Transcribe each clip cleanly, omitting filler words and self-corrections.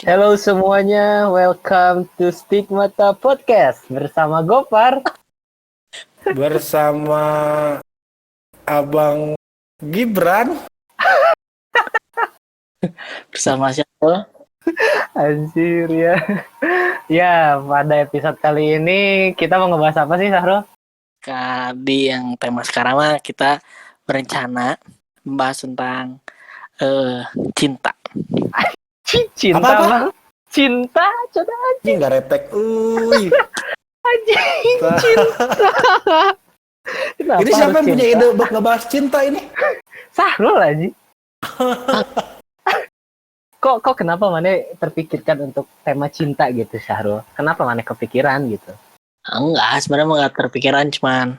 Halo semuanya, welcome to Stigmata Podcast bersama Gopar. Bersama Abang Gibran. Bersama siapa? Anjir ya. Ya, pada episode kali ini kita mau ngebahas apa sih, Sahrul? Di yang tema sekarang mah kita berencana membahas tentang cinta. Cinta, Apa? Bang. Cinta, coba Ini nggak retek. anjing. Kenapa Ini siapa harus yang punya cinta? ide buat ngebahas cinta ini? Sahrul aja. Kok kenapa mana terpikirkan untuk tema cinta gitu, Sahrul? Kenapa mana kepikiran gitu? Enggak, sebenarnya enggak terpikiran, cuman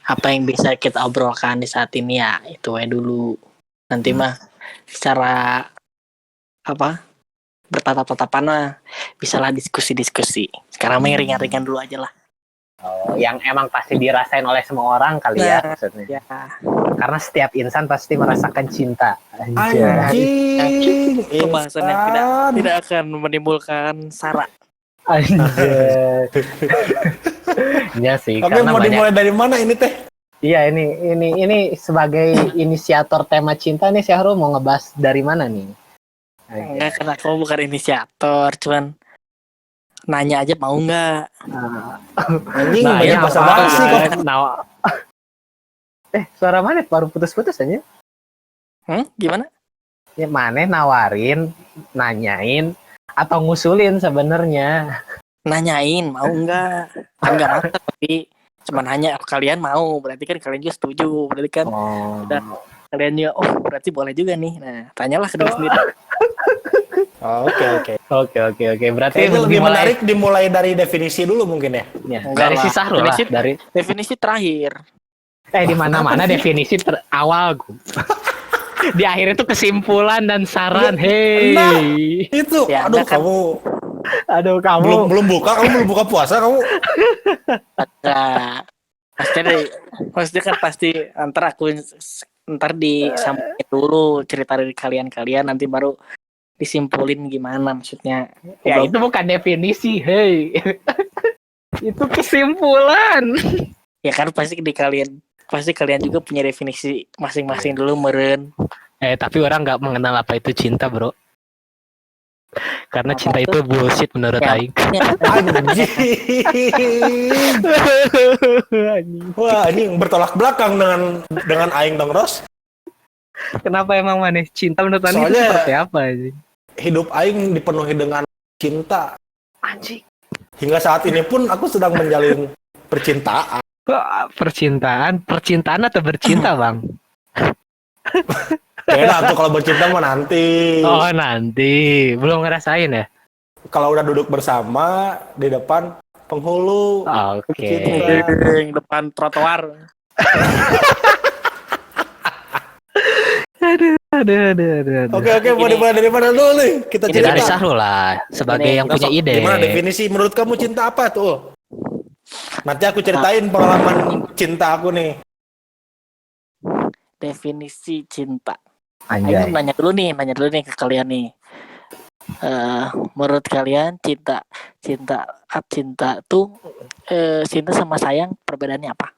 apa yang bisa kita obrolkan di saat ini ya itu aja dulu. Nanti mah secara bertatap-tatapan mah bisalah diskusi-diskusi. Sekarang mah yang ringan-ringan dulu aja lah. Oh, yang emang pasti dirasain oleh semua orang kali ya maksudnya. Ya, Karena setiap insan pasti merasakan cinta. Anjay. Anjing. pembahasan yang Insan. tidak akan menimbulkan sara. Anjay. Iya sih. Oke, Karena mau banyak. dimulai dari mana ini teh? Iya ini sebagai inisiator tema cinta nih, Syahrul mau ngebahas dari mana nih? Enggak, karena aku bukan inisiator, cuman nanya aja mau nggak? Anjing, Nah, banyak ya bahasa apa? basi kok. Nah, suara mana baru putus-putus aja? Gimana? Ya mana nawarin, nanyain, atau ngusulin sebenarnya? Nanyain mau nggak? Kan nggak maksa, tapi cuman hanya kalian mau, berarti kan kalian juga setuju, berarti kan Oh. udah kalian juga, berarti boleh juga nih. Nah, tanyalah ke diri sendiri. Oh, Oke. Oke. Berarti Kayaknya lebih dimulai menarik dimulai dari definisi dulu mungkin ya. ya, Enggak dari lah. si Sahrul lah. Definisi terakhir. Di mana-mana definisi awal gua. Di akhir itu kesimpulan dan saran. Nah, Hei. itu. Ya, Aduh, enggak kan. kamu Kamu belum buka puasa kamu. Nah, maksudnya kan pasti ntar disambungin dulu cerita dari kalian nanti baru disimpulin gimana maksudnya. ya itu bukan definisi, hei. Itu kesimpulan. Ya kan pasti kalian juga punya definisi masing-masing dulu meren. Tapi orang nggak mengenal apa itu cinta, bro. Karena cinta itu bullshit menurut Ya, Aing. Anjing. Wah, ini bertolak belakang dengan Aing dong, Ros. Kenapa emang mana cinta menurut Anda itu Soalnya- seperti apa sih? Hidup Aing dipenuhi dengan cinta. Anjing. Hingga saat ini pun aku sedang menjalin percintaan. Percintaan atau bercinta, Bang? Enak tuh kalau bercinta mah nanti. Oh, nanti. Belum ngerasain ya? Kalau udah duduk bersama di depan penghulu. Oke. Yang depan trotoar. Aduh. Oke, mau dimulai dari mana dulu nih? Kita Ini Dari cerita. Sahrul lah, sebagai Ini, yang punya ide. Gimana definisi menurut kamu cinta apa tuh? Nanti aku ceritain pengalaman cinta aku nih. Definisi cinta. Anjay. Ayo nanya dulu nih ke kalian nih. Menurut kalian cinta tuh cinta sama sayang perbedaannya apa?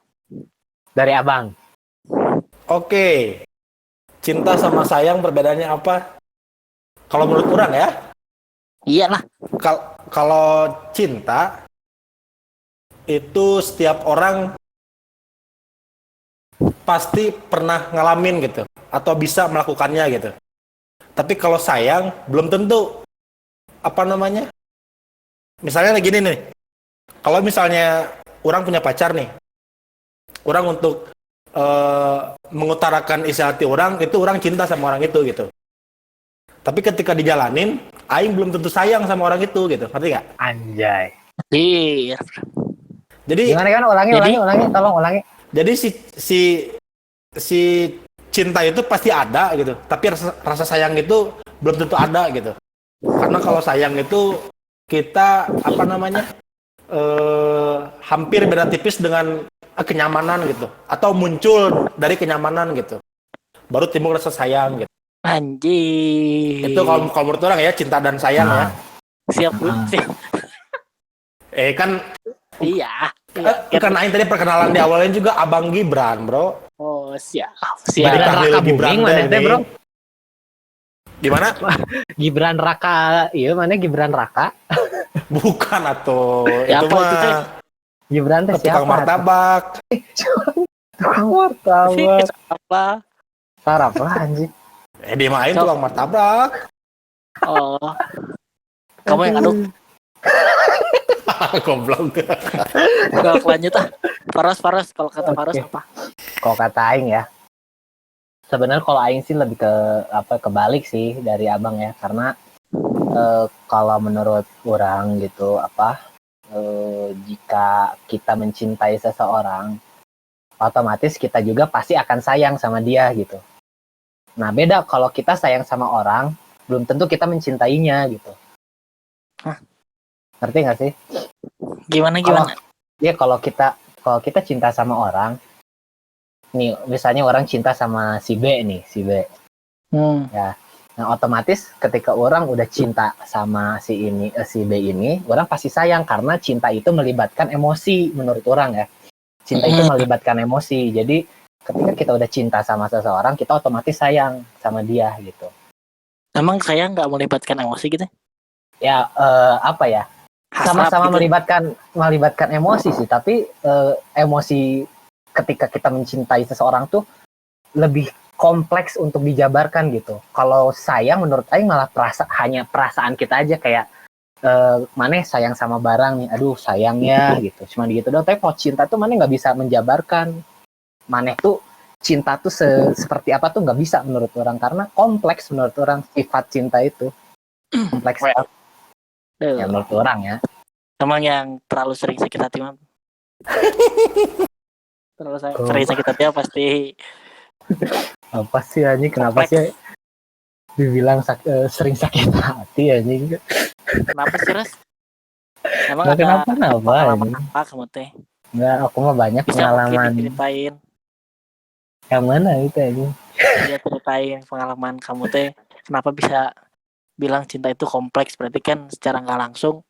Dari Abang. Oke. Cinta sama sayang perbedaannya apa? Kalau menurut orang ya, Iyalah. kalau cinta itu setiap orang pasti pernah ngalamin gitu atau bisa melakukannya gitu. Tapi kalau sayang belum tentu. Apa namanya? Misalnya gini nih. Kalau misalnya orang punya pacar nih. Orang untuk mengutarakan isi hati orang, itu orang cinta sama orang itu gitu. Tapi ketika dijalanin, aing belum tentu sayang sama orang itu gitu. Ngerti gak? Anjay. Iya. Jadi Gimana? Ulangi, tolong ulangi. Jadi si cinta itu pasti ada gitu, tapi rasa sayang itu belum tentu ada gitu. Karena kalau sayang itu kita hampir beda tipis dengan kenyamanan gitu, atau muncul dari kenyamanan gitu, baru timbul rasa sayang gitu. Anjir. Itu kalau menurut orang ya, cinta dan sayang ya. Siap, Bu. Siap. Kan Iya. Iya. kan Aing tadi perkenalan di awalnya juga Abang Gibran, bro. Oh, siap. Dari Gibran Siap. Raka Tahlil Gibran Buming mana teh, nih. bro? Gimana? Gibran Raka, iya mana Gibran Raka? Bukan atau Ya, itu apa itu teh? mah Gibran teh siapa? tukang martabak. Tukang martabak. Apa? Sarap lah anjing. Dia main tukang martabak. Oh. Kamu yang aduk. Goblok. Gak lanjut ah. Faras. Kalau kata Faras Oke. apa? Kalau kata Aing ya, sebenarnya kalau Aing sih lebih ke kebalik sih dari abang ya, karena kalau menurut orang gitu jika kita mencintai seseorang, otomatis kita juga pasti akan sayang sama dia gitu. Nah beda kalau kita sayang sama orang, belum tentu kita mencintainya gitu. Hah? Ngerti nggak sih? Gimana? Kalau kita cinta sama orang, nih misalnya orang cinta sama si B nih, si B. Ya. Nah, otomatis ketika orang udah cinta sama si B ini, orang pasti sayang karena cinta itu melibatkan emosi menurut orang ya. Cinta itu melibatkan emosi. Jadi ketika kita udah cinta sama seseorang, kita otomatis sayang sama dia gitu. Emang saya nggak melibatkan emosi gitu? Ya apa ya? Hasrat Sama-sama gitu. melibatkan emosi sih, tapi emosi ketika kita mencintai seseorang tuh lebih kompleks untuk dijabarkan gitu. Kalau sayang menurut Aing malah hanya perasaan kita aja kayak maneh sayang sama barang nih, aduh sayang ya gitu. Cuma gitu doang. Tapi kalau cinta tuh maneh nggak bisa menjabarkan. Maneh tuh cinta tuh seperti apa tuh nggak bisa menurut orang karena kompleks menurut orang sifat cinta itu kompleks banget. Ya menurut orang ya. Emang yang terlalu sering sakit hati mah. Terlalu sering sakit hati pasti. Apa sih anjing, kenapa sih dibilang sering sakit hati anjing? Kenapa sih, Res? Emang Nggak ada kenapa pengalaman ini. apa kamu teh? Enggak, aku mah banyak Bisa pengalaman. mungkin diceritain. Yang mana itu anjing? Iya, ceritain pengalaman kamu teh. Kenapa bisa bilang cinta itu kompleks? Berarti kan secara nggak langsung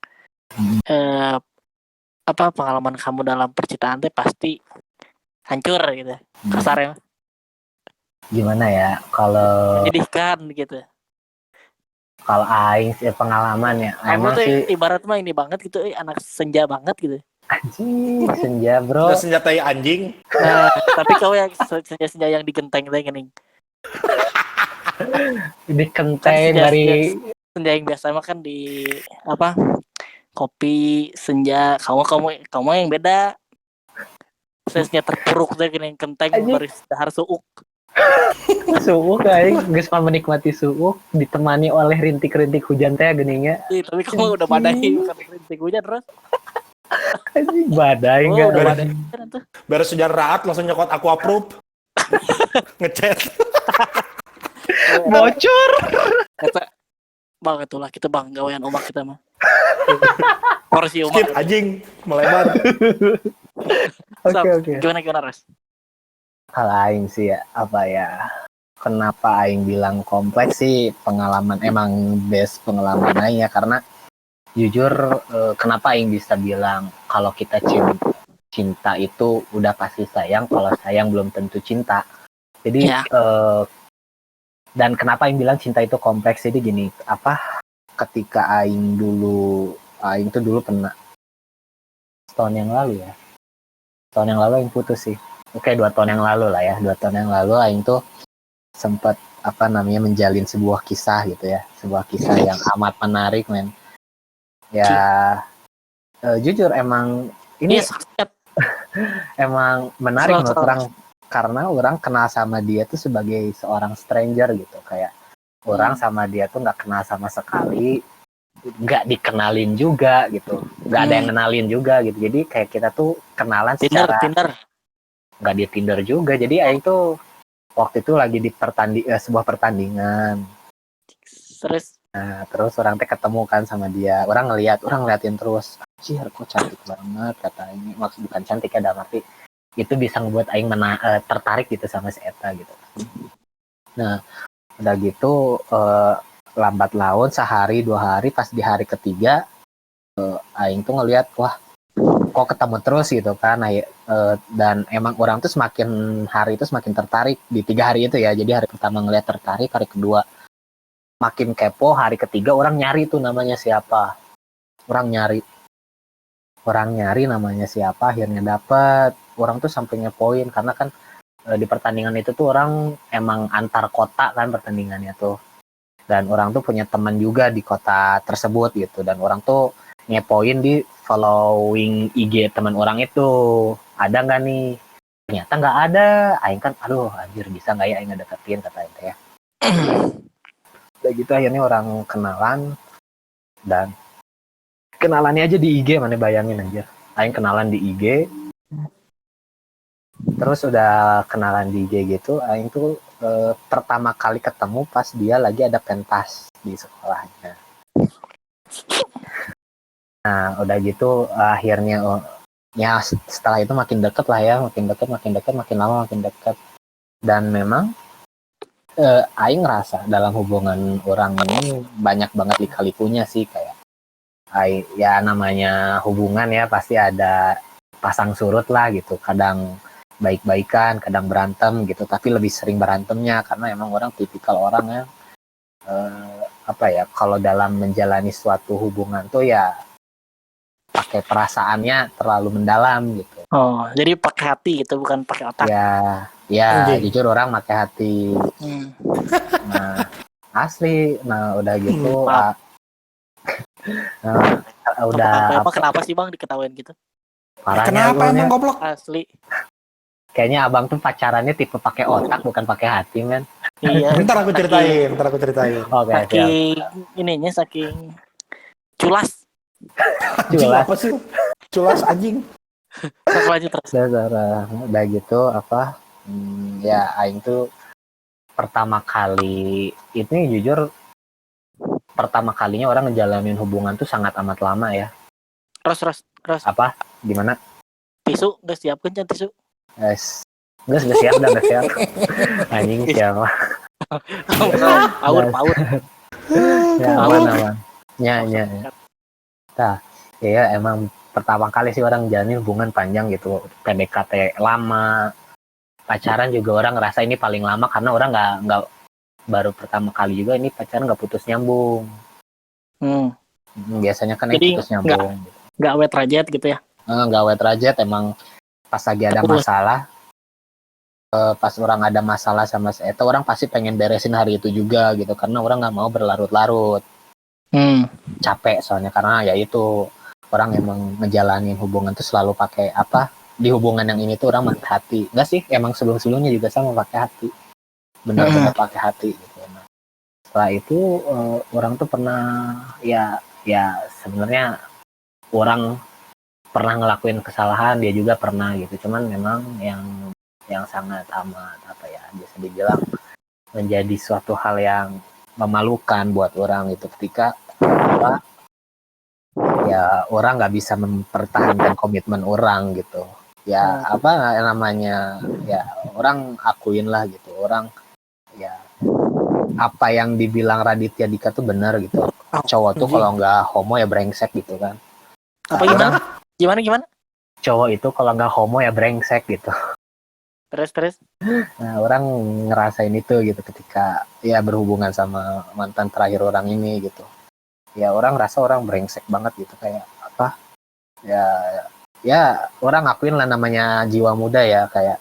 apa pengalaman kamu dalam percintaan teh pasti hancur gitu. Kasarnya. Gimana ya? Kalau Menyedihkan gitu. Aing sih pengalaman ya. Kamu Emang tuh sih ibarat mah ini banget gitu, anak senja banget gitu. anjing senja bro. Sudah senjatai anjing. Nah, tapi kau yang senja-senja yang digenteng teh gini. Di Kan kenteng dari senja yang biasa mah kan di apa? Kopi senja. Kamu yang beda. Senja terpuruk teh gini kenteng baris dahar suuk. suuk aing geus menikmati suuk ditemani oleh rintik-rintik hujan teh geuninnya. Tapi kamu udah badai bukan rintik hujan terus. Anjing badai enggak. Udah badai tuh. Beres hujan raat langsung nyokot aku approve. Ngechat. Bocor. Kata bang itulah kita bang gawean omak kita mah. Porsi Skip omak. anjing melebar. Oke. Gimana Res? Hal aing sih ya apa ya? Kenapa aing bilang kompleks sih pengalaman emang best pengalaman aing ya karena jujur kenapa aing bisa bilang kalau kita cinta itu udah pasti sayang, kalau sayang belum tentu cinta. Jadi dan kenapa aing bilang cinta itu kompleks, jadi gini, ketika aing tuh dulu pernah tahun yang lalu aing putus sih. Oke, 2 tahun yang lalu lah ya. 2 tahun yang lalu aing tuh sempat menjalin sebuah kisah gitu ya. Sebuah kisah yang amat menarik, men. Ya jujur emang ini emang menarik menurut orang karena orang kenal sama dia tuh sebagai seorang stranger gitu, kayak orang sama dia tuh nggak kenal sama sekali, nggak dikenalin juga gitu, nggak ada yang kenalin juga gitu, jadi kayak kita tuh kenalan secara Tinder nggak di Tinder juga, jadi aing tuh waktu itu lagi di sebuah pertandingan. Nah, terus orang teh ketemu kan sama dia, orang ngeliatin terus, anjir kok cantik banget kata ini, maksud bukan cantik ya, dalam arti itu bisa ngebuat aing tertarik gitu sama si eta gitu. Nah Udah gitu lambat laun sehari 2 hari, pas di hari ketiga aing tuh ngelihat wah kok ketemu terus gitu kan. Dan emang orang tuh semakin hari itu semakin tertarik di 3 hari itu ya. Jadi hari pertama ngelihat tertarik, hari kedua makin kepo, hari ketiga orang nyari tuh namanya siapa. Orang nyari namanya siapa, akhirnya dapet. Orang tuh sampai ngepoin karena kan di pertandingan itu tuh orang emang antar kota kan pertandingannya tuh. Dan orang tuh punya teman juga di kota tersebut gitu. Dan orang tuh ngepoin di following IG teman orang itu. Ada nggak nih? Ternyata nggak ada. Aing kan, aduh anjir bisa nggak ya Aing ngedeketin, kata Aing ya. Udah gitu akhirnya orang kenalan. Dan kenalannya aja di IG, mana bayangin aja. Aing kenalan di IG. Terus udah kenalan di IG gitu, Aing tuh pertama kali ketemu pas dia lagi ada pentas di sekolahnya. Nah udah gitu akhirnya ya setelah itu makin deket lah ya, makin deket, makin lama makin deket. Dan memang Aing ngerasa dalam hubungan orang ini banyak banget lika-likunya sih, kayak ya namanya hubungan ya pasti ada pasang surut lah gitu. Kadang baik-baikan, kadang berantem gitu, tapi lebih sering berantemnya karena emang orang tipikal orang yang apa ya, kalau dalam menjalani suatu hubungan tuh ya pakai perasaannya terlalu mendalam gitu. Oh, jadi pakai hati gitu, bukan pakai otak. Ya jujur orang pakai hati. Nah asli, nah udah gitu udah kenapa sih bang diketawain gitu? Parahnya kenapa emang goblok? Asli. Kayaknya abang tuh pacarannya tipe pakai otak bukan pakai hati, men. Iya. Ntar aku ceritain. Oke, saking ininya, saking culas. Anjing apa sih? Culas anjing. Lanjut terus. Udah gitu apa? Ya aing tuh pertama kali ini jujur pertama kalinya orang ngejalanin hubungan tuh sangat amat lama ya. Terus. Apa? Gimana? Tisu udah siapkan kan tisu? Nggak siap. Anjing siapa? Paur. Ya aman. Ya. Nah, ya emang pertama kali sih orang jalanin hubungan panjang gitu. PDKT lama, pacaran juga orang ngerasa ini paling lama karena orang nggak baru pertama kali juga ini pacaran nggak putus nyambung. Biasanya kan jadi putus nyambung. Nggak wet rajet gitu ya? Nggak wet rajet, emang pas lagi ada masalah. Pas orang ada masalah sama itu orang pasti pengen beresin hari itu juga gitu karena orang nggak mau berlarut-larut. Capek soalnya karena ya itu orang emang ngejalanin hubungan tuh selalu pakai apa, di hubungan yang ini tuh orang pakai hati. Enggak sih, emang sebelumnya juga sama pakai hati, benar-benar pakai hati gitu. Nah, setelah itu orang tuh pernah ya sebenarnya orang pernah ngelakuin kesalahan, dia juga pernah gitu, cuman memang yang sangat amat apa ya bisa dibilang menjadi suatu hal yang memalukan buat orang itu ketika apa ya orang nggak bisa mempertahankan komitmen orang gitu ya. Apa namanya ya, orang akuin lah gitu, orang ya apa yang dibilang Raditya Dika tuh benar gitu. Cowok tuh kalau nggak homo ya brengsek gitu kan. Apa gimana Cowok itu kalau nggak homo ya brengsek gitu. Terus. Nah, orang ngerasain itu gitu ketika ya berhubungan sama mantan terakhir orang ini gitu. Ya orang rasa orang brengsek banget gitu, kayak apa? Ya orang ngakuin lah namanya jiwa muda ya, kayak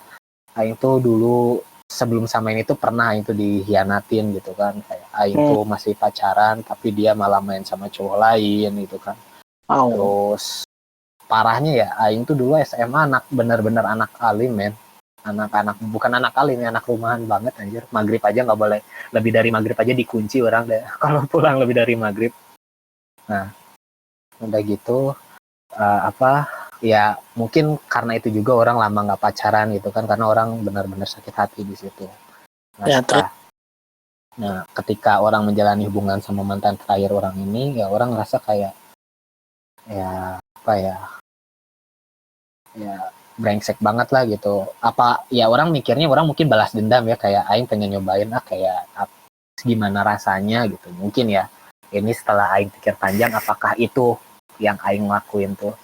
aing tuh dulu sebelum sama ini tuh pernah itu dihianatin gitu kan. Kayak aing tuh masih pacaran tapi dia malah main sama cowok lain gitu kan. Terus parahnya ya aing tuh dulu SMA bener-bener anak alim, men. Anak-anak bukan anak alim ya, anak rumahan banget anjir. Maghrib aja nggak boleh, lebih dari maghrib aja dikunci orang deh kalau pulang lebih dari maghrib. Nah udah gitu apa ya mungkin karena itu juga orang lama nggak pacaran gitu kan, karena orang benar-benar sakit hati di situ. Nah ketika orang menjalani hubungan sama mantan terakhir orang ini ya orang ngerasa kayak ya apa ya brengsek banget lah gitu. Apa ya orang mikirnya orang mungkin balas dendam ya, kayak aing pengen nyobain kayak gimana rasanya gitu. Mungkin ya ini setelah aing pikir panjang, apakah itu yang aing lakuin tuh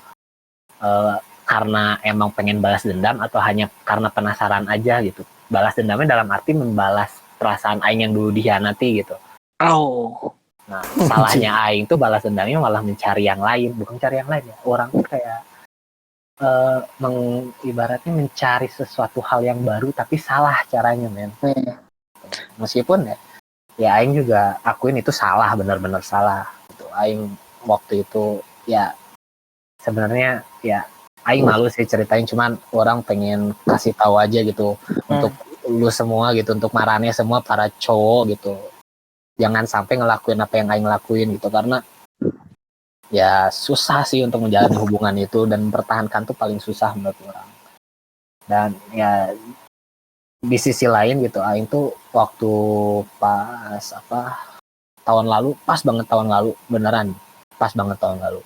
karena emang pengen balas dendam atau hanya karena penasaran aja gitu. Balas dendamnya dalam arti membalas perasaan aing yang dulu dikhianati gitu. Oh. Nah, salahnya aing tuh balas dendamnya malah mencari yang lain, bukan cari yang lain ya. Orang tuh kayak ibaratnya mencari sesuatu hal yang baru tapi salah caranya, men. Meskipun ya aing juga akuin itu salah, benar-benar salah. Gitu. Aing waktu itu ya sebenarnya ya aing malu sih ceritain, cuman orang pengen kasih tahu aja gitu untuk lu semua gitu, untuk marahnya semua para cowok gitu. Jangan sampai ngelakuin apa yang aing lakuin gitu, karena ya susah sih untuk menjalani hubungan itu dan mempertahankan tuh paling susah menurut orang. Dan ya di sisi lain gitu aing tuh waktu pas tahun lalu, pas banget tahun lalu, beneran pas banget tahun lalu.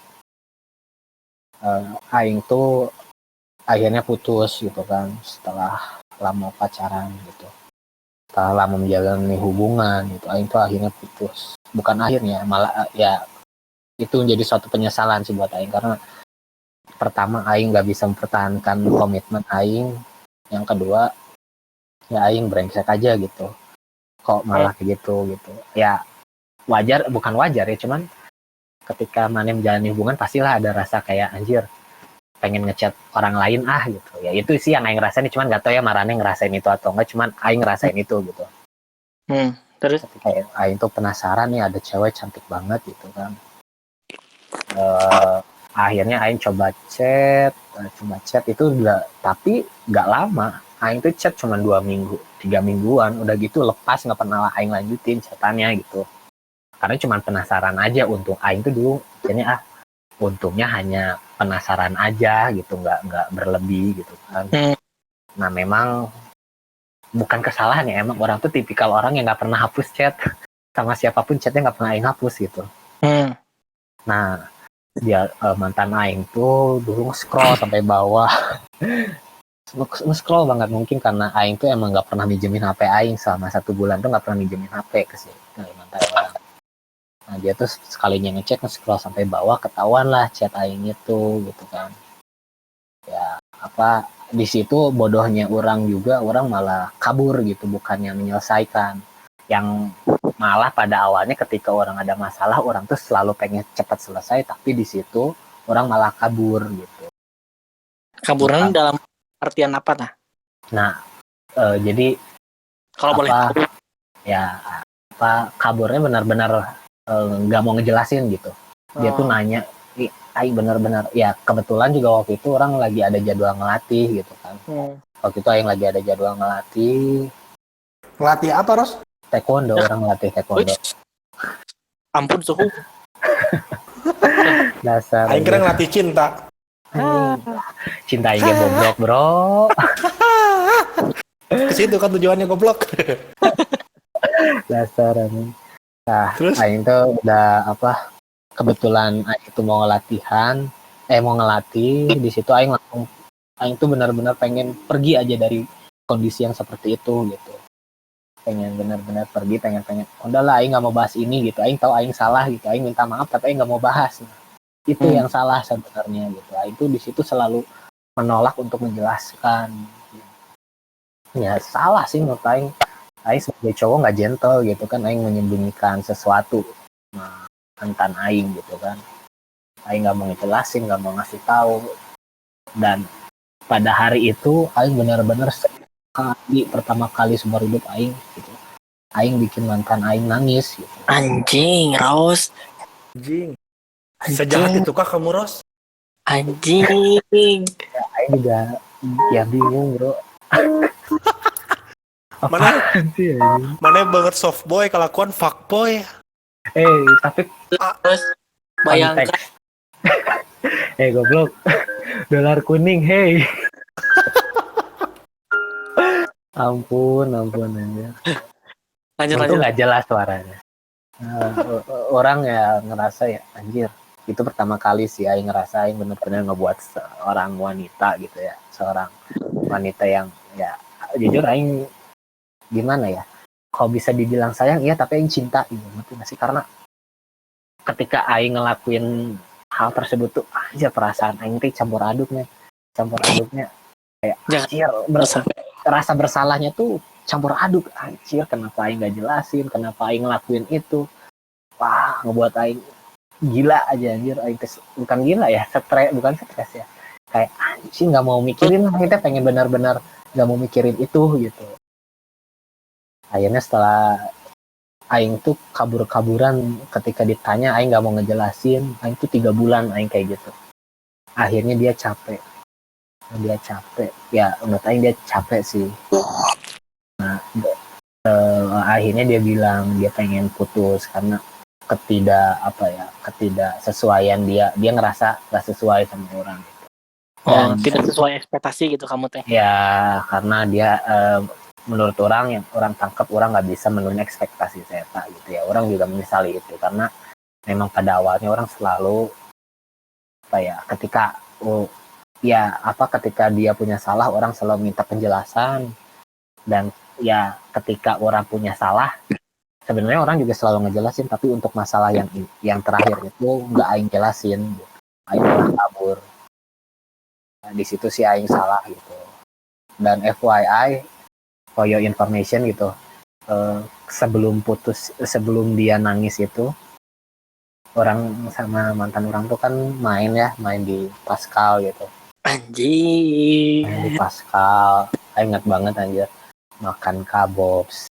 Aing tuh akhirnya putus gitu kan setelah lama pacaran gitu, setelah lama menjalani hubungan gitu. Aing tuh akhirnya putus, bukan akhirnya, malah ya itu menjadi suatu penyesalan sih buat aing, karena pertama aing nggak bisa mempertahankan komitmen aing, yang kedua ya aing brengsek aja gitu, kok malah kayak gitu. Ya wajar, bukan wajar ya, cuman ketika mana menjalani hubungan pastilah ada rasa kayak anjir pengen ngechat orang lain gitu. Ya itu sih yang aing ngerasain, cuman gak tau ya Marane ngerasain itu atau enggak, cuman aing ngerasain itu gitu. Terus Kayak aing tuh penasaran nih, ada cewek cantik banget gitu kan. Akhirnya aing coba chat itu udah, tapi gak lama. Aing tuh chat cuma 2 minggu 3 mingguan, udah gitu lepas, nggak pernah aing lanjutin chatannya gitu, karena cuma penasaran aja. Untung aing tuh dulu kayaknya untungnya hanya penasaran aja gitu, nggak berlebih gitu kan. Nah memang bukan kesalahan ya, emang orang tuh tipikal orang yang nggak pernah hapus chat sama siapapun, chatnya nggak pernah aing hapus gitu. Nah dia mantan aing tuh dulu scroll sampai bawah, scroll banget, mungkin karena aing tuh emang nggak pernah minjemin HP aing selama 1 bulan tuh, nggak pernah minjemin HP ke si mantan orang. Nah dia tuh sekalinya ngecek nge-scroll sampai bawah, ketahuan lah chat aing itu gitu kan. Ya apa di situ bodohnya orang juga, orang malah kabur gitu, bukannya menyelesaikan. Yang malah pada awalnya ketika orang ada masalah, orang tuh selalu pengen cepat selesai, tapi di situ orang malah kabur gitu. kaburan dalam artian apa nah? Nah jadi Kalau boleh tahu. Ya kaburnya benar-benar nggak mau ngejelasin gitu. Dia tuh nanya, aing benar-benar ya, kebetulan juga waktu itu orang lagi ada jadwal ngelatih gitu kan. Waktu itu aing lagi ada jadwal ngelatih apa, Ros? taekwondo. Orang ngelatih taekwondo. Ampun suhu. Dasar Aing kira ngelatih cinta. Cinta aing bobrok bro. Ke situ kan tujuannya, goblok. Dasar anjing. Nah Terus? aing tuh udah kebetulan aing tuh mau ngelatih di situ. Aing tuh benar-benar pengen pergi aja dari kondisi yang seperti itu gitu. Pengen benar-benar pergi, pengen udahlah aing nggak mau bahas ini gitu. Aing tahu aing salah gitu, aing minta maaf tapi aing nggak mau bahas. Nah, itu yang salah sebenarnya gitu. Aing tuh di situ selalu menolak untuk menjelaskan. Ya salah sih menurut aing. Aing sebagai cowok nggak gentle gitu kan, aing menyembunyikan sesuatu mantan aing gitu kan. Aing nggak mau ngejelasin, nggak mau ngasih tahu. Dan pada hari itu aing benar-benar pertama kali seumur hidup aing gitu, aing bikin mantan aing nangis gitu. Anjing, Ros. Anjing. Sejahat itu kah kamu, Ros? Anjing. Ya, aing juga ya bingung bro. Mana banget soft boy, kelakuan fuck boy. Tapi Terus bayangkan goblok. Dolar kuning, hey. ampun aja. Lanjut nggak jelas suaranya. Orang ya ngerasa ya anjir, itu pertama kali sih aing ngerasa aing bener-bener ngebuat seorang wanita gitu ya, seorang wanita yang ya jujur aing gimana ya, kalau bisa dibilang sayang iya, tapi aing cinta gitu, ngerti nggak sih? Karena ketika aing ngelakuin hal tersebut tuh aja perasaan aing teh campur aduknya kayak Jangan anjir, besar. rasa bersalahnya tuh campur aduk. Anjir, kenapa aing gak jelasin, kenapa aing ngelakuin itu, wah ngebuat aing gila aja anjir. Aing bukan gila ya, bukan stres ya, kayak anjing nggak mau mikirin, kita pengen benar-benar nggak mau mikirin itu gitu. Akhirnya setelah aing tuh kabur-kaburan, ketika ditanya aing nggak mau ngejelasin. Aing tuh 3 bulan aing kayak gitu. Akhirnya dia capek ya, menurut aing dia capek sih. Nah, akhirnya dia bilang dia pengen putus karena ketidaksesuaian, dia ngerasa gak sesuai sama orang gitu. Dan Tidak sesuai ekspektasi gitu kamu teh. ya karena dia menurut orang yang orang tangkap, orang nggak bisa memenuhi ekspektasi saya gitu ya. Orang juga menyesali itu karena memang pada awalnya orang selalu ketika dia punya salah, orang selalu minta penjelasan. Dan ya ketika orang punya salah, sebenarnya orang juga selalu ngejelasin, tapi untuk masalah yang terakhir itu nggak aing jelasin, aing malah kabur. Nah, di situ sih aing salah gitu. Dan FYI, for your information gitu, sebelum dia nangis itu, orang sama mantan orang tuh kan main di Pascal gitu. Anjing. Main di Pascal, aing ingat banget anjir, makan kabobs,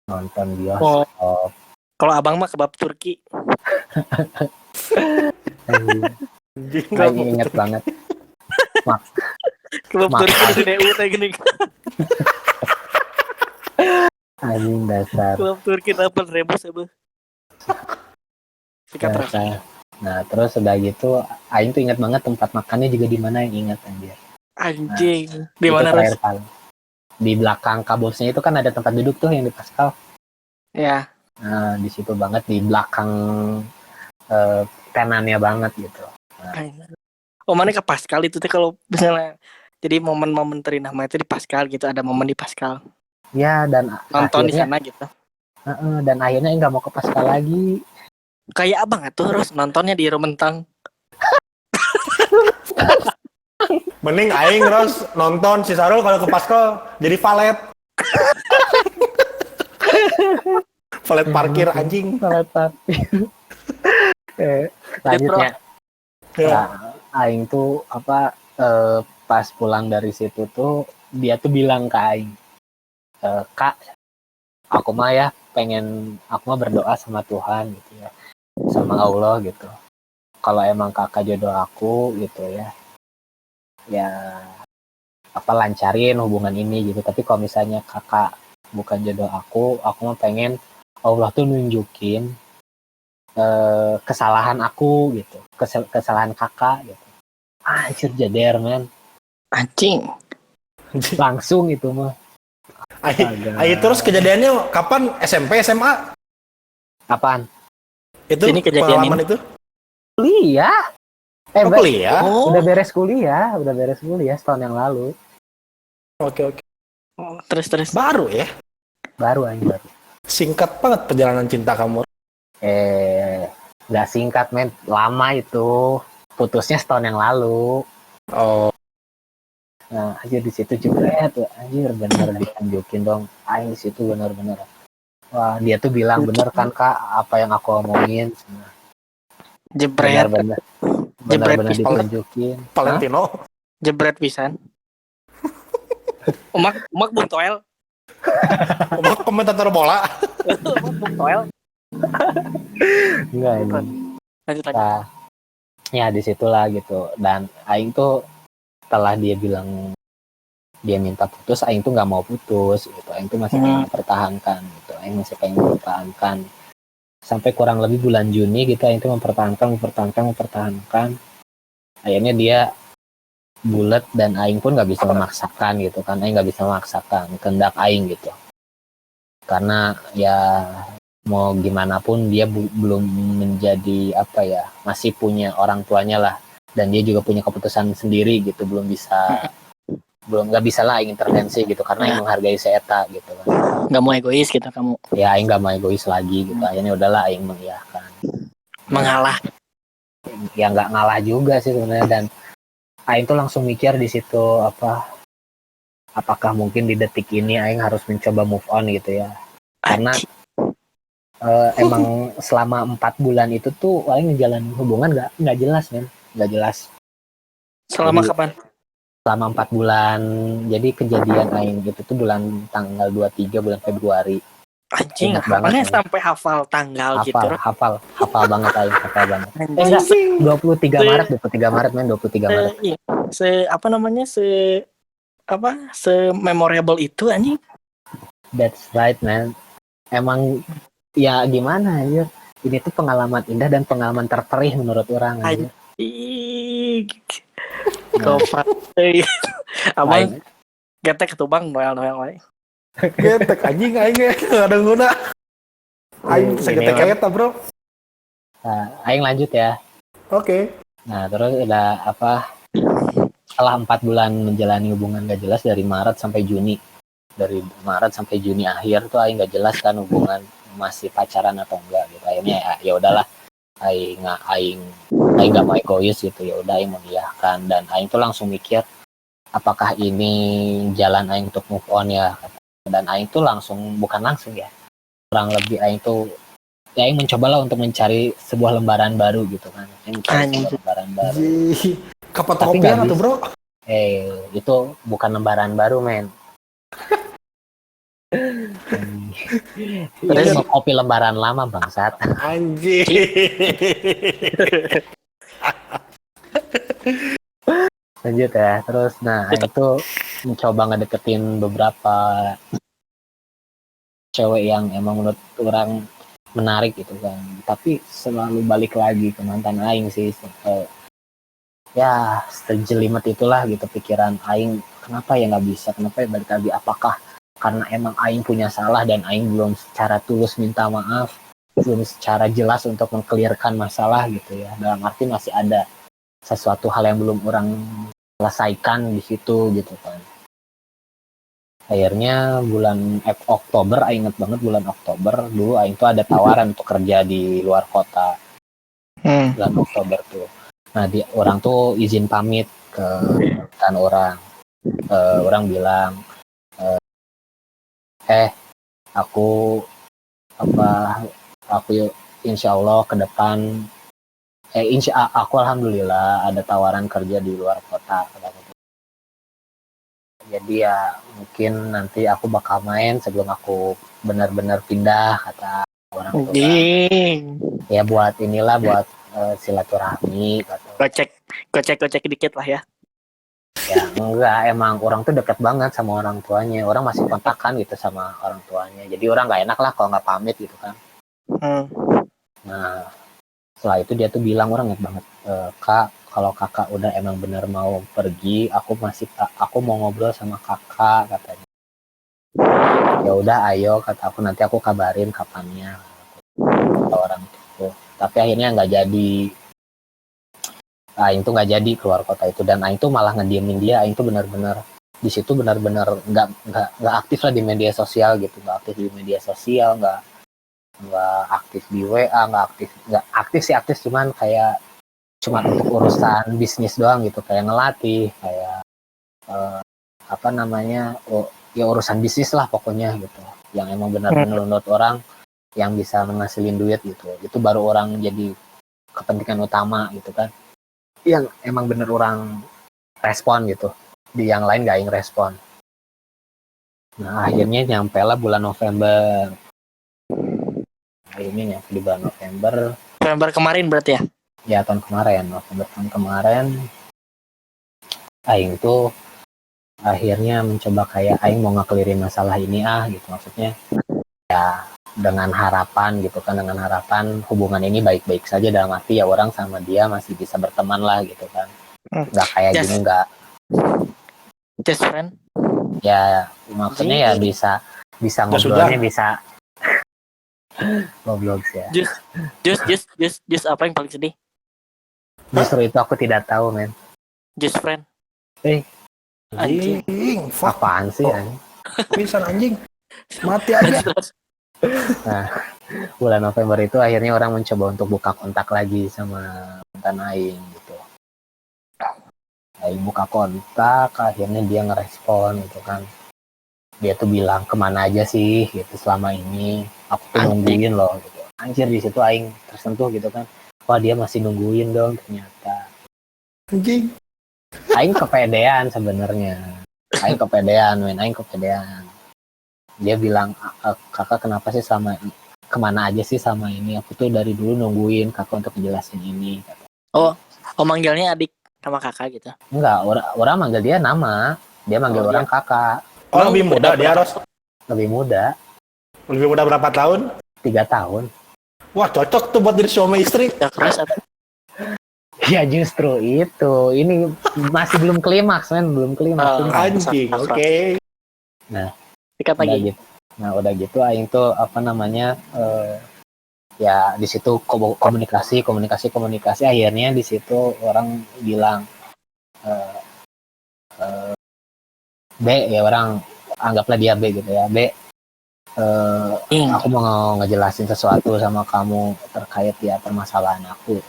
nonton bioskop. Kalau abang mah kebab Turki. Aing inget banget. Kebab Turki di DU teh gini. Anjing dasar. Kebab Turki 8.000 sebeuh. Sikat terus. Nah, terus udah gitu, aing tuh ingat banget tempat makannya juga di mana, yang ingat anjir. Anjing. Nah, Di mana terakhir kali. Di belakang kabosnya itu kan ada tempat duduk tuh yang di Pascal. Ya. Nah, di situ banget, di belakang tenannya banget gitu. Nah. Oh, mana ke Pascal itu teh kalau misalnya jadi momen-momen terindah itu di Pascal gitu, ada momen di Pascal. Ya, dan nonton akhirnya, di sana gitu. Dan akhirnya nggak mau ke Pascal lagi. Kayak abang tuh harus nontonnya di Rumentang. Mending aing terus nonton si Sarul kalau ke Pascal jadi valet. Valet parkir anjing. Valet parkir. Lanjutnya. Nah, aing tuh pas pulang dari situ tuh dia tuh bilang ke aing, Kak, aku mah berdoa sama Tuhan gitu ya, sama Allah gitu. Kalau emang kakak jodoh aku gitu ya lancarin hubungan ini gitu. Tapi kalau misalnya kakak bukan jodoh aku mah pengen Allah tuh nunjukin kesalahan aku gitu, kesalahan kakak gitu. Anjir, jader men. Anjing. Langsung itu mah. Ayo terus kejadiannya kapan? SMP, SMA? Apaan? Itu ini kejadian pengalaman ini. itu? Kuliah. Kuliah? Udah beres kuliah setahun yang lalu. Oke. Oh, terus. Baru ya? Baru. Singkat banget perjalanan cinta kamu. Nggak singkat men, lama itu. Putusnya setahun yang lalu. Oh. Nah, aja di situ jebret, anjir bener ditunjukin dong. Aing di situ bener-bener. Wah, dia tuh bilang bener kan Kak, apa yang aku omongin. Jebret. Bener-bener ditunjukin. Valentino. Jebret pisan. Umak Bung Toel. Umak komentator bola. Bung Toel. Enggak ini. Lanjut. Nah, ya disitulah gitu. Dan aing tuh setelah dia bilang dia minta putus, aing tuh nggak mau putus gitu. Aing tuh masih pengen pertahankan gitu. Aing masih pengen mempertahankan sampai kurang lebih bulan Juni gitu. Aing tuh mempertahankan. Akhirnya dia bulat dan aing pun nggak bisa memaksakan gitu kan. Aing nggak bisa memaksakan kehendak aing gitu. Karena ya mau gimana pun dia belum menjadi masih punya orang tuanya lah. Dan dia juga punya keputusan sendiri gitu, nggak bisa lah intervensi gitu karena yang menghargai si eta gitu kan. nggak mau egois gitu kamu. Ya aing nggak mau egois lagi gitu. Akhirnya udahlah aing mengiyakan. Mengalah. Ya nggak ngalah juga sih sebenarnya, dan aing tuh langsung mikir di situ apakah mungkin di detik ini aing harus mencoba move on gitu ya. Karena emang selama 4 bulan itu tuh aing ngejalanin hubungan nggak jelas, men. Nggak jelas. Selama Jadi, kapan? selama 4 bulan. Jadi kejadian aing itu tuh bulan tanggal 23 bulan Februari. Anjing, Ingat banget, hafalnya men. sampai hafal tanggal gitu. Hafal banget aing, hafal banget. Anjing. Enggak, 23 Maret, men, 23 Maret. Iya. Apa namanya? Memorable itu anjing. That's right, man. Emang ya gimana ya? Ini tuh pengalaman indah dan pengalaman terperih menurut orang aja. Anjing. Nah, Kopat. Abang aing- getek ketubang Noel wae. Getek anjing aing enggak ada guna. Aing bisa ini getek mah- eta, Bro. aing lanjut ya. Oke. Nah, terus udah setelah 4 bulan menjalani hubungan gak jelas dari Maret sampai Juni. Dari Maret sampai Juni akhir tuh aing gak jelas kan hubungan masih pacaran atau enggak gitu. Akhirnya ya udahlah, aing gak mau egois gitu, ya udah aing mengiyakan, dan aing tuh langsung mikir apakah ini jalan aing untuk move on ya. Dan aing tuh bukan langsung ya, kurang lebih aing tuh ya aing mencobalah untuk mencari sebuah lembaran baru gitu kan. Aing mencari sebuah lembaran baru. Kapan Tapi kopian nggak tuh, bisa. Bro? Itu bukan lembaran baru, men. Terus mau kopi lembaran lama, bangsat. Anjing. Lanjut ya. Terus itu mencoba ngedeketin beberapa cewek yang emang menurut orang menarik gitu kan. Tapi selalu balik lagi ke mantan aing sih. Ya, sejelimet itulah gitu pikiran aing. Kenapa ya nggak bisa? Kenapa ya balik lagi? Apakah karena emang aing punya salah dan aing belum secara tulus minta maaf, belum secara jelas untuk mengkelirkan masalah gitu ya. Dalam arti masih ada sesuatu hal yang belum orang selesaikan di situ gitu kan. Akhirnya bulan Oktober, aing inget banget bulan Oktober dulu aing tuh ada tawaran untuk kerja di luar kota. Bulan Oktober tuh. Nah, orang tuh izin pamit ke kan orang. Orang bilang aku insya Allah ke depan aku alhamdulillah ada tawaran kerja di luar kota. Jadi ya mungkin nanti aku bakal main sebelum aku benar-benar pindah, kata orang tua. Ya buat silaturahmi kata. Kocek dikit lah ya. Ya enggak, emang orang tuh deket banget sama orang tuanya. Orang masih kontakan gitu sama orang tuanya. Jadi orang nggak enak lah kalau nggak pamit gitu kan. Nah, setelah itu dia tuh bilang, orang inget banget, Kak, kalau kakak udah emang bener mau pergi, aku mau ngobrol sama kakak, katanya. Ya udah, ayo, kata aku, nanti aku kabarin kapannya, kata orang itu. Tapi akhirnya nggak jadi. Aing tuh nggak jadi keluar kota itu, dan Aing tuh malah ngediemin dia. Aing tuh benar-benar di situ benar-benar nggak aktif lah di media sosial gitu, nggak aktif di media sosial, nggak aktif di WA, nggak aktif cuman kayak untuk urusan bisnis doang gitu, kayak ngelatih, kayak ya urusan bisnis lah pokoknya gitu, yang emang benar-benar menurut orang yang bisa menghasilin duit gitu, itu baru orang jadi kepentingan utama gitu kan, yang emang bener orang respon gitu, di yang lain gak yang respon. Nah akhirnya nyampe lah bulan November. Akhirnya nyampe di bulan November kemarin berarti ya? Ya tahun kemarin, November tahun kemarin. Aing tuh akhirnya mencoba kayak Aing mau ngekelirin masalah ini gitu, maksudnya ya dengan harapan gitu kan, dengan harapan hubungan ini baik-baik saja, dalam arti ya orang sama dia masih bisa berteman lah gitu kan, nggak kayak gini, nggak just friend ya, maksudnya ya bisa ngobrolnya, bisa goblok ya. Just apa yang paling sedih? Justru itu aku tidak tahu, men. Just friend. Anjing. Apaan sih, anjing? Pisan anjing. Mati aja. Nah, bulan November itu akhirnya orang mencoba untuk buka kontak lagi sama mantan aing gitu. Aing buka kontak, akhirnya dia ngerespon gitu kan. Dia tuh bilang kemana aja sih gitu selama ini. Aku tuh nungguin loh gitu. Anjir, di situ aing tersentuh gitu kan. Wah, dia masih nungguin dong ternyata. Anjing. Aing kepedean sebenarnya. Aing kepedean. Dia bilang, kakak kenapa sih sama kemana aja sih sama ini? Aku tuh dari dulu nungguin kakak untuk jelasin ini. Oh manggilnya adik sama kakak gitu. Enggak, orang manggil dia nama, dia manggil orang iya. kakak. Oh, lebih muda dia, Ros. Lebih muda, Lebih muda berapa tahun? 3 tahun. Wah, cocok tuh buat jadi suami istri. Ya keras atau Ya justru itu, ini masih belum klimaks men, belum klimaks. Anjing, oke. Nah, dekat udah lagi. gitu. Nah, udah gitu aing tuh apa namanya ya di situ komunikasi akhirnya di situ orang bilang B, ya orang anggaplah dia B gitu ya. B, aku mau ngejelasin sesuatu sama kamu terkait ya permasalahan aku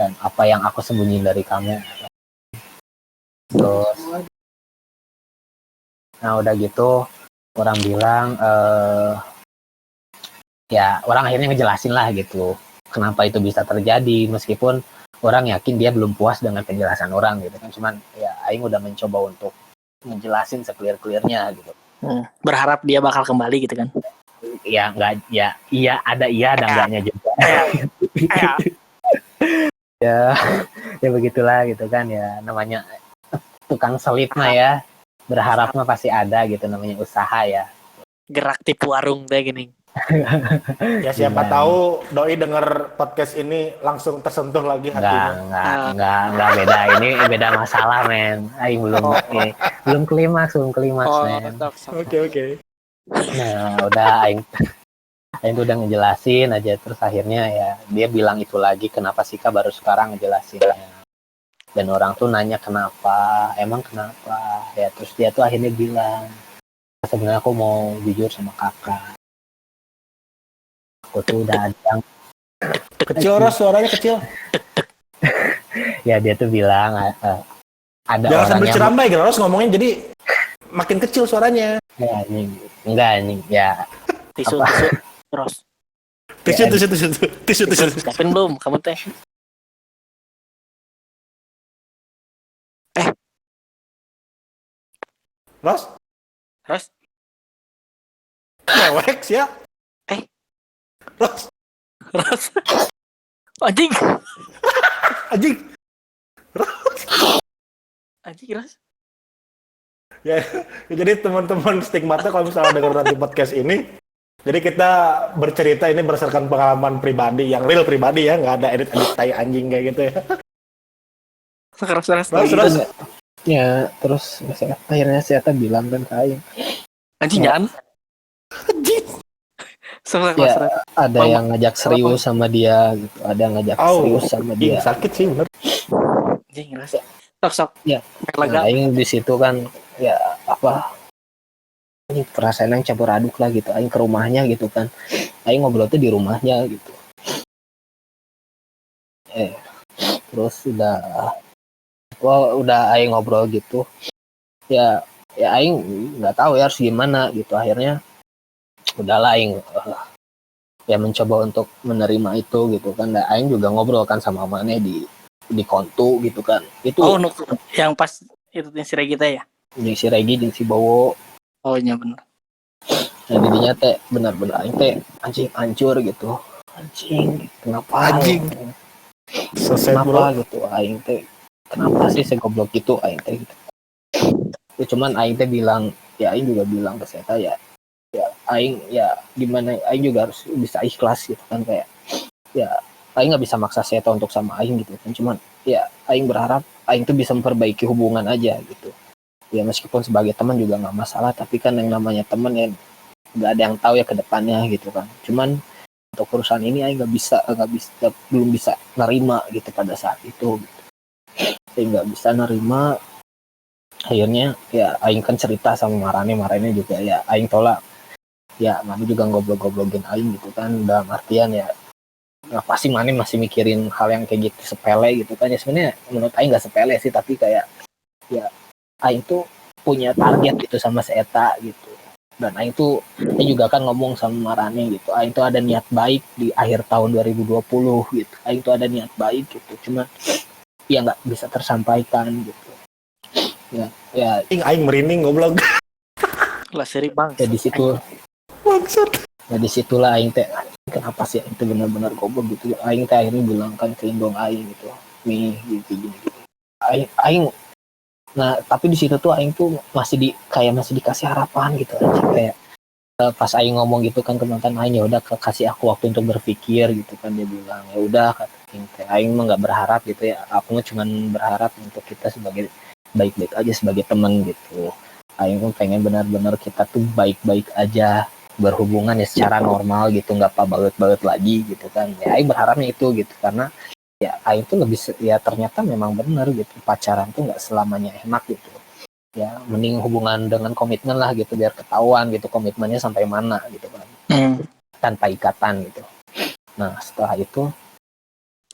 dan apa yang aku sembunyiin dari kamu. Terus nah udah gitu orang bilang ya orang akhirnya ngejelasin lah gitu kenapa itu bisa terjadi, meskipun orang yakin dia belum puas dengan penjelasan orang gitu kan. Cuman ya aing udah mencoba untuk ngejelasin seclear-clearnya gitu. Berharap dia bakal kembali gitu kan. Ya enggak, ya iya ada enggaknya juga. Ya ya begitulah gitu kan, ya namanya tukang selip mah ya, berharap mah pasti ada gitu, namanya usaha ya. Gerak tipu warung kayak gini. Ya siapa tahu Doi denger podcast ini langsung tersentuh lagi hatinya. Enggak beda, ini beda masalah men. Aing belum klimaks men. Oke. Nah udah aing udah ngejelasin aja, terus akhirnya ya dia bilang itu lagi, kenapa sih Kak baru sekarang ngejelasinnya. Dan orang tuh nanya kenapa, emang kenapa ya, terus dia tuh akhirnya bilang sebenarnya aku mau jujur sama kakak, aku tuh udah ada yang Kecil, Ros, suaranya kecil. ya dia tuh bilang ada Jangan orang sambil yang ceramah ya, Ros, ngomongnya jadi makin kecil suaranya. ya, enggak ya Tisu terus. Tisu. Siapin belum kamu teh? Ros? Mewek sih ya. Ros. Anjing. Ros. Ya, jadi teman-teman stigmata kalau misalnya dengar nanti podcast ini, jadi kita bercerita ini berdasarkan pengalaman pribadi, yang real pribadi ya, nggak ada edit-edit tai anjing kayak gitu ya. Keras. Terus. Ya, terus akhirnya saya bilang kan ke Aing. Anjing jangan. Anjing. Ya, ada yang ngajak serius sama dia gitu, ada yang ngajak serius sama dia. Sakit sih bener. Anjing rasa. Sok. Ya. Nah, Aing di situ kan ya apa? Ini perasaan yang campur aduk lah gitu. Aing ke rumahnya gitu kan. Aing ngobrol tuh di rumahnya gitu. Terus udah Aing ngobrol gitu. Ya Aing nggak tahu ya harus gimana gitu. Akhirnya udahlah Aing ya mencoba untuk menerima itu gitu kan. Dan Aing juga ngobrol kan sama Mane di kontu gitu kan. Itu yang pas itu si Regi kita ya. Jeung si Regi jeung si Bowo. Oh iya benar. Nah didinya teh benar-benar Aing teh anjing hancur gitu. Anjing kenapa anjing kenapa gitu Aing teh kenapa sih segoblok gitu Aing teh gitu. Ya, cuman Aing teh bilang ya Aing juga bilang ke saya ya Aing ya gimana, Aing juga harus bisa ikhlas gitu kan, kayak ya Aing nggak bisa maksa Seta untuk sama Aing gitu kan, cuman ya Aing berharap Aing tuh bisa memperbaiki hubungan aja gitu ya, meskipun sebagai teman juga nggak masalah, tapi kan yang namanya teman ya nggak ada yang tahu ya ke depannya gitu kan. Cuman untuk perusahaan ini Aing belum bisa nerima gitu pada saat itu gitu. Saya nggak bisa nerima, akhirnya ya Aing kan cerita sama Marane juga ya Aing tolak ya mana juga goblok-goblokin aing gitu kan, dalam artian ya pasti mana masih mikirin hal yang kayak gitu sepele gitu kan. Ya sebenarnya menurut aing nggak sepele sih, tapi kayak ya aing tuh punya target gitu sama si Eta gitu. Dan aing tuh aing juga kan ngomong sama Marane gitu, aing tuh ada niat baik di akhir tahun 2020 gitu, aing tuh ada niat baik gitu, cuma ya nggak bisa tersampaikan gitu. Ya Aing merinding goblok. Lah seri bang. ya di situ Maksud. ya disitulah aing teh, kenapa sih aing teh benar-benar goblok gitu. Aing teh akhirnya bilang kan ke indong aing gitu, nih gini gitu. Aing nah tapi di situ tuh aing tuh masih dikasih harapan gitu aja, kayak pas aing ngomong gitu kan ke mantan aing, ya udah kasih aku waktu untuk berpikir gitu kan. Dia bilang ya udah, kata aing mah nggak berharap gitu ya, aku mah cuman berharap untuk kita sebagai baik-baik aja sebagai teman gitu. Aing pun pengen benar-benar kita tuh baik-baik aja, berhubungan ya secara normal gitu, nggak apa baut-baut lagi gitu kan. Ya aing berharapnya itu gitu, karena ya aing tuh lebih ya ternyata memang benar gitu, pacaran tuh nggak selamanya enak gitu. Ya mending hubungan dengan komitmen lah gitu, biar ketahuan gitu komitmennya sampai mana gitu kan, tanpa ikatan gitu. Nah setelah itu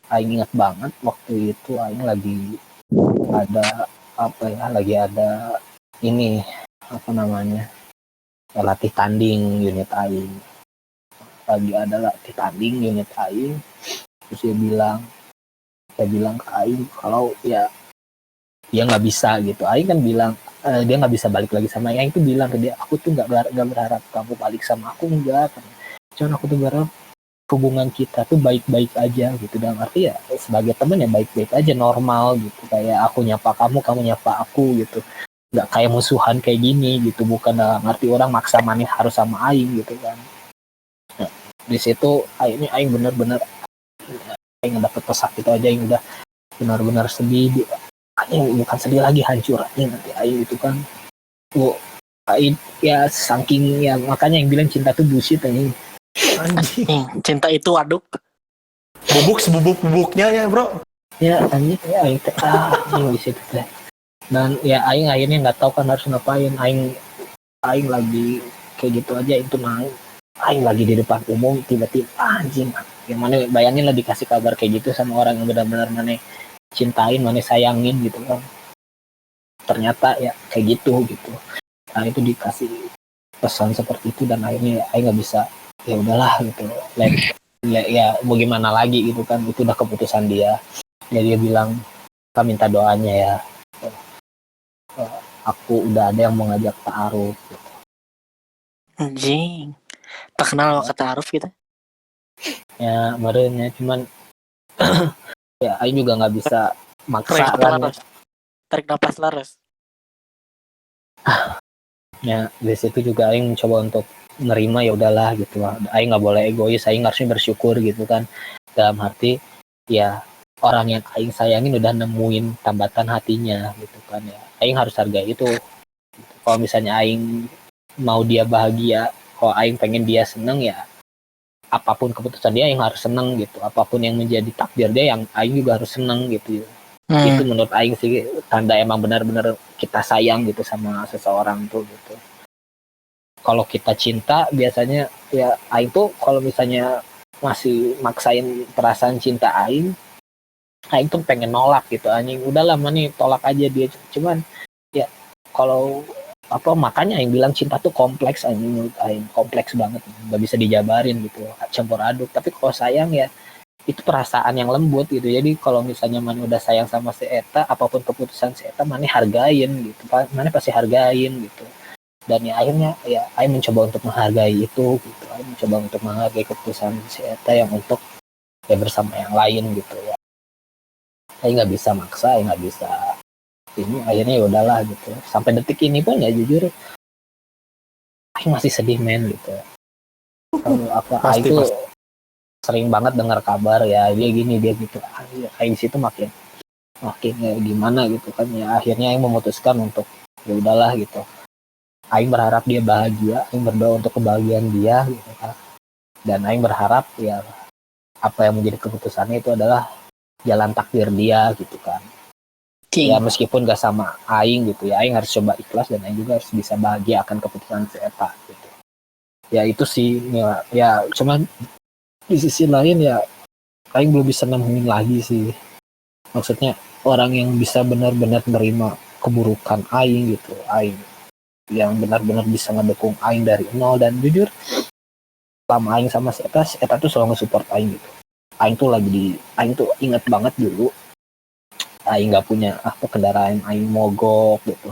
aing ingat banget waktu itu aing lagi ada lagi ada ini apa namanya, latih tanding unit aing, lagi ada latih tanding unit aing. Terus dia bilang ke aing kalau ya dia nggak bisa gitu. Aing kan bilang dia nggak bisa balik lagi sama Aing tuh bilang ke dia, aku tuh nggak berharap kamu balik sama aku, enggak kan. Cuman aku tuh berharap hubungan kita tuh baik-baik aja gitu, dalam arti ya sebagai teman ya baik-baik aja, normal gitu, kayak aku nyapa kamu, kamu nyapa aku gitu, nggak kayak musuhan kayak gini gitu, bukan dalam arti orang maksa mana harus sama Aing gitu kan. Nah, di situ akhirnya Aing bener-bener Aing dapet pesak gitu aja, Aing udah benar-benar sedih. Aing bukan sedih lagi, hancur Aing nanti Aing gitu kan. Aing ya saking ya, makanya yang bilang cinta tuh bullshit Aing. Cinta itu aduk. Bubuk sebubuk-bubuknya ya bro. Ya anjing ya Aing teh Aing di situ teh. Dan ya Aing akhirnya nggak tahu kan harus ngapain. Aing lagi kayak gitu aja itu naik. Aing lagi di depan umum tiba-tiba anjing. Yang mana bayangin lah dikasih kabar kayak gitu sama orang yang benar-benar mana cintain, mana sayangin gitu kan. Ternyata ya kayak gitu. Nah itu dikasih pesan seperti itu, dan akhirnya Aing nggak bisa, ya udahlah gitu. Ya mau gimana lagi gitu kan, itu udah keputusan dia. Ya dia bilang, kita minta doanya ya. Aku udah ada yang mau ngajak ta'aruf gitu. Anjing. Tak kenal kata Aruf gitu. Ya merenya cuman ya Aing juga nggak bisa maksa kan. Tarik nafas laras. Ya di situ juga Aing mencoba untuk nerima, ya udahlah gitu lah. Aing nggak boleh egois, Aing harusnya bersyukur gitu kan. Dalam arti ya orang yang Aing sayangin udah nemuin tambatan hatinya gitu kan ya. Aing harus hargai itu. Kalau misalnya Aing mau dia bahagia, kalau Aing pengen dia seneng ya apapun keputusan dia yang harus seneng gitu, apapun yang menjadi takdir dia yang Aing juga harus seneng gitu. Itu menurut Aing sih tanda emang benar-benar kita sayang gitu sama seseorang tuh gitu. Kalau kita cinta biasanya ya Aing tuh kalau misalnya masih maksain perasaan cinta Aing tuh pengen nolak gitu, anjing udah lama nih tolak aja dia. Cuman ya kalau apa, makanya Aing bilang cinta tuh kompleks, anjing menurut Aing kompleks banget, nggak bisa dijabarin gitu, campur aduk. Tapi kalau sayang ya itu perasaan yang lembut gitu. Jadi kalau misalnya mana udah sayang sama si Eta, apapun keputusan si Eta mana hargain gitu, mana pasti hargain gitu. Dan ya akhirnya ya Aing mencoba untuk menghargai itu gitu. Aing mencoba untuk menghargai keputusan si Eta yang untuk ya bersama yang lain gitu ya. Aing nggak bisa maksa, Aing nggak bisa ini, akhirnya ya udahlah gitu. Sampai detik ini pun ya jujur Aing masih sedih men gitu. Kalau Aing tuh sering banget dengar kabar ya dia gini dia gitu. Aing di situ makin ya gimana gitu kan ya. Akhirnya Aing memutuskan untuk ya udahlah gitu. Aing berharap dia bahagia, Aing berdoa untuk kebahagiaan dia gitu kan. Dan Aing berharap ya apa yang menjadi keputusannya itu adalah jalan takdir dia gitu kan. Ya meskipun gak sama Aing gitu ya, Aing harus coba ikhlas dan Aing juga harus bisa bahagia akan keputusan si Eta gitu. Ya itu sih ya cuman di sisi lain ya aing belum bisa nemuin lagi sih. Maksudnya orang yang bisa benar-benar nerima keburukan aing gitu. Aing yang benar-benar bisa ngedukung aing dari nol. Dan jujur selama aing sama si Eta tuh selalu nge-support aing gitu. Aing tuh inget banget dulu aing nggak punya apa kendaraan, aing mogok gitu.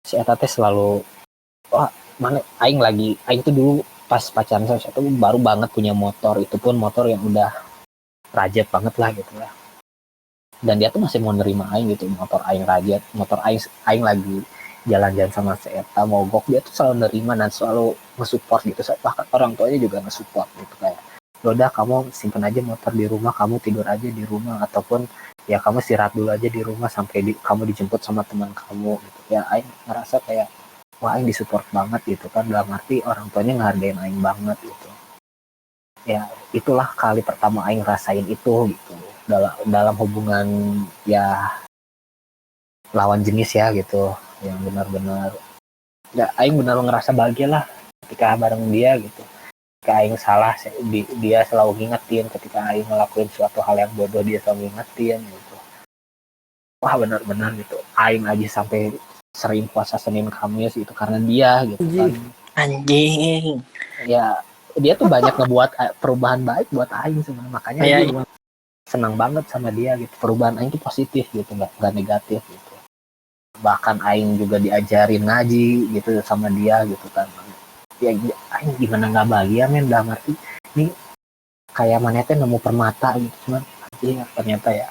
Si Eta teh selalu, wah mana aing tuh dulu pas pacaran sama si Eta tuh baru banget punya motor, itu pun motor yang udah rajat banget lah gitu lah. Dan dia tuh masih mau nerima aing gitu, motor aing rajat, motor aing lagi jalan-jalan sama si Eta mogok, dia tuh selalu nerima dan selalu nge-support gitu. Bahkan orang tuanya juga nge-support gitu, kayak udah kamu simpen aja motor di rumah, kamu tidur aja di rumah, ataupun ya kamu istirahat dulu aja di rumah sampai kamu dijemput sama teman kamu gitu. Ya aing ngerasa kayak wah aing disupport banget gitu kan, dalam arti orang tuanya ngehargain aing banget gitu. Ya itulah kali pertama aing rasain itu gitu, dalam hubungan ya lawan jenis ya gitu, yang benar-benar ya aing benar ngerasa bahagia lah ketika bareng dia gitu. Ketika aing salah dia selalu ngingetin, ketika aing ngelakuin suatu hal yang bodoh dia selalu ngingetin gitu. Wah benar-benar gitu, aing aja sampai sering puasa Senin Kamis itu karena dia gitu kan. Anjing. Ya dia tuh banyak ngebuat perubahan baik buat aing sebenarnya, makanya aing senang banget sama dia gitu. Perubahan aing tuh positif gitu, nggak negatif gitu. Bahkan aing juga diajarin ngaji gitu sama dia gitu kan. Ya aing gimana nggak bahagia men, dalam arti ini kayak mana teh nemu permata gitu, cuman ya ternyata ya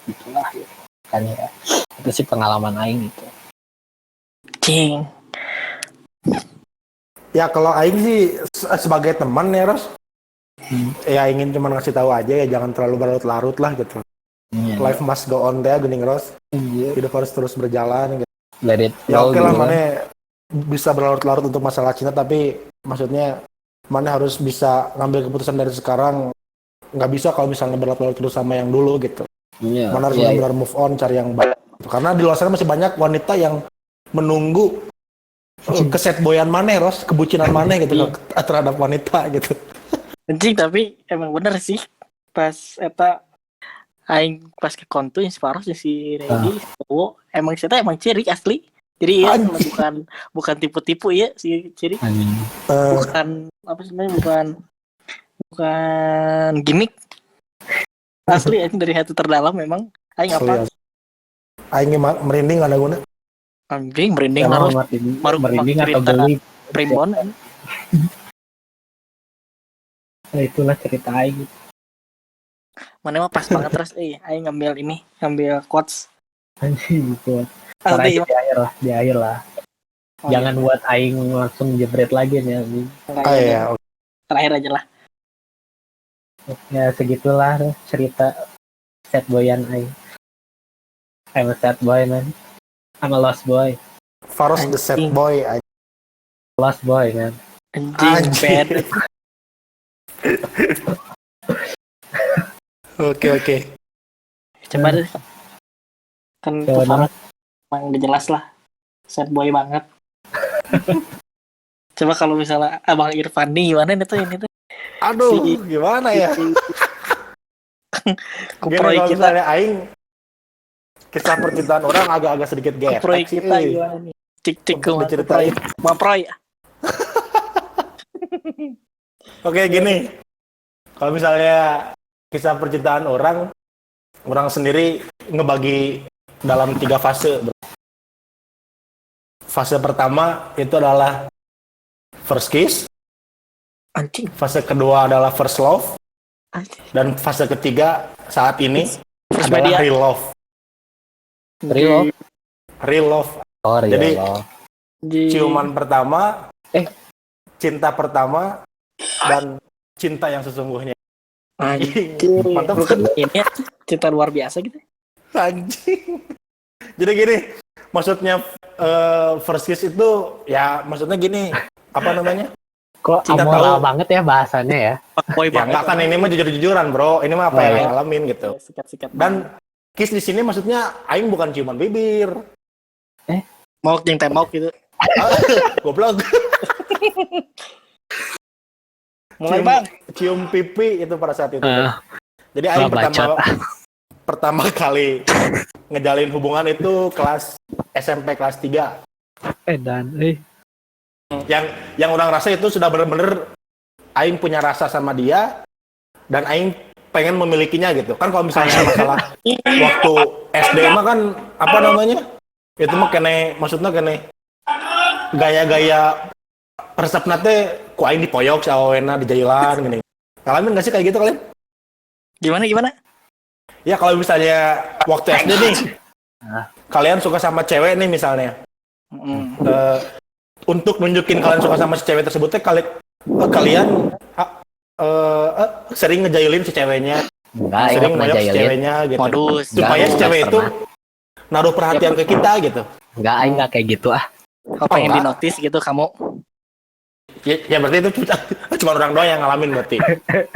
gitulah gitu kan ya. Itu sih pengalaman aing gitu. Cing. Ya kalau aing sih sebagai teman ya Ros, ya ingin cuma ngasih tahu aja ya jangan terlalu berlarut-larut lah gitu. Life must go on deh gening Ros. Hidup harus terus berjalan gitu. Let it Ya go oke lah gitu kan. mana bisa berlarut-larut untuk masalah cinta, tapi maksudnya mana harus bisa ngambil keputusan dari sekarang. Nggak bisa kalau misalnya berlarut-larut terus sama yang dulu gitu. Iya, Mana harus iya, benar-benar move on, cari yang baik. Karena di luar sana masih banyak wanita yang menunggu keset-boyan mana Ros, kebucinan mana gitu terhadap wanita gitu. Anjing, tapi emang bener sih. Pas eta aing pas ke kontu yang si Faros si Redi cowok emang si Eta emang cirik asli. Jadi ya bukan tipu-tipu ya si cirik. Bukan apa sebenarnya bukan gimmick. Asli aing dari hati terdalam memang aing apa? Aing merinding ada guna. Anjing merinding Emang harus baru merinding atau cerita geli. primbon. Nah, itulah cerita aing. Mana mah pas banget terus aing ngambil quotes. Anjing gitu. Asli Di akhir lah. Oh, Jangan iya. buat aing langsung jebret lagi nih anjing. Iya. Terakhir aja lah. Ya segitulah cerita sad boyan aing. I'm a sad boy man. I'm a lost boy. Faros the sad boy. Lost boy man. Anjing bad. Oke. Coba deh. Kan itu Faros emang udah jelas lah. Sad boy banget. Coba kalau misalnya Abang Irfan nih gimana nih tuh ini tuh. Aduh, gimana ya? Kuproy kalau kita. misalnya aing kisah percintaan orang agak-agak sedikit gepek Kuproy sih. kita gimana nih? Cik Diceritain. Kuproy. Oke, gini. Kalau misalnya kisah percintaan orang sendiri ngebagi dalam 3 fase. Fase pertama itu adalah first kiss. Anjing. Fase kedua adalah first love. Anjing. Dan fase ketiga saat ini First adalah media. real love. Real love. Oh, real jadi love. Ciuman pertama, cinta pertama, dan cinta yang sesungguhnya. Anjing. Mantap kan? Ini cinta luar biasa gitu. Anjing. Jadi gini, maksudnya first kiss itu ya maksudnya gini, apa namanya? Kok amoral banget ya bahasanya ya? Boy Ya enggak kan, ini mah jujur-jujuran bro, ini mah apa yang aing alamin gitu. Sikat-sikat. Dan kiss di sini maksudnya aing bukan ciuman bibir. Mau yang tembok gitu. Goblok. Mulai bang. cium pipi itu pada saat itu. Jadi Wah, aing bacot. pertama kali ngejalin hubungan itu kelas SMP kelas 3. Yang orang rasa itu sudah bener-bener aing punya rasa sama dia dan aing pengen memilikinya gitu. Kan kalau misalnya masalah waktu SD mah kan apa namanya? Itu mah maksudnya gaya-gaya resepna teh ku aing dipoyok si awena di jailan gini. Ngalamin enggak sih kayak gitu kalian? Gimana? Ya kalau misalnya waktu SD nih, kalian suka sama cewek nih misalnya, untuk nunjukin kalian suka sama si cewek tersebut, kalian sering ngejailin si ceweknya, sering ngoyok si ceweknya gitu, modus. supaya si cewek itu naruh perhatian ke kita gitu. Aing nggak kayak gitu ah. Pengen dinotis gitu kamu? Ya berarti itu cuma orang doang yang ngalamin berarti.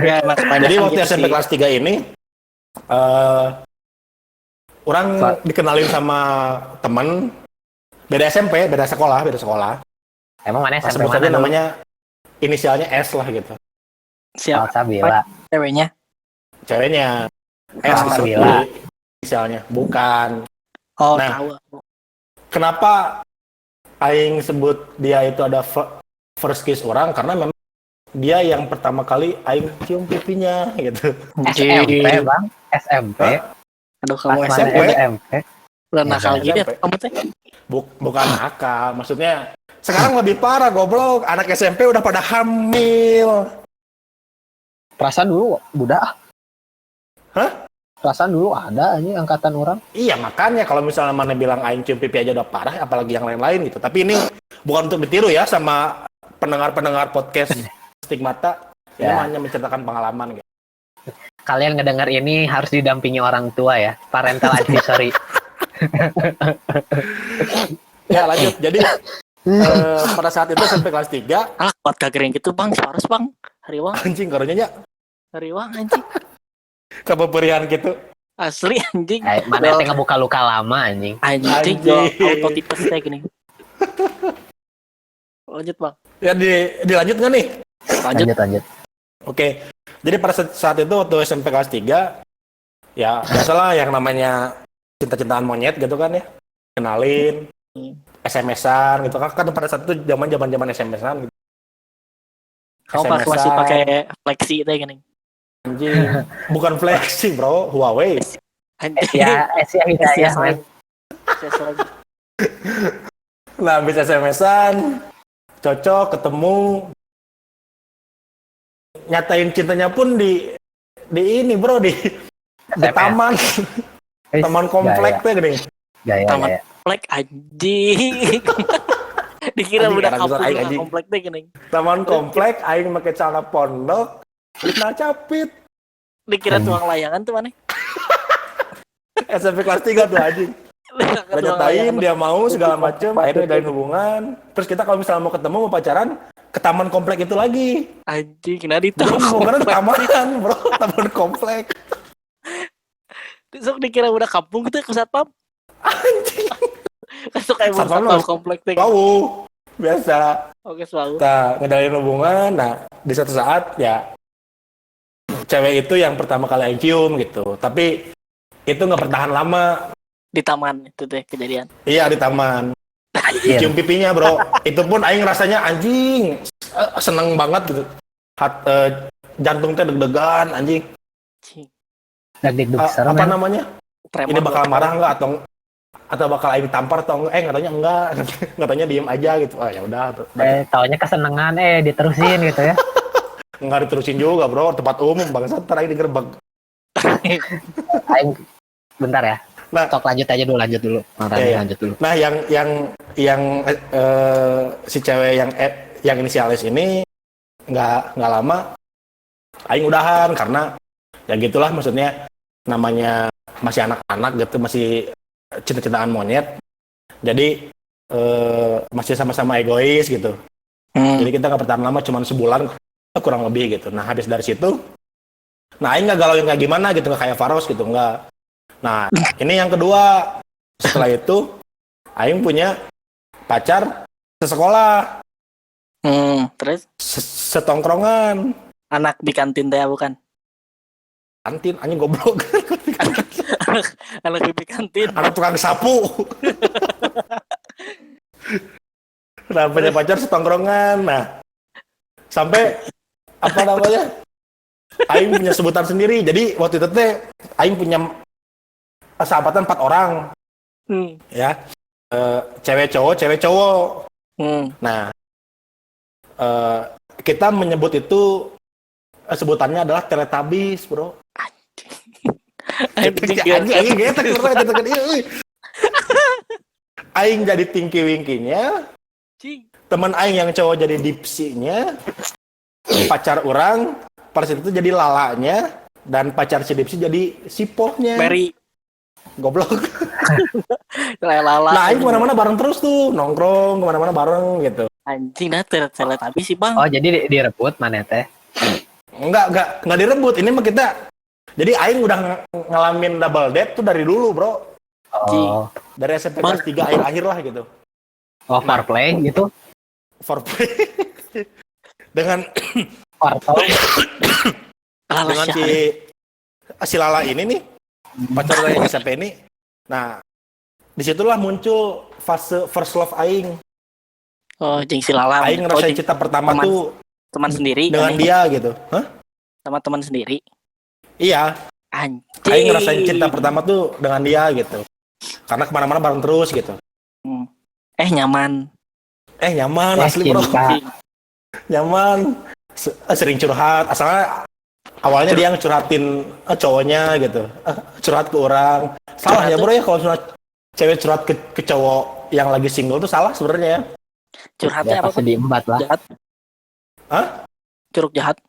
Ya, emang Jadi waktu gitu SMP sih. kelas 3 ini, orang dikenalin sama teman beda SMP, beda sekolah. Emang mana Sebut SMP saja mana namanya inisialnya S lah gitu. Siapa Sabila. ceweknya? Ceweknya S Sabila. inisialnya, bukan. Oh, Nah. tahu. Kenapa aing sebut dia itu ada first kiss orang karena memang dia yang pertama kali aing cium pipinya gitu. SMP bang. SMP. Aduh, kamu SMP. SMP. udah nakal gitu ya SMP. kamu teh. Bukan nakal, maksudnya sekarang lebih parah goblok. Anak SMP udah pada hamil. Perasaan dulu budak. Hah? Perasaan dulu ada aja angkatan orang. Iya, makanya kalau misalnya mana bilang aing cium pipi aja udah parah, apalagi yang lain-lain gitu. Tapi ini bukan untuk ditiru ya sama pendengar-pendengar podcast Stigmata. Ini Ya. hanya menceritakan pengalaman gitu. Kalian ngedengar ini harus didampingi orang tua ya. Parental advisory. Ya, lanjut. Jadi pada saat itu sampai kelas 3, Ah, kuat kagering gitu bang, harus bang. Hariwang, anjing karunya nya anjing. kebeberian gitu. Asli anjing. Mana teh ngebuka luka lama anjing. Anjing, auto tipes kayak gini. Lanjut bang. Ya dilanjut nggak nih? Lanjut. Oke. Jadi pada saat itu waktu SMP kelas 3, ya biasalah yang namanya cinta-cintaan monyet gitu kan ya. Kenalin, SMS-an gitu kan. Kan pada saat itu zaman SMS-an gitu. Kamu pas masih pakai flexi teh gini. Anjing, bukan flexi bro, Huawei. Anjing. Asia Hidayah men. Nah, habis SMS-an, cocok, ketemu, nyatain cintanya pun di ini bro, di taman, taman komplek tuh gini. Gaya. Komplek anjing. Dikira Anjing, udah anak besar kampung aing, lah anjing. komplek teh gini. Taman komplek, aing pakai celana pondok, nah capit. Dikira tuang layangan tuh mana? SMP kelas 3 tuh anjing. Nyatain dia mau segala macem, akhirnya dari hubungan. Terus kita kalau misalnya mau ketemu mau pacaran ke taman komplek itu lagi. Anjing, kenapa itu? Jadi hubungan ke taman bro, taman komplek. Sok dikira udah kampung gitu ke satpam. Anjing. Masuk kayak Satpam satpam harus komplek teh. Tahu, biasa. Oke, selalu. Kita ngedalin hubungan, nah di suatu saat ya cewek itu yang pertama kali aing cium gitu. Tapi itu nggak bertahan lama. Di taman itu teh kejadian. Iya di taman. Cium pipinya bro. Itu pun aing rasanya anjing seneng banget gitu. Jantung teh deg-degan anjing. Cing. Deg-deg serem. Apa namanya? Tremor Ini bakal marah nggak atau bakal aing tampar atau katanya enggak. Katanya diem aja gitu. Ah ya udah. Taunya kesenengan diterusin gitu ya. Enggak diterusin juga bro. Tempat umum bangsat ntar aing digerebek. Aing bentar ya. Nah, Tok lanjut dulu. Iya. Lanjut dulu. Nah, yang si cewek yang inisialis ini nggak lama, aing udahan karena ya gitulah maksudnya namanya masih anak-anak gitu, masih cinta-cintaan monyet, jadi masih sama-sama egois gitu. Jadi kita nggak bertahan lama, cuma sebulan kurang lebih gitu. Nah habis dari situ, nah aing nggak galau yang kayak gimana gitu, nggak kayak Faros gitu, nggak. Nah, ini yang kedua. Setelah itu, aing punya pacar sesekolah, Terus setongkrongan. Anak di kantin teh bukan? Kantin anjing goblok. Anak di kantin. Anak tukang sapu. Nah, punya pacar setongkrongan. Nah, sampai apa namanya? Aing punya sebutan sendiri. Jadi waktu itu teh Aing punya sahabatan 4 orang. Ya. Cewek cowok. Nah, kita menyebut itu sebutannya adalah Teletubbies, bro. Anjing getek Aing jadi Tinky Winky-nya. Teman Aing yang cowok jadi Dipsy-nya. Pacar orang pada situ jadi Lalanya. Dan pacar si Dipsy jadi Sipohnya. Mary. Goblok. Lala. Nah, Aing kemana-mana bareng terus tuh. Nongkrong kemana-mana bareng gitu. Anjing dah Teletubbies sih bang. Oh jadi direbut mana teh? Enggak direbut. Ini mah kita. Jadi Aing udah ngalamin double date tuh dari dulu, bro. Oh. Dari SMP kelas 3 akhir lah gitu. Oh, foreplay gitu? Foreplay. Dengan dengan si Lala ini nih, pacar saya yang SMP ini. Nah, disitulah muncul fase first love Aing. Oh, jeung si Lala. Aing ngerasain cinta pertama tuh teman sendiri dengan dia gitu. Hah? Sama teman sendiri. Iya. Anjing. Aing ngerasain cinta pertama tuh dengan dia gitu. Karena kemana-mana bareng terus gitu. Nyaman Asli bro. Nyaman. Sering curhat. Asalnya awalnya dia ngecurhatin cowoknya gitu. Curhat ke orang. Salah ya bro ya kalau cewek curhat ke cowok yang lagi single tuh salah sebenarnya ya. Curhatnya apa? Sedih empat lah. Jahat. Hah? Curug jahat.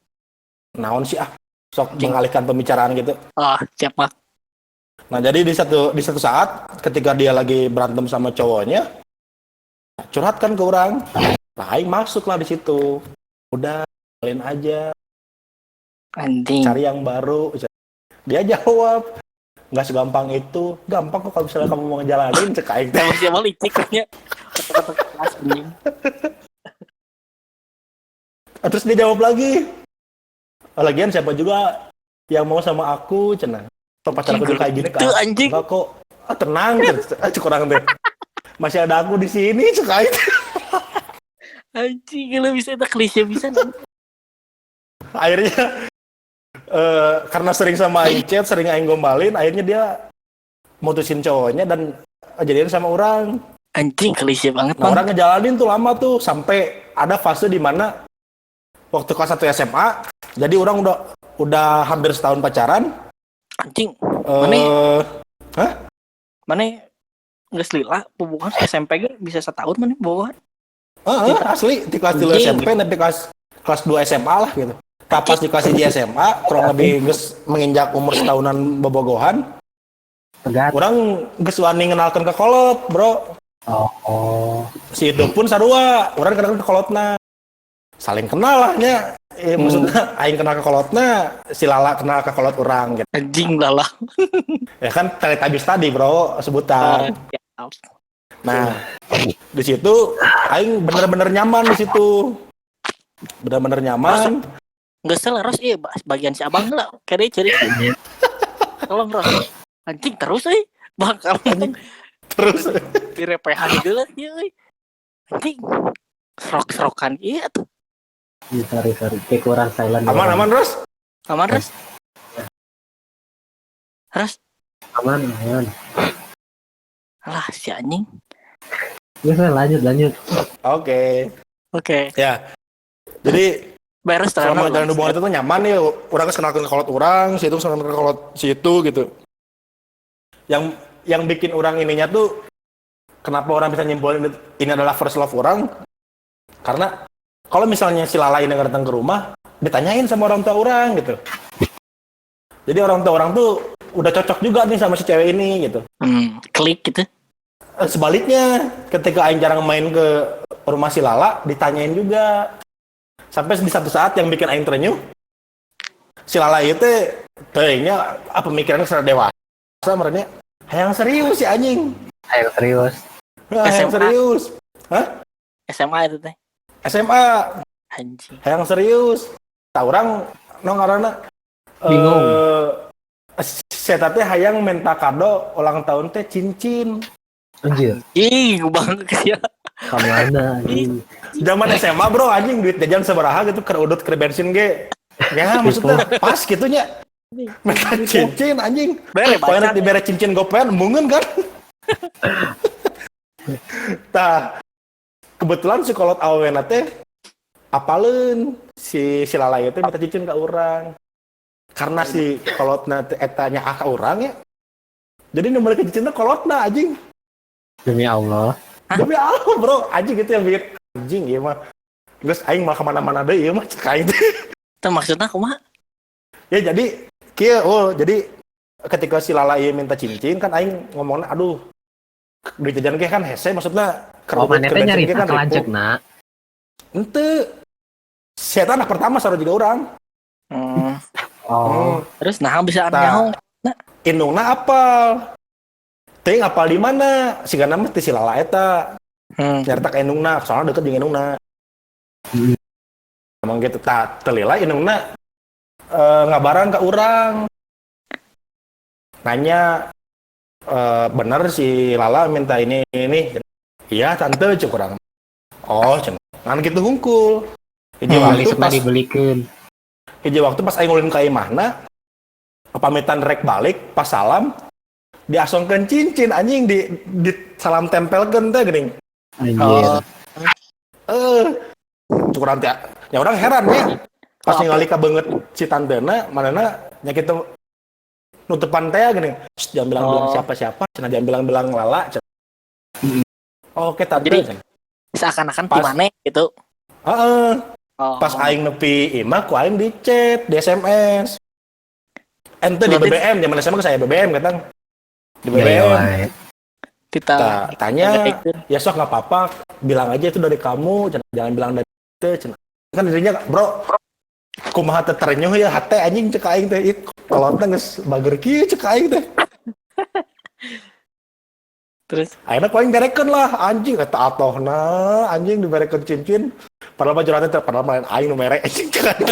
Naon sih sok mengalihkan pembicaraan gitu. Siapa? Nah, jadi di satu saat ketika dia lagi berantem sama cowoknya, curhatkan ke orang. Nah, Aing masuk lah di situ. Udah, kalian aja. Anjing. Cari yang baru. Dia jawab, nggak segampang itu. Gampang kok kalau misalnya kamu mau ngejalanin, cek Aing. Siapa liciknya? Terus dia jawab lagi. Lagian siapa juga yang mau sama aku, cenah. Kalau pacar aku kayak gini kan. Enggak kok. Tenang, kurang deh. Masih ada aku di sini, cekait. Anjing, kalau bisa itu klise bisa. Akhirnya karena sering sama Aing chat, sering Aing gombalin, akhirnya dia mutusin cowoknya dan jadian sama orang. Anjing, klise banget. Nah, orang ngejalanin tuh lama tuh sampai ada fase di mana waktu kelas 1 SMA, jadi orang udah hampir setahun pacaran. Anjing. Mana nggak selila hubungan SMP bisa setahun mana bawa. Asli di kelas 3 SMP sampai kelas 2 SMA lah gitu. Pas di kelas di SMA kurang lebih menginjak umur setahunan bobogohan. Orang geus wani ngenalkeun ke kolot, bro. Oh. Si itu pun sarua, orang kenal ke kolotna. Saling kenal lah nya. Maksudnya Aing kenal ke kolotna, si Lala kenal ke kolot orang gitu. Anjing Lala. Ya kan Teletubbies tadi bro sebutan. Nah di situ Aing bener-bener nyaman di situ. Bener-bener nyaman. Nggak salah Ros, bagian si abang lah. Kayaknya ceri. Tolong Ros. Anjing terus bakal terus direpehan dulu ya. Anjing serok-serokan iya tuh. Sorry. Kayak kurang silent. Aman, Ros? Aman, Ros? Ros? Aman. Alah, si anjing. Ya, lanjut. Oke. Ya. Jadi, beres selama jalan hubungan itu tuh nyaman ya. Orang kenalkan ke kolot orang, si itu kenalkan ke kolot si itu gitu. Yang bikin orang ininya tuh, kenapa orang bisa nyimpulin ini adalah first love orang? Karena kalau misalnya si Lala ini datang ke rumah, ditanyain sama orang tua orang gitu. Jadi orang tua orang tuh udah cocok juga nih sama si cewek ini gitu. Klik gitu. Sebaliknya, ketika Aing jarang main ke rumah si Lala, ditanyain juga. Sampai di satu saat yang bikin Aing terenyuh, si Lala itu kayaknya pemikirannya secara dewasa, merenya hayang serius si anjing. Hayang serius. Hah? SMA itu teh. SMA. Anjing. Hayang serius. tak orang ngaranna Bingung. saya teh hayang minta kado ulang tahun teh cincin. Anjir. Ih, bang ya. Kemana? Zaman SMA bro anjing duit jajan sabaraha gitu keur udut keur bensin ge. Ya maksudnya pas gitunya. Minta cincin anjing. Bere Pokoknya baca. dibere cincin gopean mungkin kan. Tah kebetulan si kolot awena teh apaleun si lalai teh minta cincin ka urang. Karena si kolotna teh etanya ka urang ya. Jadi nomor cincin teh kolotna anjing. Demi Allah. Demi Allah bro, anjing gitu yang bikin anjing ieu mah. Geus aing mah kemana-mana deui ieu mah cek aing teh. Itu maksudnya kumaha? Ya jadi jadi ketika si Lala ieu minta cincin kan aing ngomongna aduh duit jajan ge kan hese maksudnya Oh, mana teh nyari kan kelanjutna. henteu. Saya anak pertama sarua juga orang. Oh. Terus nah bisa Tah. nyaho. Indungna apal. Teuing apal di mana? Sigana mah teh si Lala eta. Nyarita ka indungna, soalnya deket jeung indungna. Emang gitu tah telila indungna ngabaran ka urang. Nanya bener si Lala minta ini. Iya tante cek urang. Oh cenah. Ngan gitu hungkul. Hiji waktu pas aing ulin ka imahna pamitan rek balik pas salam diasongkeun cincin anjing di salam tempelkeun teh geuning. Anjir. Cukuran teh ya orang heran ya. Pas ningali ka beungeut si tantena manehna nya kitu nutupan teh geuning. Jangan bilang-bilang siapa-siapa, cenah jangan bilang-bilang Lala. Oke tante. Jadi seakan-akan gimana gitu. Pas aing nepi imah ku aing di chat, di SMS. Ente di Berarti- BBM, zaman SMA saya BBM katang. Di Ya, ya, BBM. wae. Kita Tanya, ya sok nggak apa-apa, bilang aja itu dari kamu, jangan bilang dari itu. Kan dirinya, bro, kumaha teh terenyuh ya hate anjing cek aing teh. Kalau teh geus bager kieu cek aing teh. terus Akhirnya ku aing berekeun lah anjing eta atohna anjing diberekeun cincin. Padahal bajuran teh padahal main aing nu mere anjing cek aing.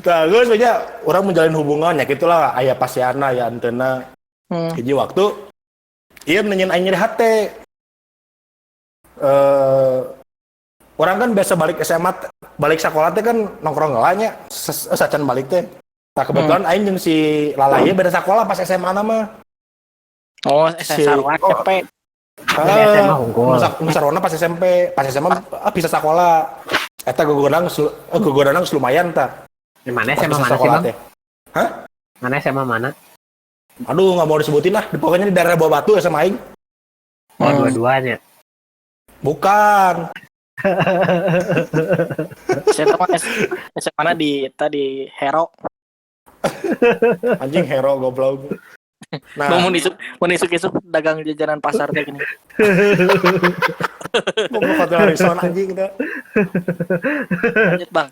Nah, gue sebenarnya orang menjalin hubungan ya gitulah aya pasiana ya antena. Hiji waktu ieu nanyain aing nyeri hate. Orang kan biasa balik SMA balik sekolah teh kan nongkrong heula nya sacan balik teh. Nah kebetulan aing jeung si Lala ieu beda sekolah pas SMA mah. SSR SMP. SMA unggul. Musarona pas SMP, pas SMA bisa sekolah. Eta guguranang lumayan ta. Di mana Pas SMA bisa mana sih, sekolah Bang? teh. Hah? Mana SMA mana? Aduh nggak mau disebutin lah. Pokoknya di daerah Bawah Batu SMA aing. Oh, dua-duanya. Bukan. Saya mah SMA di tadi Hero. Anjing hero goblok. Nah, Mau nisuk dagang jajanan pasar kayak gini. goblok Hotel Harrison anjing kita. Lanjut bang.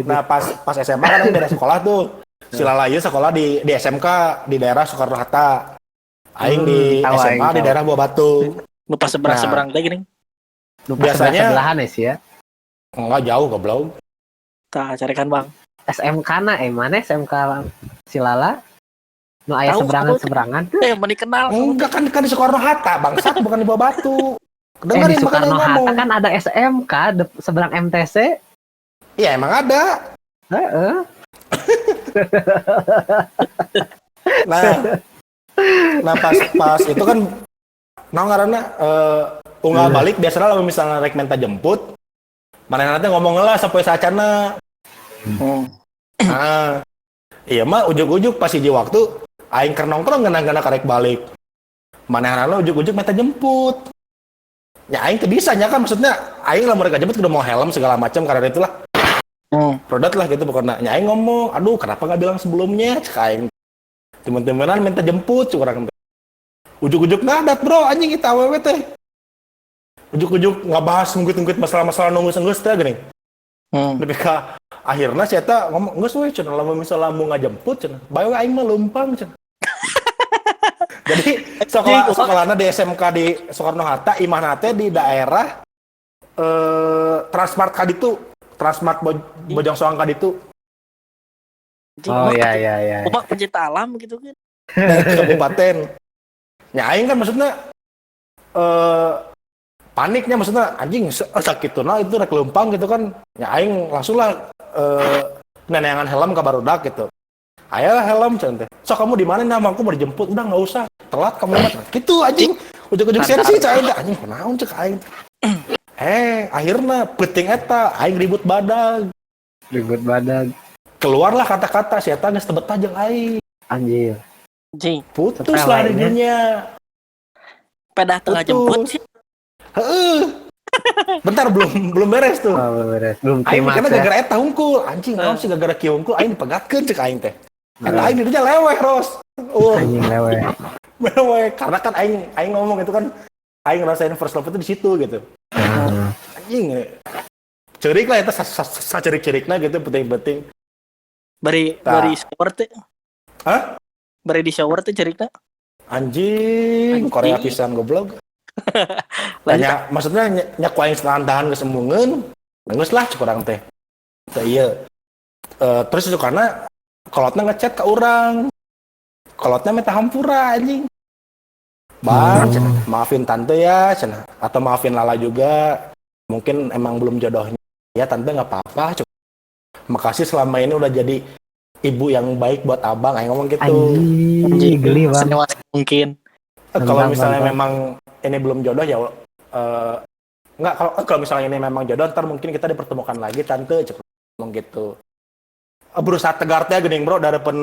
Nah, pas SMA kan aing beda sekolah tuh. Si Lala ieu sekolah di SMK di daerah Soekarno-Hatta. Aing di tahu, SMA aing di tahu. daerah Bawah Batu. Lupa seberang kayak gini. Biasanya- sebelahan ya sih ya. Enggak jauh goblok. Kita carikan bang. SMK na mana SMK si Lala? Nu aya Tahu, seberangan Meni kenal. Enggak kan di Soekarno-Hatta, bangsat bukan di Bawah Batu. di Dengerin makanya Soekarno ngomong. Hatta kan ada SMK seberang MTC. Iya emang ada. Heeh. Nah pas itu kan ngaranna unggal balik biasanya lah misalnya rek minta jemput. Mana nanti ngomong lah sampai sacana. Nah, iya mah ujuk-ujuk pas hiji waktu aing keur nongkrong ngeunang-ngeunang karek balik. Manehna ujuk-ujuk minta jemput. Ya aing teu bisa nya kan maksudnya aing lah mereka jemput udah mau helm segala macam karena itulah. Produk lah gitu pokoknya. Ya aing ngomong, "Aduh, kenapa enggak bilang sebelumnya?" Cek aing. Teman-temanan minta jemput curang. Ujuk-ujuk ngadat, Bro, anjing kita awewe teh. Ujuk-ujuk ngabahas ngungkit-ngungkit masalah-masalah nunggu-nunggu teh geuning. Lebih ke akhirnya saya tak ngomong nggak sesuai cenah lamun misalnya mau ngajemput cenah bae aing mah leumpang cenah. Jadi sekolahna di SMK di Soekarno Hatta imahna teh di daerah Transmart kaditu, Transmart Bojong Soang kaditu. Oh iya. Cuma pencinta alam gitu kan. Kabupaten. Ya aing kan maksudnya paniknya maksudnya anjing sakituna itu rek leumpang gitu kan. Ya aing langsung lah neneangan helm ka barudak gitu. Aya helm cenah teh. So kamu di mana nih? Aku mau dijemput. Udah enggak usah. Telat kamu mah. Gitu anjing. Ujug-ujug sensi cai aing anjing kunaon cek aing. Akhirnya penting eta aing ribut badag. Keluarlah kata-kata si eta geus tebet jeung aing. Anjir. Anjing. Putus lah dinya. Pedah tengah jemput sih. Heeh. Bentar belum beres tuh. Belum Aing terima. karena gara-gara eta hungkul. Anjing naon sih gara-gara kieu hungkul aing dipegatkeun cek aing teh. Eta aing didinya leweh, Ros. Anjing leweh. Leweh karena kan aing ngomong itu kan aing ngerasain first love itu di situ gitu. Anjing. Cerik lah eta sacerik-cerikna gitu penting-penting. Bari shower teh. Hah? Bari di shower teh cerita. Anjing, Korea pisan goblok. Tanya, maksudnya nyaku aing tahan kesembuhan, geus lah cek urang teh. Teh ieu. Terus itu karena kolotna ngechat ke urang. Kolotna minta hampura anjing. Bang, maafin tante ya, cenah. Atau maafin Lala juga. Mungkin emang belum jodohnya. Ya tante enggak apa-apa. Makasih selama ini udah jadi ibu yang baik buat abang. Aing ngomong gitu. Anjing, geli bang. Mungkin. Kalau misalnya memang ini belum jodoh ya enggak, kalau misalnya ini memang jodoh ntar mungkin kita dipertemukan lagi tante cek ngomong gitu. Berusaha tegar teh geuning bro daripan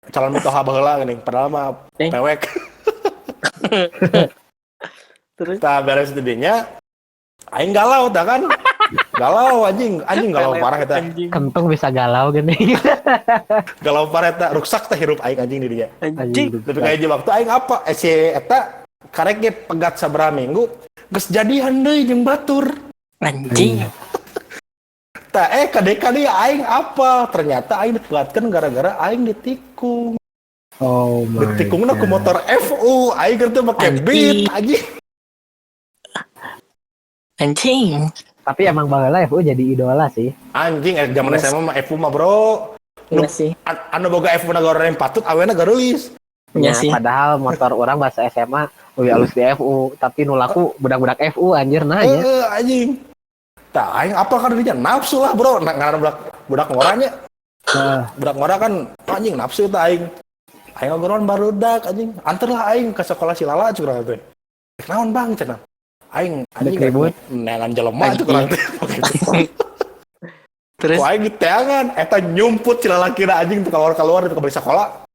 calon mitoha baheula geuning padahal mah pewek. Terus Tah beres didinya aing galau tah kan. Galau anjing galau parah eta. Kentung bisa galau gini. Galau parah eta ruksak teh hirup aing anjing di dinya. anjing. Tapi kayak waktu aing apa si eta karek ge pegat sabaraha minggu geus jadian deui jeung batur. Anjing. Tah kadek-kadek aing apa? Ternyata aing dipegatkeun gara-gara aing ditikung. Oh my. Ditikungna ku motor FU, aing keur teh make beat anjing. Anjing. Tapi emang baheula FU jadi idola sih. Anjing zaman SMA mah FU mah bro. Iya sih. Anu boga FU na goreng patut awena garulis. Iya Ya, sih. padahal motor orang bahasa SMA lebih halus di FU, tapi nu laku budak-budak FU anjir nah ya. Anjing. Tah aing apa kan dinya nafsu lah bro, ngaran budak ngoranya. Budak ngora kan anjing nafsu tah aing. Aing ngobrol barudak anjing. Anterlah aing ke sekolah si Lala curang teh. Naon bang cenah. Aing ribut nengan jelema itu curang teh. Terus Ku aing diteangan eta nyumput si lalakina anjing teu keluar di balik sekolah.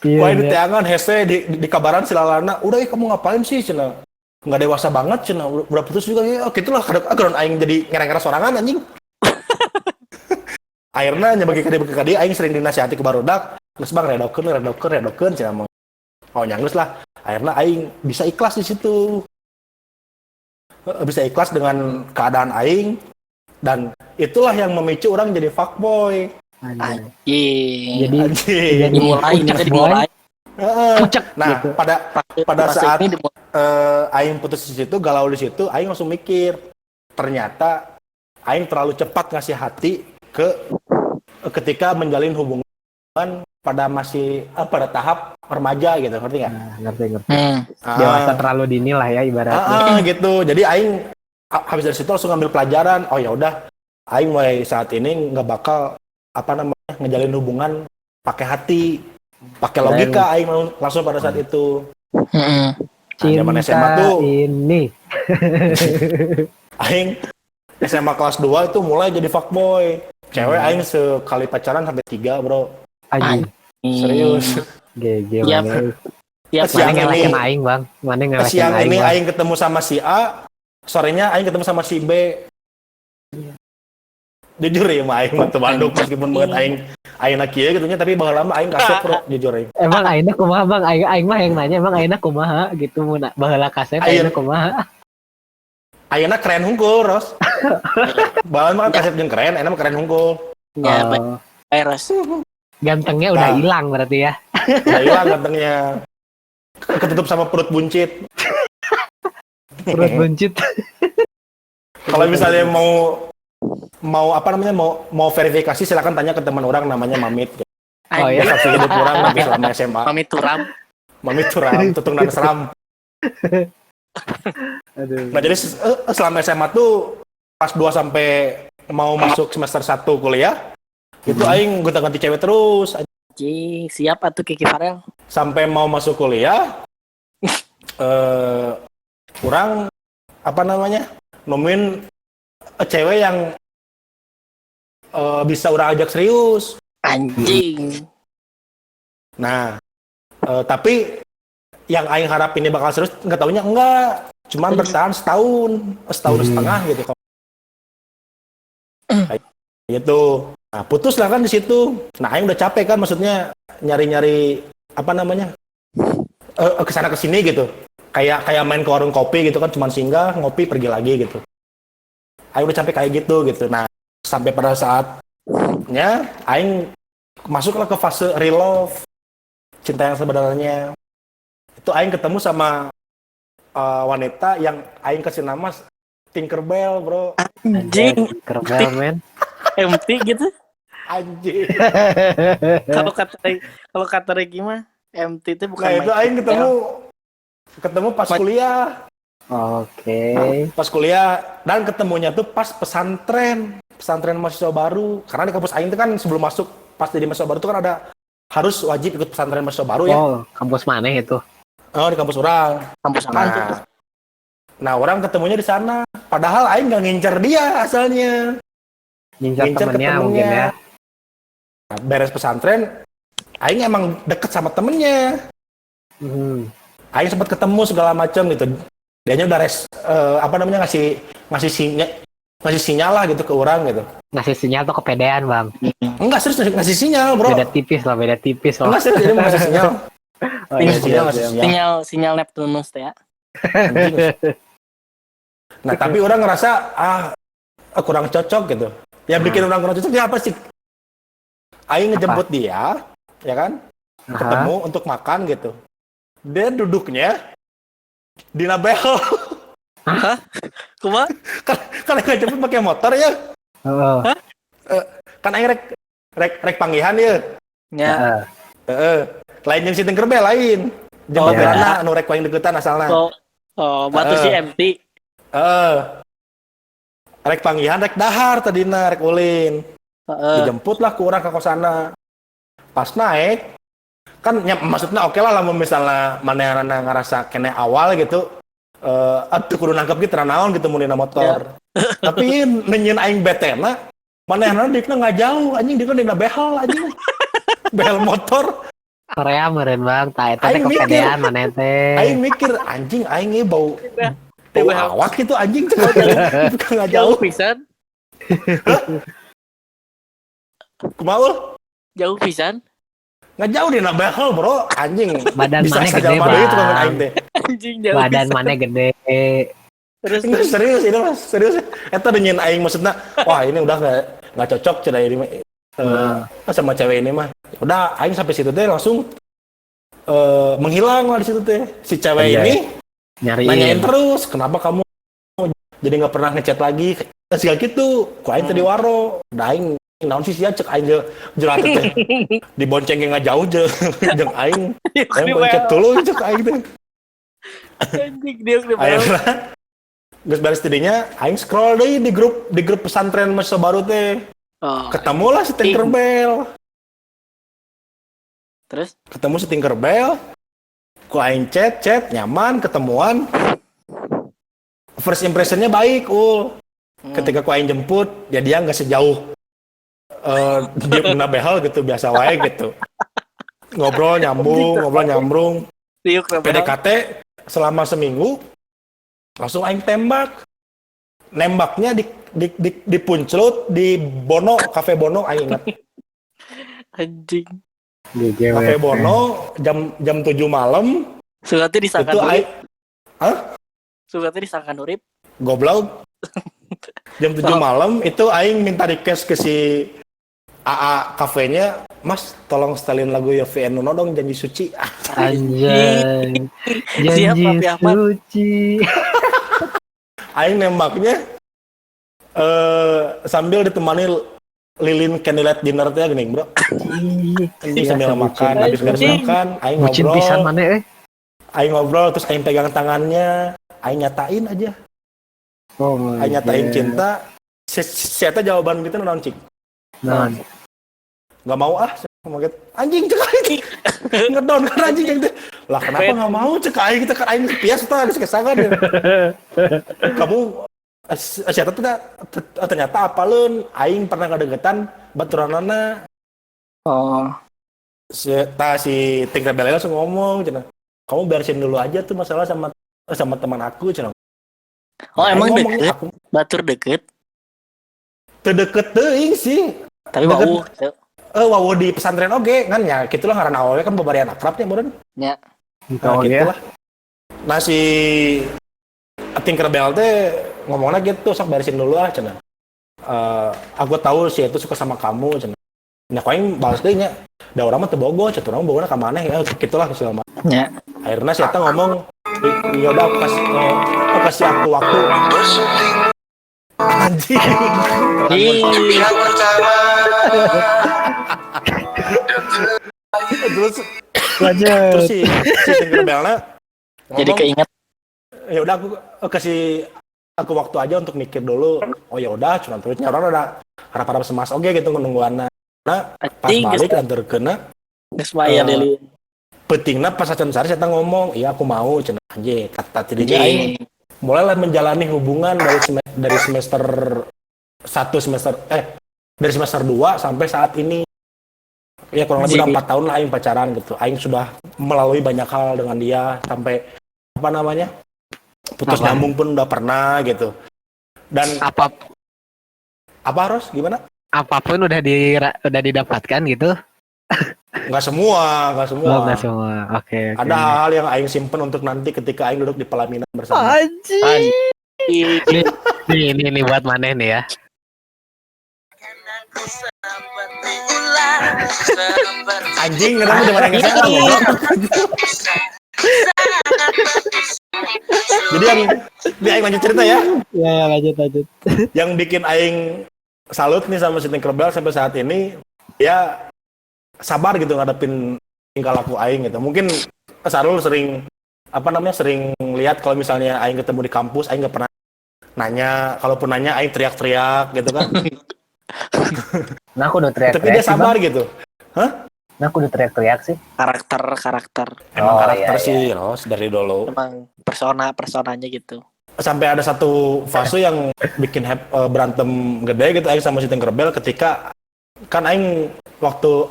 Wah ini teangan hese di kabaran si Lalana, udah kamu ngapain sih cenah? Nggak dewasa banget cenah, udah putus juga ya. Oh gitulah kadang aing jadi ngera-ngera sorangan anjing. Akhirnya nya bagi kadi aing sering dinasihati ke barudak, geus bang redokeun cenah mah. Oh nyanggeus lah. Akhirnya aing bisa ikhlas di situ. Bisa ikhlas dengan keadaan aing dan itulah yang memicu orang jadi fuckboy. anjing. Jadi Mulai. Nah, gitu. pada saat aing putus di situ, galau di situ, aing langsung mikir, ternyata aing terlalu cepat ngasih hati ketika menjalin hubungan pada tahap remaja gitu, ngerti nggak? Ngerti. Dewasa terlalu dini lah ya ibaratnya. Gitu. Jadi aing habis dari situ langsung ngambil pelajaran. Oh ya udah, aing mulai saat ini nggak bakal ngejalin hubungan pakai hati, pakai logika. Aing langsung pada saat itu. Zaman SMA tuh ini aing SMA kelas 2 itu mulai jadi fuckboy. Cewek aing sekali pacaran sampai 3 bro. anjing. Serius. GG Iya. mana. Iya, Siang Mana ini. ngelekin aing bang. Mana ngelekin Siang aing ini bang. aing ketemu sama si A, sorenya aing ketemu sama si B. Jujur ya mah aing mah teu Bandung meskipun banget aing kieu gitu nya tapi baheula lama aing kasep bro jujur aing. Emang aina kumaha bang? Aing mah yang nanya emang aina kumaha gitu mun baheula kasep aina kumaha. Ayeuna keren hungkul, Ros. Bahan mah kasep jeung keren, ayeuna mah keren hungkul. Ya, virus. Gantengnya udah hilang berarti ya. Udah hilang gantengnya. Ketutup sama perut buncit. Perut buncit. Kalau misalnya mau apa namanya mau verifikasi silakan tanya ke teman orang namanya Mamit. Oh Dia ya. saksi hidup orang tapi selama SMA. Mamit turam. Mamit turam, tutung dan seram. Aduh. Nah, jadi selama SMA tuh pas 2 sampai mau masuk semester 1 kuliah, itu aing gonta-ganti cewek terus. Ji, siap atuh Kiki Farel. Sampai mau masuk kuliah kurang apa namanya? Nemuin cewek yang bisa orang ajak serius. Anjing. Nah, tapi yang aing harap ini bakal serius nggak taunya enggak. Cuman bertahan setahun setengah gitu. Gitu. Nah, putus lah kan di situ. Nah, aing udah capek kan, maksudnya nyari-nyari apa namanya? Kesana kesini gitu. Kayak main ke warung kopi gitu kan, cuman singgah, ngopi, pergi lagi gitu. Aing udah capek kayak gitu. Nah, sampai pada saatnya aing masuklah ke fase real love, cinta yang sebenarnya. Itu aing ketemu sama wanita yang aing kasih nama Tinkerbell, bro. Anjing. Tinkerbell, men. Empty gitu. Anjing. Kalau kata Regi mah empty itu bukan Nah, itu main aing ketemu pas kuliah. Oke. Nah, pas kuliah dan ketemunya tuh pas pesantren mahasiswa baru. Karena di kampus aing itu kan sebelum masuk pas jadi mahasiswa baru itu kan ada harus wajib ikut pesantren mahasiswa baru ya. Oh, kampus mana itu? Oh, di kampus orang. kampus apaan tuh? Nah, orang ketemunya di sana. Padahal aing nggak ngincer dia asalnya. Ngincar temennya mungkin ya. Nah, beres pesantren, aing emang deket sama temennya. Aing sempat ketemu segala macam gitu. Dianya udah ngasih sinyal lah gitu ke orang gitu. Ngasih sinyal tuh kepedean, Bang. Enggak, serius ngasih sinyal, bro. Beda tipis loh. Enggak, serius dia mau ngasih sinyal. Oh, iya, Sinyal Neptunus teh ya. Nah, tapi orang ngerasa kurang cocok gitu. Yang bikin orang kurang cocok apa sih? Aing ngejemput dia, ya kan? Ketemu untuk makan gitu. Dia duduknya di label. Hah? Kuma? Kan aing ngejemput pakai motor ya. Kan aing rek panggihan ya. Ya. Lain yang si Tinkerbell lain. Jemput belana anu rek paling deketan asalna. Batu si empty. Rek panggihan rek dahar tadina rek ulin. Dijemput lah ke orang ke kosana. Pas naik kan maksudnya oke lah lamun misalnya manehna ngerasa kene awal gitu atuh kudu nangkep gitu naon gitu mun dina motor. Tapi nenyeun aing betena manehna dikna nggak jauh anjing dikna dina behel anjing. Behel motor. Korea meureun, Bang. Tah eta teh kepedean maneh teh. Aing mikir anjing aing ge bau awak gitu anjing tuh nggak jauh pisan. Kumaul? Jauh pisan. Nggak jauh di Nabahel, bro. Anjing. Badan bisa mana saja gede, Bang. Itu kan Bang. aing teh. Anjing jauh Badan pisan. mana gede. Terus Enggak, serius ini mas, serius. Eta denyeun aing maksudnya, wah ini udah nggak cocok cenah ini sama cewek ini mah. Udah aing sampai situ teh langsung menghilang lah di situ teh. Si cewek ini nanyain terus, kenapa kamu jadi nggak pernah ngechat lagi? Segala gitu, ku aing tadi waro, udah aing naon sih sia cek aing jerat teh. Dibonceng nggak jauh jeung aing. Aing ngechat dulu cek aing teh. anjing dia udah Akhirnya geus beres tidinya aing scroll deui di grup pesantren mahasiswa baru teh. Ketemulah si Tinkerbell. Terus Ketemu si Tinkerbell. Ku aing chat nyaman ketemuan. First impressionnya baik, Ketika ku aing jemput, ya dia nggak sejauh dia pernah behel gitu, biasa wae gitu. Ngobrol nyambung. PDKT selama seminggu, langsung aing tembak. Nembaknya di Puncelut, di Bono, Cafe Bono, aing ingat. anjing. Cafe Bono, jam 7 malam. Sugati disangka Itu urip. Hah? Sugati disangka urip. Goblok. Jam 7 malam itu aing minta request ke si AA kafenya, Mas tolong setelin lagu Yovie and Nuno dong, Janji Suci. Anjay. Siap, Janji Papi Ahmad. suci. Aing nembaknya sambil ditemani lilin candlelight dinner teh gini, Bro. Anjing sambil makan, habis beres makan, aing Bucin ngobrol. pisan mana Aing ngobrol terus aing pegang tangannya, aing nyatain aja. Oh my Aing nyatain God. cinta. Siapa jawaban gitu naon cik? Nah, Enggak mau ah, sama gitu. Anjing cek aing. Ngedown kan anjing gitu. Lah kenapa enggak mau cek aing kita kan aing pias tah geus kesangan ya. Kamu siapa tuh ternyata apaleun aing pernah ngadegetan baturanana. Oh. Si Tinkerbell langsung ngomong cenah. Kamu beresin dulu aja tuh masalah sama teman aku cenah. Oh, emang ngomong, deket? aku Batur deket? teu-deket teuing sih. Tapi Deket. wau. Wawo di pesantren oge kan ya gitulah ngaran awalnya kan babarian akrabnya meureun. Ya. Nah, gitulah. Nah si Tinkerbell teh ngomongnya gitu, sok beresin dulu ah cenah. Aku tahu si itu suka sama kamu cenah. Nah kau yang balas deh nya. Da urang mah teu bogoh, cenah urang bogona ka maneh ya gitulah segala macam. Ya. Akhirnya si eta ngomong, "Ya udah aku kasih aku waktu." Anjing. Yang pertama. Terus si Tinkerbell-nya Jadi keinget. ya udah aku kasih aku waktu aja untuk mikir dulu. Oh ya udah, cuma terusnya orang udah harap-harap semas oke gitu nungguanna. Nah, pas balik antar kena Geus maya Lili. pentingna pas acan sari saya ngomong, "Iya aku mau," cenah anjing. Kata tidinya aing mulailah menjalani hubungan dari semester 1 dari semester 2 sampai saat ini. Ya kurang lebih 4 tahun lah aing pacaran gitu. Aing sudah melalui banyak hal dengan dia sampai putus nyambung pun udah pernah gitu. Dan apa harus gimana? Apapun udah didapatkan gitu. Nggak semua. Oh, nggak semua. Oke. Ada hal yang aing simpen untuk nanti ketika aing duduk di pelaminan bersama. Anjing. Ini buat maneh nih ya. Anjing, kenapa udah mana ngeser? Jadi yang aing lanjut cerita ya. Ya, lanjut. Yang bikin aing salut nih sama si Tinkerbell sampai saat ini, ya sabar gitu ngadepin tingkah laku aing gitu. Mungkin Sarul sering lihat kalau misalnya aing ketemu di kampus, aing nggak pernah nanya, kalaupun nanya aing teriak-teriak gitu kan. Nah, aku udah teriak-teriak. Tapi dia sabar gitu. Hah? Nah, aku udah teriak-teriak sih. Karakter. Emang karakter sih, Ros, dari dulu. Emang personanya gitu. Sampai ada satu fase yang bikin berantem gede gitu aing sama si Tinkerbell ketika kan aing waktu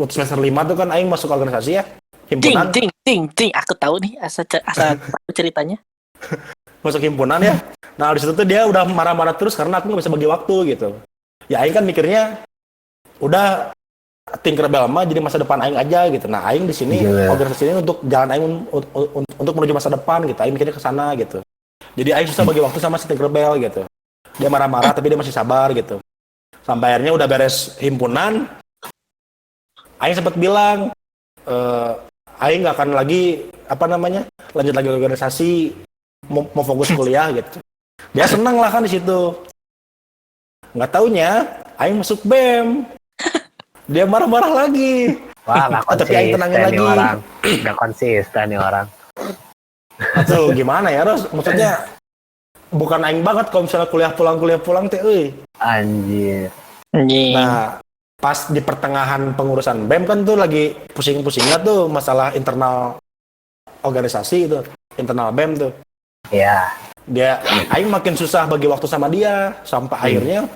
semester 5 tuh kan aing masuk organisasi ya, himpunan. Ting. Aku tahu nih asa tahu ceritanya. Masuk himpunan ya. Nah, di situ tuh dia udah marah-marah terus karena aku nggak bisa bagi waktu gitu. Ya aing kan mikirnya udah Tinkerbell mah jadi masa depan aing aja gitu. Nah, aing di sini organisasi ini untuk jalan aing untuk menuju masa depan gitu. Aing mikirnya ke sana gitu. Jadi aing susah bagi waktu sama si Tinkerbell gitu. Dia marah-marah tapi dia masih sabar gitu. Sampai akhirnya udah beres himpunan, aing sempat bilang aing nggak akan lagi lanjut lagi organisasi, mau fokus kuliah gitu. Dia senang lah kan di situ. Nggak taunya aing masuk BEM. Dia marah-marah lagi. Wah, nggak konsisten. Tapi aing tenangin lagi. Nggak konsisten nih orang. Tuh gimana ya, Ros? Maksudnya bukan aing banget kalau misalnya kuliah pulang teh euy. Anjir. Nah, pas di pertengahan pengurusan BEM kan tuh lagi pusing-pusingnya tuh masalah internal organisasi itu, internal BEM tuh. Iya. Dia aing makin susah bagi waktu sama dia sampai akhirnya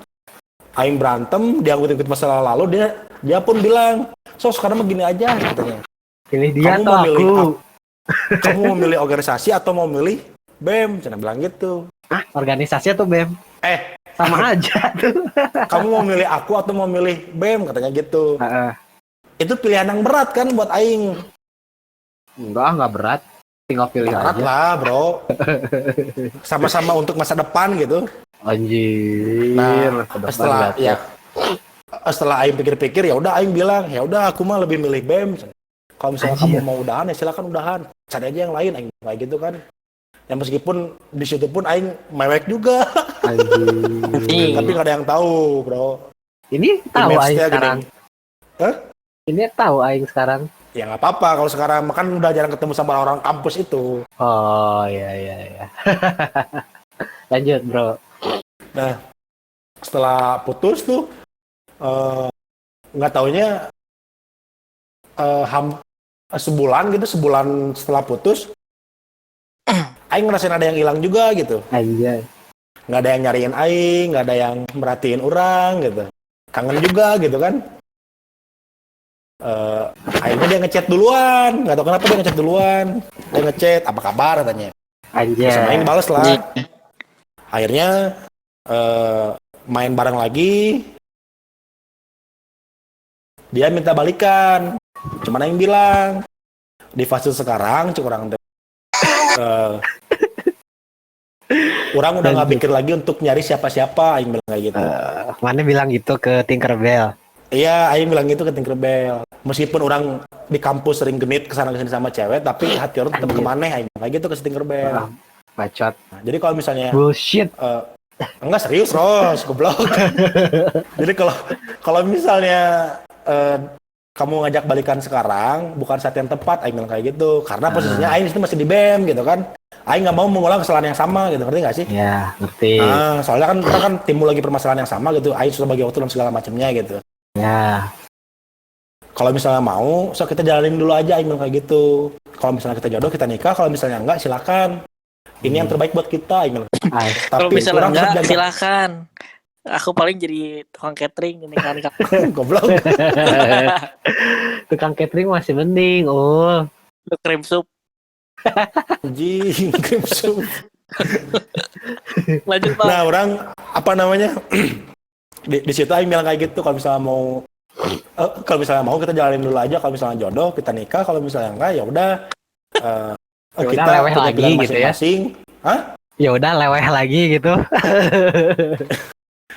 aing berantem, dia ngikut masalah lalu, dia pun bilang, "So, sekarang begini aja," katanya. Pilih dia kamu atau mau milih aku? Kamu mau milih organisasi atau mau milih BEM? Cina bilang gitu. Ah, organisasi atau BEM? Sama aja tuh. Kamu mau milih aku atau mau milih BEM? Katanya gitu. Itu pilihan yang berat kan buat aing. Enggak berat. Tinggal pilih berat aja. lah, bro. Sama-sama untuk masa depan gitu. Anjir. Nah, setelah aing pikir-pikir, ya udah aing bilang, ya udah aku mah lebih milih BEM. Kalau misalnya kamu mau udahan, ya silakan udahan. Cari aja yang lain, aing kayak gitu kan. Ya meskipun di situ pun aing mewek juga. Anjing. Tapi nggak ada yang tahu, bro. Ini tahu aing Image-nya sekarang. Hah? Ini tahu aing sekarang. Ya nggak apa-apa kalau sekarang kan udah jarang ketemu sama orang kampus itu. Oh iya. Lanjut bro. Nah, setelah putus tuh nggak taunya sebulan setelah putus aing ngerasain ada yang hilang juga gitu. Anjay. Nggak ada yang nyariin aing, nggak ada yang merhatiin orang gitu. Kangen juga gitu kan. Akhirnya dia ngechat duluan, nggak tahu kenapa dia ngechat duluan. Dia ngechat, apa kabar katanya. Anjay. Sama aing bales lah. Akhirnya main bareng lagi. Dia minta balikan. Cuman aing bilang di fase sekarang orang orang udah nggak pikir lagi untuk nyari siapa-siapa, aing bilang kayak gitu. Mana bilang gitu ke Tinkerbell? Iya, aing bilang gitu ke Tinkerbell. Meskipun orang di kampus sering genit kesana kesini sama cewek, tapi hati orang tetap kemana, aing bilang kayak gitu ke Tinkerbell. Bacot. Nah, jadi kalau misalnya bullshit. Enggak serius, Ros, goblok. Jadi kalau misalnya kamu ngajak balikan sekarang, bukan saat yang tepat, aing bilang kayak gitu. Karena posisinya aing itu masih di BEM gitu kan. Aing nggak mau mengulang kesalahan yang sama gitu, ngerti nggak sih? Ya, ngerti. Nah, soalnya kan kita kan timbul lagi permasalahan yang sama gitu. Aing sudah bagi waktu dan segala macamnya gitu. Ya. Kalau misalnya mau, so kita jalanin dulu aja, aing bilang kayak gitu. Kalau misalnya kita jodoh, kita nikah. Kalau misalnya enggak, silakan. Ini yang terbaik buat kita, aing bilang. Kalau misalnya orang enggak, tetap silakan. Aku paling jadi tukang catering ini kan. Goblok. Tukang catering masih mending. Oh. Krim sup. Anjing, krim sup. Lanjut, Pak. Nah, orang apa namanya? di situ aing bilang kayak gitu, kalau misalnya mau kita jalanin dulu aja, kalau misalnya jodoh kita nikah, kalau misalnya enggak ya udah kita leweh punya lagi pilihan gitu ya. masing-masing. Hah? Ya udah leweh lagi gitu.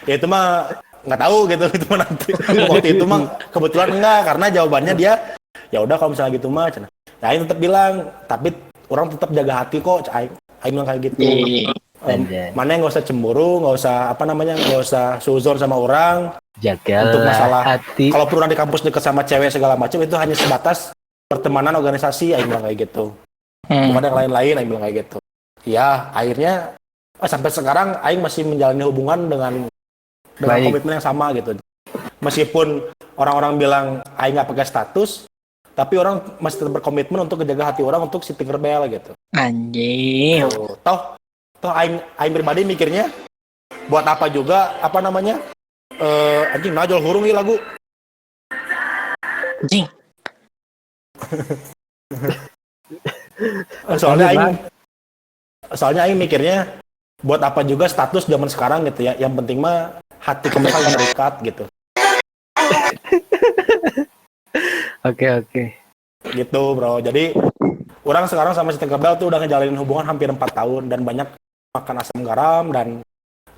Ya itu mah nggak tahu gitu, itu mah nanti. Waktu itu mah kebetulan enggak, karena jawabannya dia ya udah kalau misalnya gitu mah cenah. Ya aing tetap bilang, tapi orang tetap jaga hati kok, aing bilang kayak gitu. Mana yang nggak usah cemburu, nggak usah suzon sama orang. Jagalah untuk masalah hati. Kalau pernah di kampus deket sama cewek segala macam, itu hanya sebatas pertemanan organisasi, aing bilang kayak gitu. Bukan yang lain-lain, aing bilang kayak gitu. Ya akhirnya sampai sekarang aing masih menjalani hubungan dengan komitmen yang sama gitu. Meskipun orang-orang bilang aing nggak pakai status, tapi orang masih tetap berkomitmen untuk menjaga hati orang untuk si Tinkerbell gitu. Anjing. Toh aing pribadi mikirnya buat apa juga anjing najol hurung nih lagu. Anjing. Soalnya aing mikirnya buat apa juga status zaman sekarang gitu ya. Yang penting mah hati kita saling terikat gitu. Oke. Gitu, bro. Jadi orang sekarang sama si Tinkerbell tuh udah ngejalanin hubungan hampir 4 tahun dan banyak makan asam garam, dan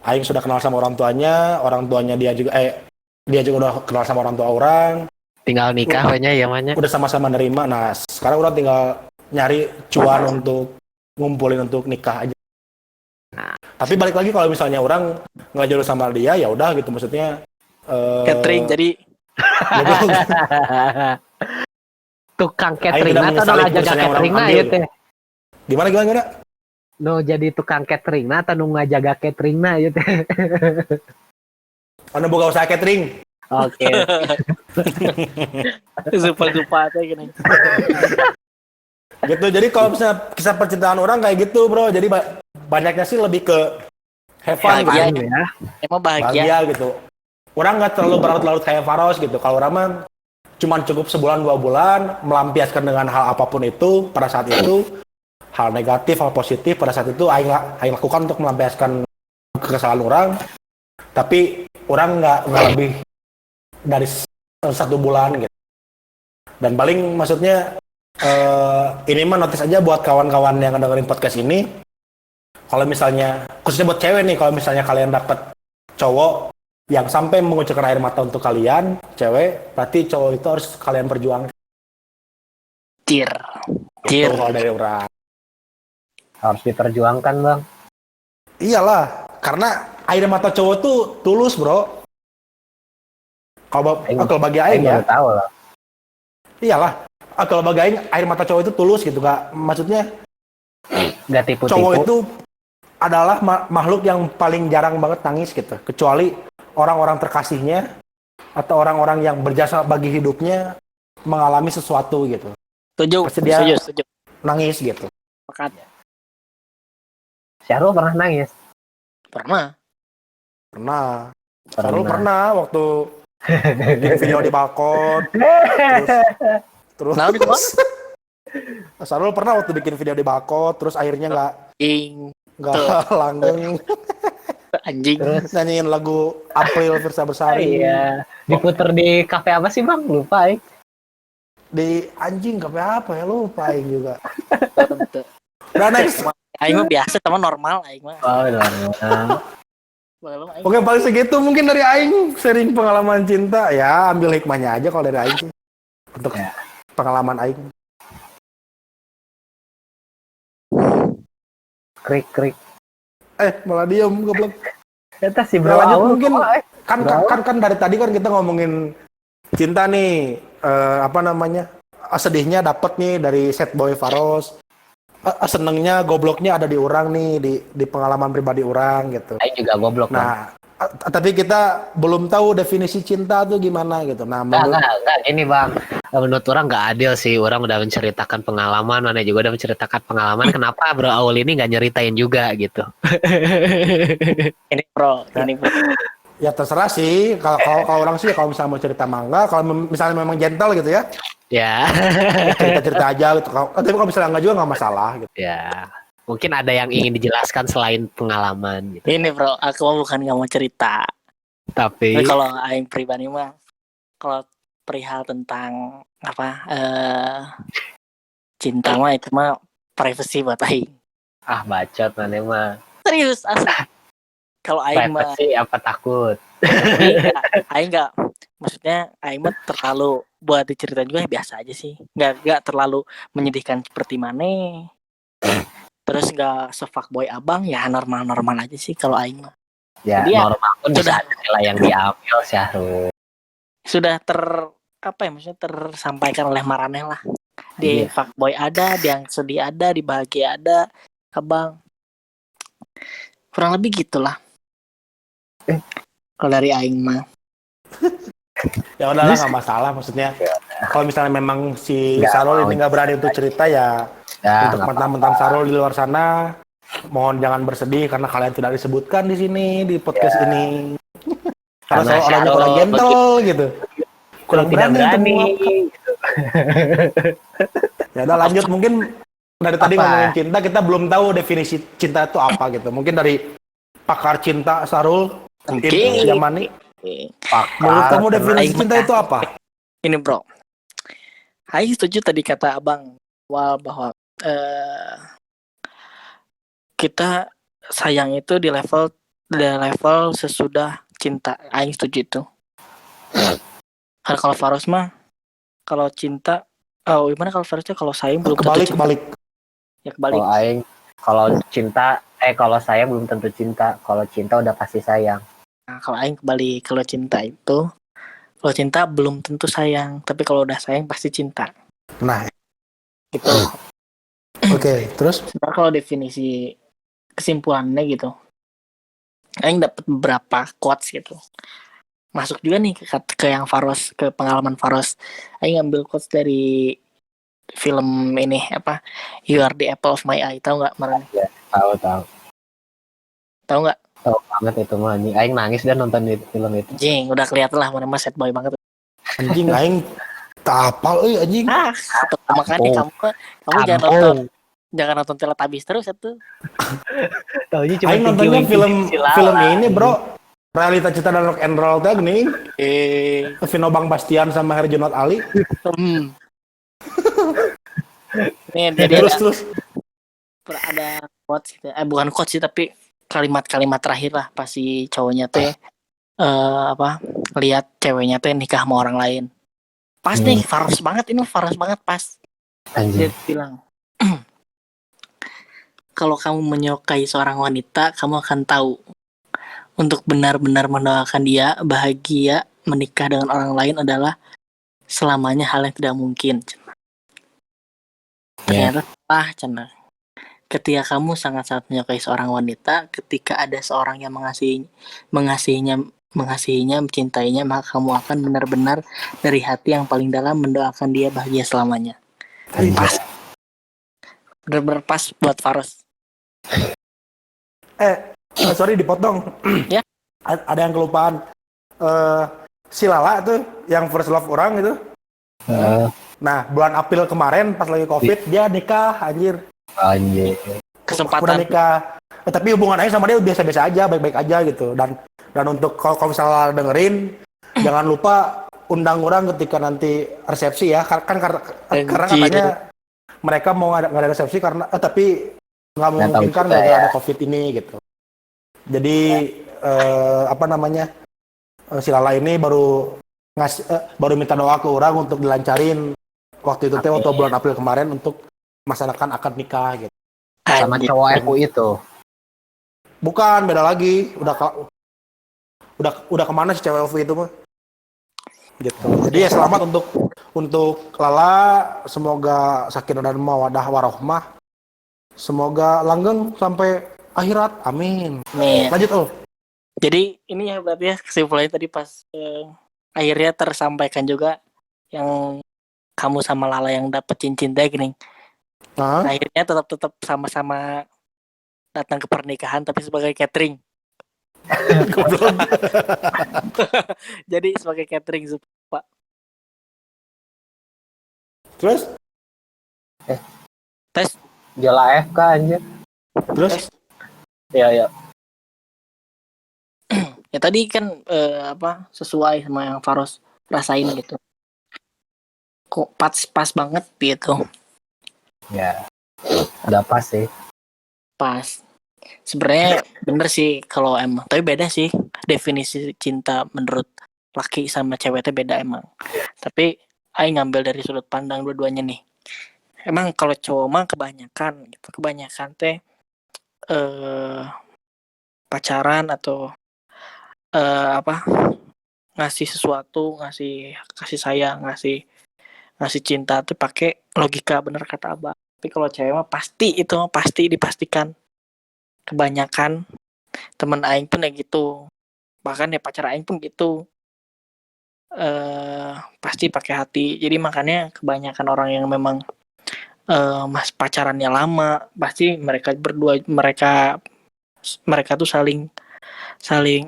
aing sudah kenal sama orang tuanya dia juga udah kenal sama orang tua orang. Tinggal nikah kayaknya ya Manya. Udah sama-sama nerima. Nah, sekarang udah tinggal nyari cuan untuk ngumpulin untuk nikah aja. Tapi balik lagi kalau misalnya orang nggak jodoh sama dia, ya udah gitu, maksudnya catering jadi tukang catering atau no aja catering nah ya teh. Gimana? No jadi tukang catering atau nu ngajaga catering nah ya teh. Anu boga usaha catering. Oke. Lupa teh gini. Gitu. Jadi kalau misalnya kisah percintaan orang kayak gitu, bro. Jadi banyaknya sih lebih ke have fun bahagia, gitu ya. Emang bahagia gitu. Orang nggak terlalu berlarut-larut kayak Faros gitu. Kalau orang mah cuman cukup sebulan 2 bulan melampiaskan dengan hal apapun itu pada saat itu, hal negatif, hal positif pada saat itu aing lakukan untuk melampiaskan kekesalan orang. Tapi orang nggak lebih dari 1 bulan gitu. Dan paling maksudnya ini mah notice aja buat kawan-kawan yang dengerin podcast ini. Kalau misalnya khususnya buat cewek nih, kalau misalnya kalian dapet cowok yang sampai mengucurkan air mata untuk kalian, cewek, berarti cowok itu harus kalian berjuang. Tir. Kalau dari orang. Harus diperjuangkan, Bang. Iyalah, karena air mata cowok tuh tulus, bro. Kalau bagi Aing ya, baru tahu lah. iyalah. Kalau bagi Aing, air mata cowok itu tulus gitu, nggak, maksudnya Nggak tipu-tipu. cowok itu adalah makhluk yang paling jarang banget nangis gitu, kecuali orang-orang terkasihnya atau orang-orang yang berjasa bagi hidupnya mengalami sesuatu gitu. Pasti dia Setuju. nangis gitu. Sepakat. Syahrul pernah nangis? Pernah. Sarul pernah waktu bikin video di balkon. Terus Nah, di mana? Sarul pernah waktu bikin video di balkon, terus akhirnya nggak langgeng. Anjing. Terus Nyanyiin lagu April Firsa Bersari. iya, diputer di kafe apa sih, Bang? Lupa, Di anjing kafe apa ya, lupa Aing juga. Tentu. Udah next. Aing mah biasa, teman normal Aing mah. Oh, normal. Oke, paling segitu mungkin dari Aing sharing pengalaman cinta. Ya, ambil hikmahnya aja kalau dari Aing sih. Untuk pengalaman Aing. Krik. Malah diem goblok. Kita sih Nah, bro, lanjut awal mungkin kok, kan dari tadi kan kita ngomongin cinta nih, apa namanya, sedihnya dapet nih dari sad boy Faros, senengnya gobloknya ada di orang nih, di pengalaman pribadi orang gitu. Aing juga goblok. Nah, tapi kita belum tahu definisi cinta tuh gimana gitu. Nah, Enggak, ini Bang, menurut orang nggak adil sih. Orang udah menceritakan pengalaman, mana juga udah menceritakan pengalaman. Kenapa Bro Aul ini nggak nyeritain juga gitu? Ini bro. ya terserah sih. Kalau orang sih, kalau misalnya mau cerita mangga, kalau misalnya memang gentle gitu ya, Ya. cerita aja gitu. Tapi kalau misalnya enggak juga nggak masalah gitu. Ya. Mungkin ada yang ingin dijelaskan selain pengalaman gitu. Ini bro, aku mah bukan nggak mau cerita. Tapi kalau Aing pribadi mah, kalau perihal tentang cinta mah itu mah privacy buat Aing. bacot mana mah. Serius asli. Kalau Aing mah Privacy apa takut? Aing nggak, maksudnya Aing mah terlalu buat diceritain juga biasa aja sih. Nggak terlalu menyedihkan seperti mana. Terus nggak se-fuckboy abang, ya normal-normal aja sih kalau Aing mah. Ya Jadi normal pun sudah bisa ada yang diambil Syahrul. sudah maksudnya tersampaikan oleh Maraneh lah. Di fuckboy ada, di yang sedih ada, di bahagia ada, abang. Kurang lebih gitulah. Kalau dari Aing mah. Ya udahlah, nggak masalah, maksudnya. Kalau misalnya memang si Sarul ini nggak berani untuk cerita, ya untuk mantan-mantan Sarul di luar sana, mohon jangan bersedih karena kalian tidak disebutkan di sini di podcast ini. Karena soal orangnya kurang gentle gitu. Kurang berani untuk mengungkap. Ya udah lanjut, mungkin dari tadi ngomongin cinta, kita belum tahu definisi cinta itu apa gitu. Mungkin dari pakar cinta Sarul, Yamani. Menurut kamu definisi cinta itu apa? Ini bro, Aing setuju tadi kata abang bahwa kita sayang itu di level sesudah cinta. Aing setuju itu. Karena kalau Faros mah, kalau cinta, gimana kalau Farosnya kalau sayang belum tentu cinta. Kebalik. Ya kebalik. Kalau Aing, kalau cinta, kalau sayang belum tentu cinta. Kalau cinta udah pasti sayang. Nah, kalau Aing kebalik, kalau cinta belum tentu sayang, tapi kalau udah sayang pasti cinta. Nah, gitu. Oke, terus? Sebenarnya kalau definisi kesimpulannya gitu, Aing dapat beberapa quotes gitu. Masuk juga nih ke yang Faros, ke pengalaman Faros. Aing ngambil quotes dari film ini You Are the Apple of My Eye. Tahu nggak Maran? Ya, tahu. Tahu nggak? Tahu banget itu mah. Aing nangis dan nonton film itu. Jing, udah kelihatan lah mana sad boy banget. Anjing, Aing tak apal anjing. Makanya kamu jangan nonton Teletubbies terus itu. Taunya cuma Aing nontonnya film ini bro, Realita Cinta dan Rock and Roll tag nih. Vino Bang Bastian sama Herjunot Ali. Nih jadi terus ada quotes gitu. Bukan quotes sih, tapi kalimat-kalimat terakhir lah pas si cowoknya tuh lihat ceweknya tuh nikah sama orang lain. Pas nih, Faros banget pas. Anjir. Dia bilang, kalau kamu menyukai seorang wanita, kamu akan tahu untuk benar-benar mendoakan dia bahagia menikah dengan orang lain adalah selamanya hal yang tidak mungkin. Ternyata salah, Cina. Ketika kamu sangat-sangat menyukai seorang wanita, ketika ada seorang yang mengasihinya, mencintainya, maka kamu akan benar-benar dari hati yang paling dalam mendoakan dia bahagia selamanya. Pas. Benar-benar pas buat Faros. Sorry dipotong. Ya. Ada yang kelupaan. Si Lala tuh yang first love orang itu. Nah, bulan April kemarin pas lagi COVID dia nikah, anjir. Udah Kesempatan. nikah. Tapi hubungan Aing sama dia biasa-biasa aja, baik-baik aja gitu. Dan untuk kalau misalnya dengerin, jangan lupa undang orang ketika nanti resepsi ya. Karena katanya mereka mau nggak ada resepsi karena tapi nggak memungkinkan gara-gara ada COVID ini gitu. Jadi si Lala ini baru minta doa ke orang untuk dilancarin waktu itu waktu bulan April kemarin untuk melaksanakan akad nikah gitu. Sama cowok FU itu. Bukan, beda lagi. Udah kemana si cewek FU itu mah? Gitu. Jadi ya selamat untuk Lala, semoga sakinah dan mawaddah warohmah. Semoga langgeng sampai akhirat. Amin. Lanjut, Jadi ini ya berarti ya kesimpulannya tadi pas akhirnya tersampaikan juga yang kamu sama Lala yang dapet cincinnya gini. Akhirnya tetap sama-sama datang ke pernikahan tapi sebagai catering. Jadi sebagai catering Pak. Terus? Tes. Jala FK anjir. Terus? Ya. Ya tadi kan sesuai sama yang Faros rasain gitu. Kok pas banget gitu. Ya. Udah pas sih. Pas. Sebenarnya bener sih kalau emang, tapi beda sih definisi cinta menurut laki sama ceweknya beda emang. Tapi Aing ngambil dari sudut pandang dua-duanya nih. Emang kalau cowok mah kebanyakan teh pacaran atau ngasih sesuatu, kasih sayang, ngasih cinta tuh pakai logika, bener kata Abah. Tapi kalau cewek mah pasti dipastikan. Kebanyakan temen Aing pun kayak gitu, bahkan ya pacar Aing pun gitu, pasti pakai hati. Jadi makanya kebanyakan orang yang memang pacarannya lama, pasti mereka berdua mereka tuh saling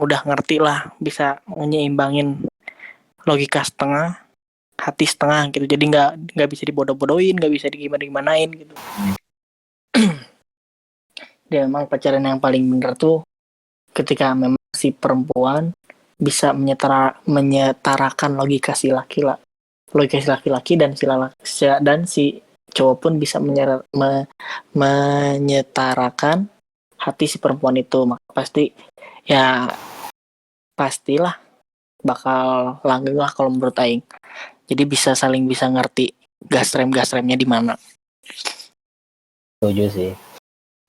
udah ngerti lah, bisa menyeimbangin logika setengah, hati setengah gitu. Jadi nggak bisa dibodoh-bodohin, nggak bisa digimanain gitu. Dia memang pacaran yang paling bener tuh ketika memang si perempuan bisa menyetarakan logika si laki-laki dan si cowok pun bisa menyetarakan hati si perempuan itu. Maka pastilah bakal langgeng lah kalau menurut Aing. Jadi bisa ngerti gas remnya di mana. Setuju sih.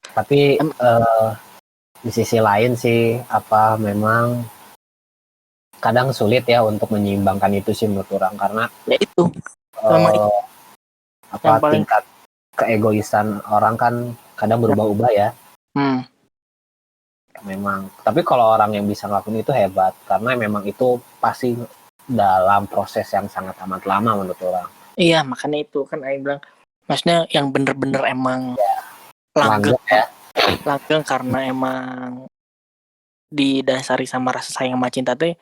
Tapi di sisi lain sih memang kadang sulit ya untuk menyeimbangkan itu sih menurut orang, karena ya itu tingkat keegoisan orang kan kadang berubah-ubah ya. Memang, tapi kalau orang yang bisa ngelakuin itu hebat, karena memang itu pasti dalam proses yang sangat amat lama menurut orang. Iya, makanya itu kan Aing bilang, maksudnya yang bener-bener emang langgeng karena emang didasari sama rasa sayang sama cinta teh.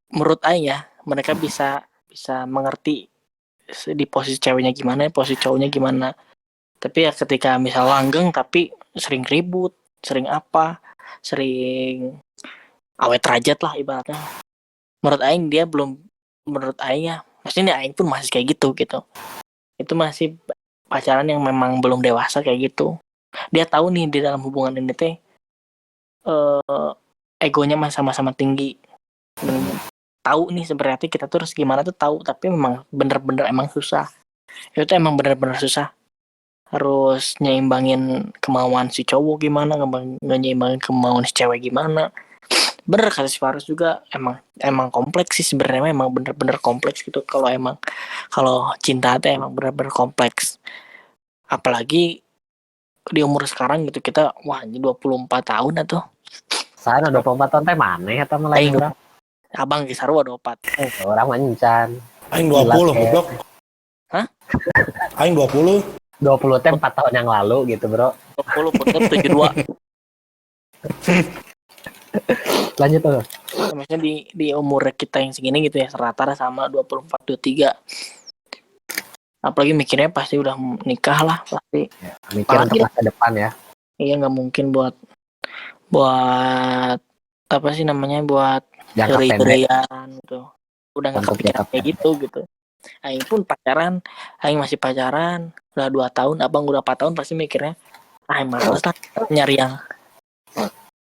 Menurut Aing ya, mereka bisa mengerti di posisi ceweknya gimana, posisi cowoknya gimana. Tapi ya ketika misal langgeng tapi sering ribut, sering awet rajat lah ibaratnya. Menurut Aing ya, maksudnya Aing pun masih kayak gitu. Itu masih pacaran yang memang belum dewasa kayak gitu. Dia tahu nih di dalam hubungan ini teh egonya masih sama-sama tinggi. Tahu nih sebenarnya kita tuh harus gimana tuh tahu, tapi memang bener-bener emang susah. Itu emang bener-bener susah. harus nyeimbangin kemauan si cowok gimana, nyeimbangin kemauan si cewek gimana. Bener kata si Faris juga, emang kompleks sih sebenarnya, emang bener-bener kompleks gitu. Kalau cinta itu emang bener-bener kompleks. Apalagi di umur sekarang gitu, kita wah ini 24 tahun atau Sana 24 tahun teh maneh eta mah lain urang. abang ki sarua 24. Orang mah encan. Aing 20 goblok. Hah? Aing 20. 20 teh 4 tahun yang lalu gitu, Bro. 20 punten 72. Lanjut tuh. Maksudnya di umur kita yang segini gitu ya, rata-rata sama 24 23. Apalagi mikirnya pasti udah nikah lah pasti. Ya, mikir untuk masa depan ya. Iya, nggak mungkin buat apa sih namanya, buat Jangka pendek. heri-herian gitu. Udah nggak Untuk kepikiran jangka kayak gitu. Aing pun pacaran, Aing masih pacaran udah 2 tahun, abang udah 4 tahun, pasti mikirnya Aing males lah nyari yang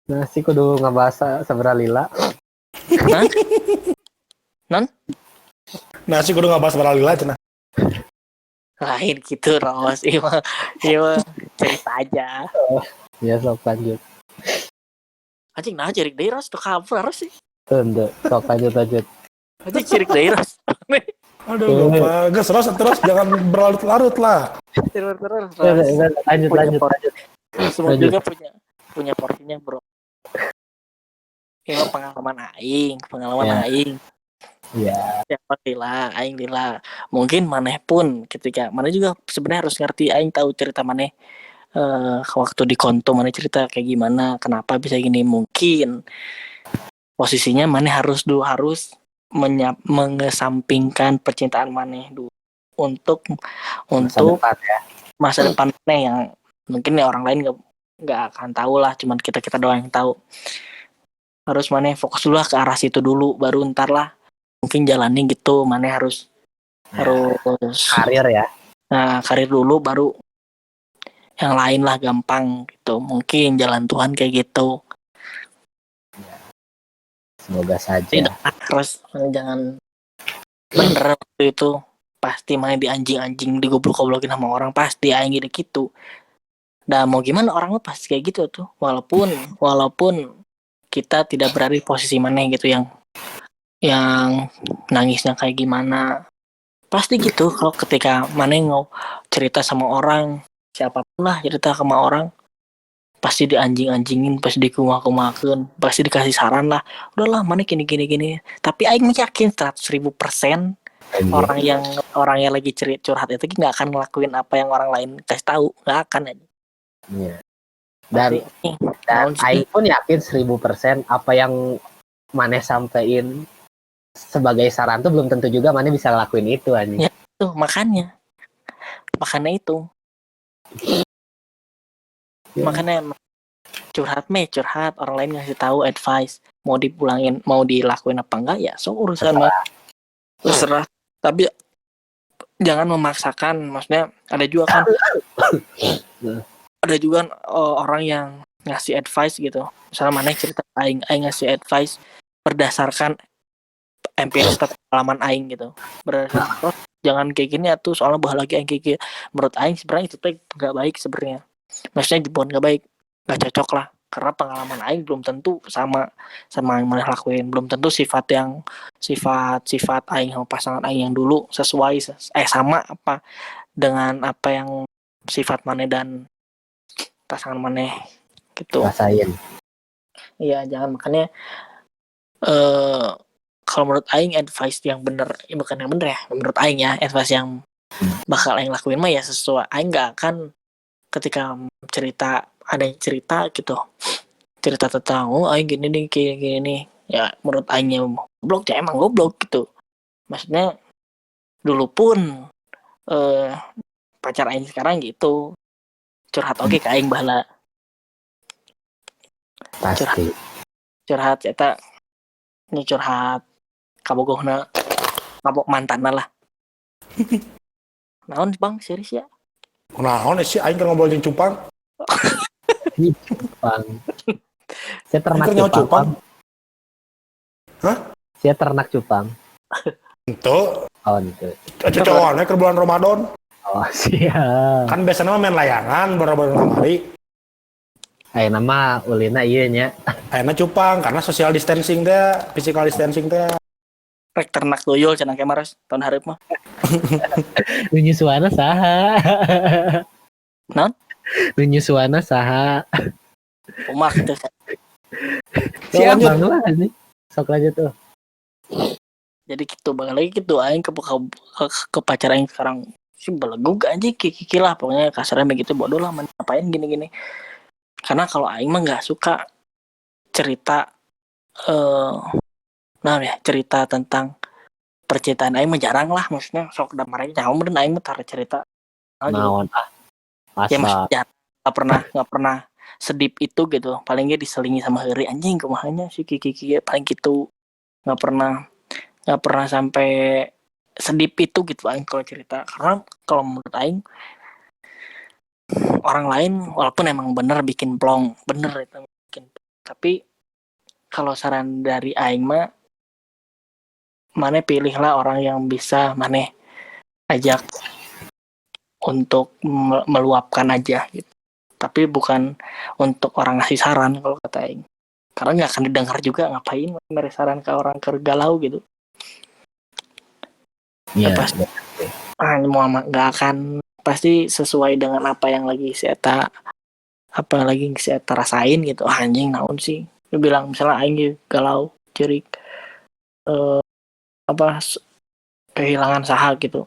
Nah, sih kudu ngebahas seberapa lila. Hah? Non? Nasi kudu ngabas baralila cenah. Lain gitu Ros. Iya cerita aja. Ya, sok lanjut. Anjing nah cerik deui Ros, tuh cover sih. Tende, sok lanjut. Anjing cerik deui Ros. Aduh, lupa. Gas terus jangan berlarut-larut lah. Terus. Lanjut. Semua juga punya porsinya, Bro. Ini pengalaman aing. Iya. Siapa aing lila. Mungkin maneh pun ketika maneh juga sebenarnya harus ngerti, aing tahu cerita maneh waktu di konto maneh cerita kayak gimana, kenapa bisa gini. Mungkin posisinya maneh harus mengesampingkan percintaan maneh dulu untuk masa depan maneh yang mungkin ya orang lain nggak akan tahu lah, cuman kita doang yang tahu. Harus maneh fokus dulu lah ke arah situ dulu, baru ntar lah mungkin jalannya gitu. Maneh harus karir ya. Nah, karir dulu baru yang lain lah gampang gitu. Mungkin jalan Tuhan kayak gitu. Semoga saja. Terus jangan bener waktu itu pasti main di anjing digoblok-goblokin sama orang, pasti aing gitu. Dan mau gimana orang mah pasti kayak gitu tuh. Walaupun kita tidak berada di posisi mana gitu yang nangisnya kayak gimana. Pasti gitu kalau ketika mana mau cerita sama orang, siapapun lah cerita sama orang, pasti dianjing-anjingin, pasti dikumak-kumakin, pasti dikasih saran lah. Udahlah mana gini. Tapi aing yakin 100.000% orang yang lagi curhat itu nggak akan ngelakuin apa yang orang lain kasih tahu, nggak akan aja. Iya. Dan aing pun yakin 1000% apa yang maneh sampein sebagai saran tuh belum tentu juga maneh bisa ngelakuin itu anjing. Ya tuh makanya itu. Makanya curhat, orang lain ngasih tahu advice, mau dipulangin, mau dilakuin apa enggak ya so urusan mah terserah. Tapi jangan memaksakan, maksudnya ada juga orang yang ngasih advice gitu. Misalnya mana cerita aing ngasih advice berdasarkan empiris pengalaman aing gitu. Berdasarkan jangan kayak gini atuh soalnya bahwa lagi aing kayak gini. Menurut aing sebenarnya itu tuh enggak baik sebenarnya. Maksudnya bukan enggak baik, enggak cocok lah. Karena pengalaman aing belum tentu sama yang mana lakuin, belum tentu sifat aing sama pasangan aing yang dulu sesuai sama apa dengan apa yang sifat maneh dan pasangan maneh gitu. Rasain. Iya, jangan makanya kalau menurut aing advice yang bener, bukan yang bener ya, menurut aing ya, advice yang bakal aing lakuin mah ya sesuai. Aing nggak akan ketika ada yang cerita gitu, cerita tentang aing gini nih kayak gini, ya menurut aingnya goblok ya emang goblok gitu. Maksudnya dulu pun pacar aing sekarang gitu curhat oke ke aing bahala. Pasti. Curhat eta curhat kabogohna mabok mantanna lah. Naon Bang serius ya? Naon sih aing keur ngobrol jeung cupang. Cupang. Saya ternak cupang. Hah? Saya ternak cupang. Itu. Oh, itu. Cocokannya ke bulan Ramadan. Oh, siap. Kan biasanya main layangan baru-baru kamari. Nama ulina iya nya. Ayeuna cupang karena social distancing teh, physical distancing teh. Rek ternak tuyul cenah ke maras tahun hareup mah. Nu nyusuana saha? Naon? Nu nyusuana saha? Umah gitu. Siap lanjut. Bang lah nih. Sok lanjut tuh. Jadi gitu bang lagi gitu aing ke pacar aing sekarang si belegug aja kiki lah pokoknya kasarnya begitu bodoh lah ngapain gini-gini. Karena kalau aing mah nggak suka cerita nah ya cerita tentang percintaan aing mah jarang lah maksudnya sok da marah nyaho meureun aing mah tara cerita. Naon Ya masa maksudnya nggak pernah sedip itu gitu. Paling dia diselingi sama heuri anjing kumahanya si kiki paling gitu nggak pernah sampai sedip itu gitu aing kalau cerita karena kalau menurut aing orang lain walaupun emang bener bikin plong bener itu bikin tapi kalau saran dari aing mah mana pilihlah orang yang bisa mana ajak untuk meluapkan aja gitu tapi bukan untuk orang ngasih saran kalau kata aing karena nggak akan didengar juga ngapain memberi saran ke orang galau gitu Iya. pasti mau nggak akan pasti sesuai dengan apa yang lagi saya rasain gitu. Anjing naon sih lu bilang misalnya aing galau cerik kehilangan saha gitu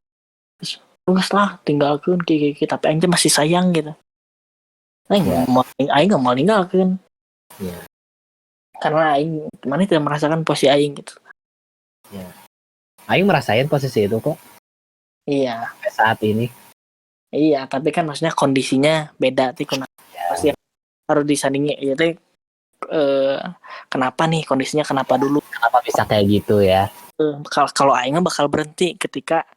terus lah tinggalkan kiki tapi aing masih sayang gitu aing nggak mau ninggalkan karena aing mana tidak merasakan posisi aing gitu. Aing merasain posisi itu kok Iya saat ini. iya tapi kan maksudnya kondisinya beda sih pasti harus disandingi ya teh kenapa nih kondisinya kenapa dulu Kenapa bisa kayak gitu ya? kalau aing bakal berhenti ketika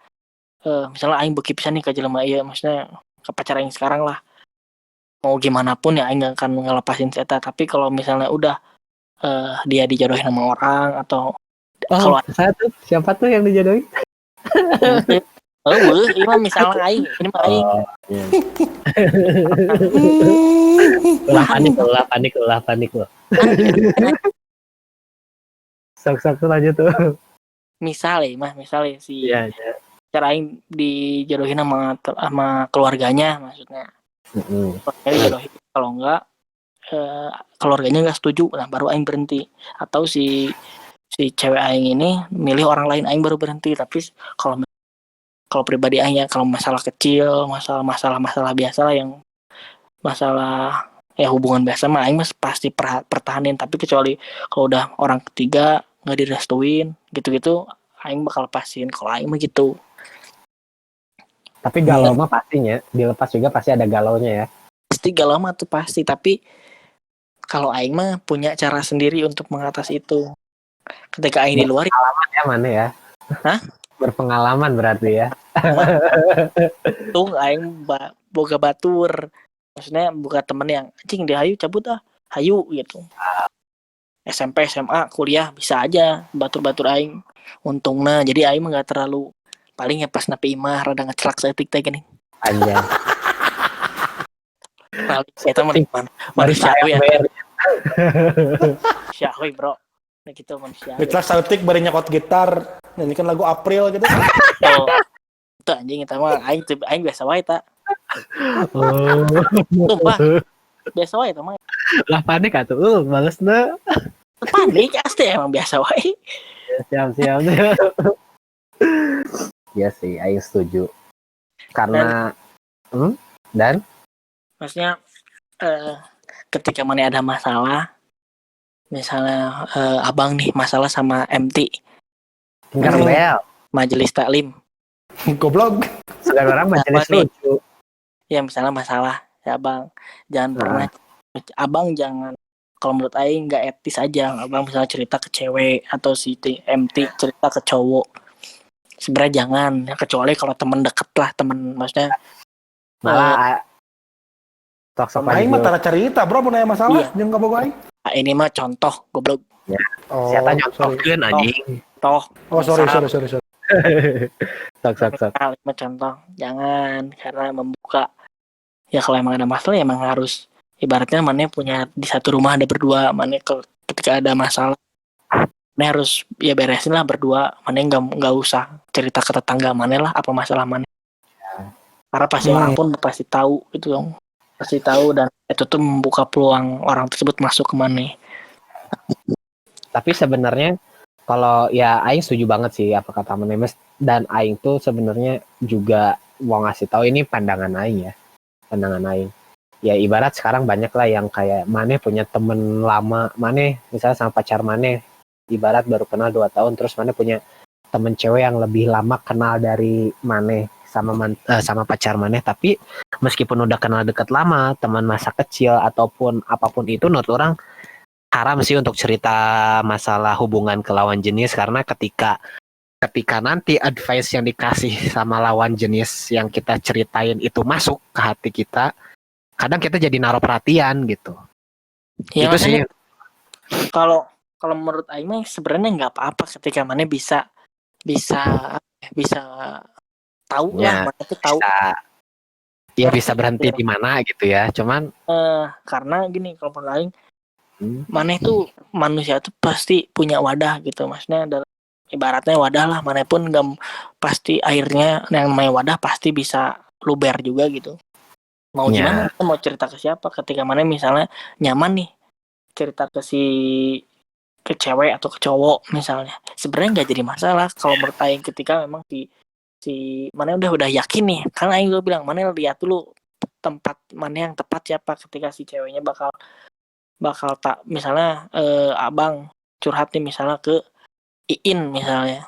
misalnya aing beuki pisan nih ka jelema ieu maksudnya ke pacar aing sekarang lah mau gimana pun ya aing gak akan ngelepasin eta tapi kalau misalnya udah dia dijodohin sama orang atau kalau siapa tuh yang dijodohin? ini mah misalnya aing ini mah aing panik loh. Sok lanjut tuh. misalnya si cara aing dijodohin sama keluarganya maksudnya dijodohin kalau enggak keluarganya nggak setuju nah baru aing berhenti atau si cewek aing ini milih orang lain aing baru berhenti tapi kalau pribadi aing ya kalau masalah kecil masalah biasa lah yang masalah ya hubungan biasa mah aing mas pasti pertahanin tapi kecuali kalau udah orang ketiga nggak direstuin gitu aing bakal lepasin kalau aing mah gitu. Tapi galau mah pastinya dilepas juga pasti ada galaunya ya. Pasti galau mah tuh pasti tapi kalau aing mah punya cara sendiri untuk mengatasi itu. Ketika aing di luar pengalaman ya mana ya? Hah? Berpengalaman berarti ya. Tuh aing boga batur. Maksudnya bukan temen yang anjing dia hayu cabut hayu gitu. SMP, SMA, kuliah bisa aja batur-batur aing. Untungnya jadi aing mah enggak terlalu paling ya pas napi imah rada ngecelak saeutik teh gini. Anjay. Paling eta mah manusia ya. Syahwi bro. Nah gitu manusia. Ngecelak saeutik bari nyakot gitar, nyanyikan lagu April gitu. Oh. Itu anjing eta mah aing biasa wae ta. Oh. Sumpah. Biasa wae eta mah. Lah panik atuh, balesna. Panik pasti emang biasa wae. Siap. Iya sih, aing setuju. Karena dan maksudnya ketika mana ada masalah misalnya abang nih masalah sama MT majelis taklim Goblok. Sekarang orang majelis lucu. Ya misalnya masalah ya abang jangan pernah abang jangan kalau menurut aing nggak etis aja abang misalnya cerita ke cewek atau si MT cerita ke cowok sebenarnya jangan ya, kecuali kalau teman deket lah teman maksudnya malah sok aing mah tara cerita bro mun aya masalah jeung kabogo aing. Ini mah contoh goblok. Ya. Siapa nyontohkeun anjing. Toh. Oh sorry. Sok. Kalimat contoh, jangan karena membuka. Ya kalau emang ada masalah ya emang harus ibaratnya mana punya di satu rumah ada berdua, mana ketika ada masalah mana harus ya beresin lah berdua, mana nggak usah cerita ke tetangga mana lah apa masalah mana. Karena pasti orang pun pasti tahu gitu dong. Pasti tahu dan itu tuh membuka peluang orang tersebut masuk ke mana. Tapi sebenarnya kalau ya Aing setuju banget sih apa kata Menemes, dan Aing tuh sebenarnya juga mau ngasih tahu ini pandangan Aing ya. Pandangan Aing. Ya ibarat sekarang banyak lah yang kayak Mane punya temen lama, Mane misalnya sama pacar Mane, ibarat baru kenal 2 tahun, terus Mane punya temen cewek yang lebih lama kenal dari Mane sama pacar Mane, tapi meskipun udah kenal deket lama, teman masa kecil ataupun apapun itu, menurut orang haram sih untuk cerita masalah hubungan ke lawan jenis, karena ketika nanti advice yang dikasih sama lawan jenis yang kita ceritain itu masuk ke hati kita, kadang kita jadi naruh perhatian gitu. Ya itu makanya sih. Kalau menurut Aing mah sebenarnya nggak apa-apa ketika mana bisa tahu lah, mana tuh tahu. Bisa berhenti di mana gitu ya. Cuman karena gini, kalau menurut Aing mana itu manusia tuh pasti punya wadah gitu, maksudnya dalam ibaratnya wadah lah, mana pun nggak pasti akhirnya yang namanya wadah pasti bisa luber juga gitu. Mau gimana, mau cerita ke siapa ketika mana misalnya nyaman nih cerita ke cewek atau ke cowok misalnya, sebenarnya nggak jadi masalah kalau menurut Aing ketika memang si mana udah yakin nih, karena Aing bilang mana lihat dulu tempat mana yang tepat siapa ketika si ceweknya bakal tak misalnya abang curhat nih misalnya ke Iin misalnya,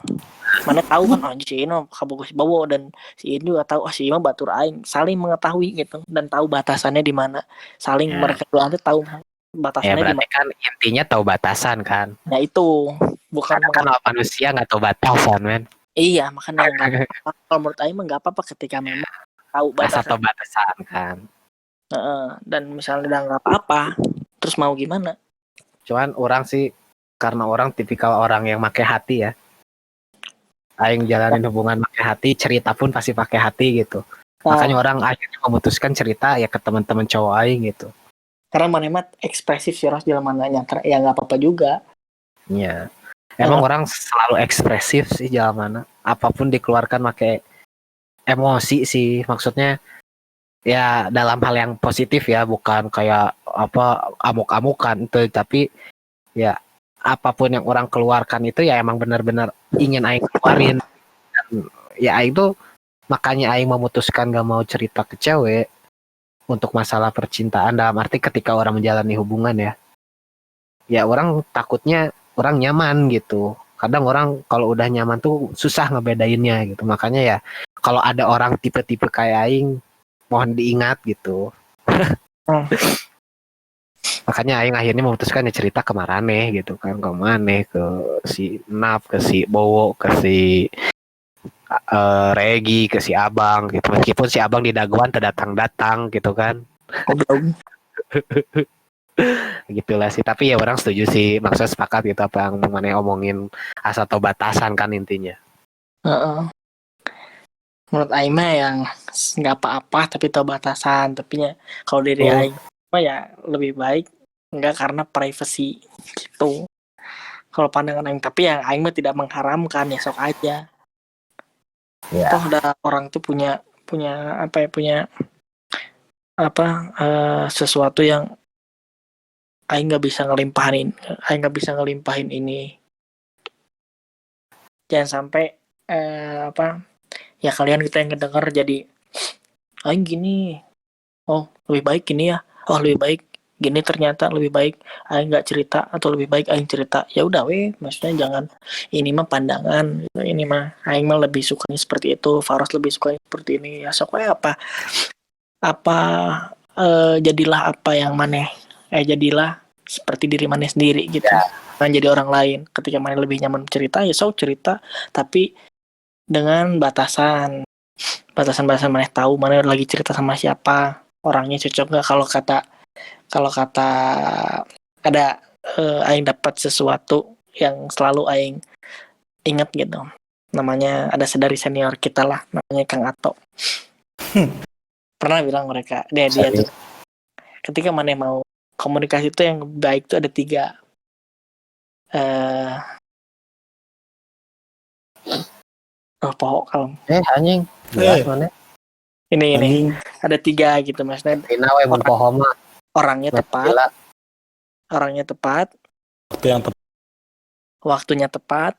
mana tahu kan si Iin kabogoh si Bowo, dan si Iin juga tahu si Ima batur Aing, saling mengetahui gitu dan tahu batasannya di mana, saling mereka berdua tahu batasannya di mana. Kan intinya tahu batasan kan. Ya itu bukan kan manusia nggak tahu batasan men. Iya makanya kalau menurut Aing mah nggak apa-apa ketika memang tahu batasan kan. Dan misalnya udah nggak apa-apa terus mau gimana. Cuman orang sih karena orang tipikal orang yang pakai hati ya. Aing jalanin hubungan pakai hati, cerita pun pasti pakai hati gitu. Makanya orang akhirnya memutuskan cerita ya ke teman-teman cowok Aing gitu. Karena mana ekspresif sih Ros jalan mananya, ya nggak apa-apa juga. Iya. Emang orang selalu ekspresif sih jalan mana. Apapun dikeluarkan pakai emosi sih, maksudnya ya dalam hal yang positif ya, bukan kayak apa amuk-amukan itu, tapi ya apapun yang orang keluarkan itu ya emang benar-benar ingin Aing keluarin. Dan ya Aing tuh makanya Aing memutuskan gak mau cerita ke cewek untuk masalah percintaan, dalam arti ketika orang menjalani hubungan ya orang takutnya orang nyaman gitu. Kadang orang kalau udah nyaman tuh susah ngebedainnya gitu. Makanya ya kalau ada orang tipe-tipe kayak Aing, mohon diingat gitu. Makanya Aing akhirnya memutuskan ya cerita ke Marane gitu kan, ke Mane, ke si Nap, ke si Bowo, ke si Regi, ke si Abang gitu. Meskipun si Abang di daguan terdatang gitu kan. Gitulah sih, tapi ya orang setuju sih, maksudnya sepakat gitu apa yang Mane omongin, asal tahu batasan kan intinya. Menurut Aing mah yang nggak apa-apa tapi tahu batasan, tapi ya kalau dari Aing ya lebih baik enggak karena privacy gitu. Kalau pandangan Aing, tapi yang Aing mah tidak mengharamkan, ya sok aja. Toh ada orang tuh punya sesuatu yang Aing nggak bisa ngelimpahin ini. Jangan sampai ya kalian kita yang ngedenger jadi Aing gini, oh lebih baik gini ya, oh lebih baik gini, ternyata lebih baik Aing nggak cerita atau lebih baik Aing cerita. Ya udah maksudnya jangan, ini mah pandangan, ini mah Aing mah lebih sukanya seperti itu, Faros lebih sukanya seperti ini, ya soknya jadilah apa yang maneh jadilah seperti diri maneh sendiri gitu. Jangan jadi orang lain. Ketika maneh lebih nyaman cerita ya sok cerita, tapi dengan batasan maneh tahu maneh lagi cerita sama siapa, orangnya cocok nggak. Kalau kata ada Aing dapat sesuatu yang selalu Aing ingat gitu, namanya ada dari senior kita lah, namanya Kang Ato. Pernah bilang mereka dia tuh ketika mana mau komunikasi itu yang baik tuh ada 3. Pohon kalau anjing jelas mana ini Anjing. ada 3 gitu maksudnya. Tina we mun pohon mah Orangnya tepat, gila. orangnya tepat, Waktu yang tepat. waktunya tepat,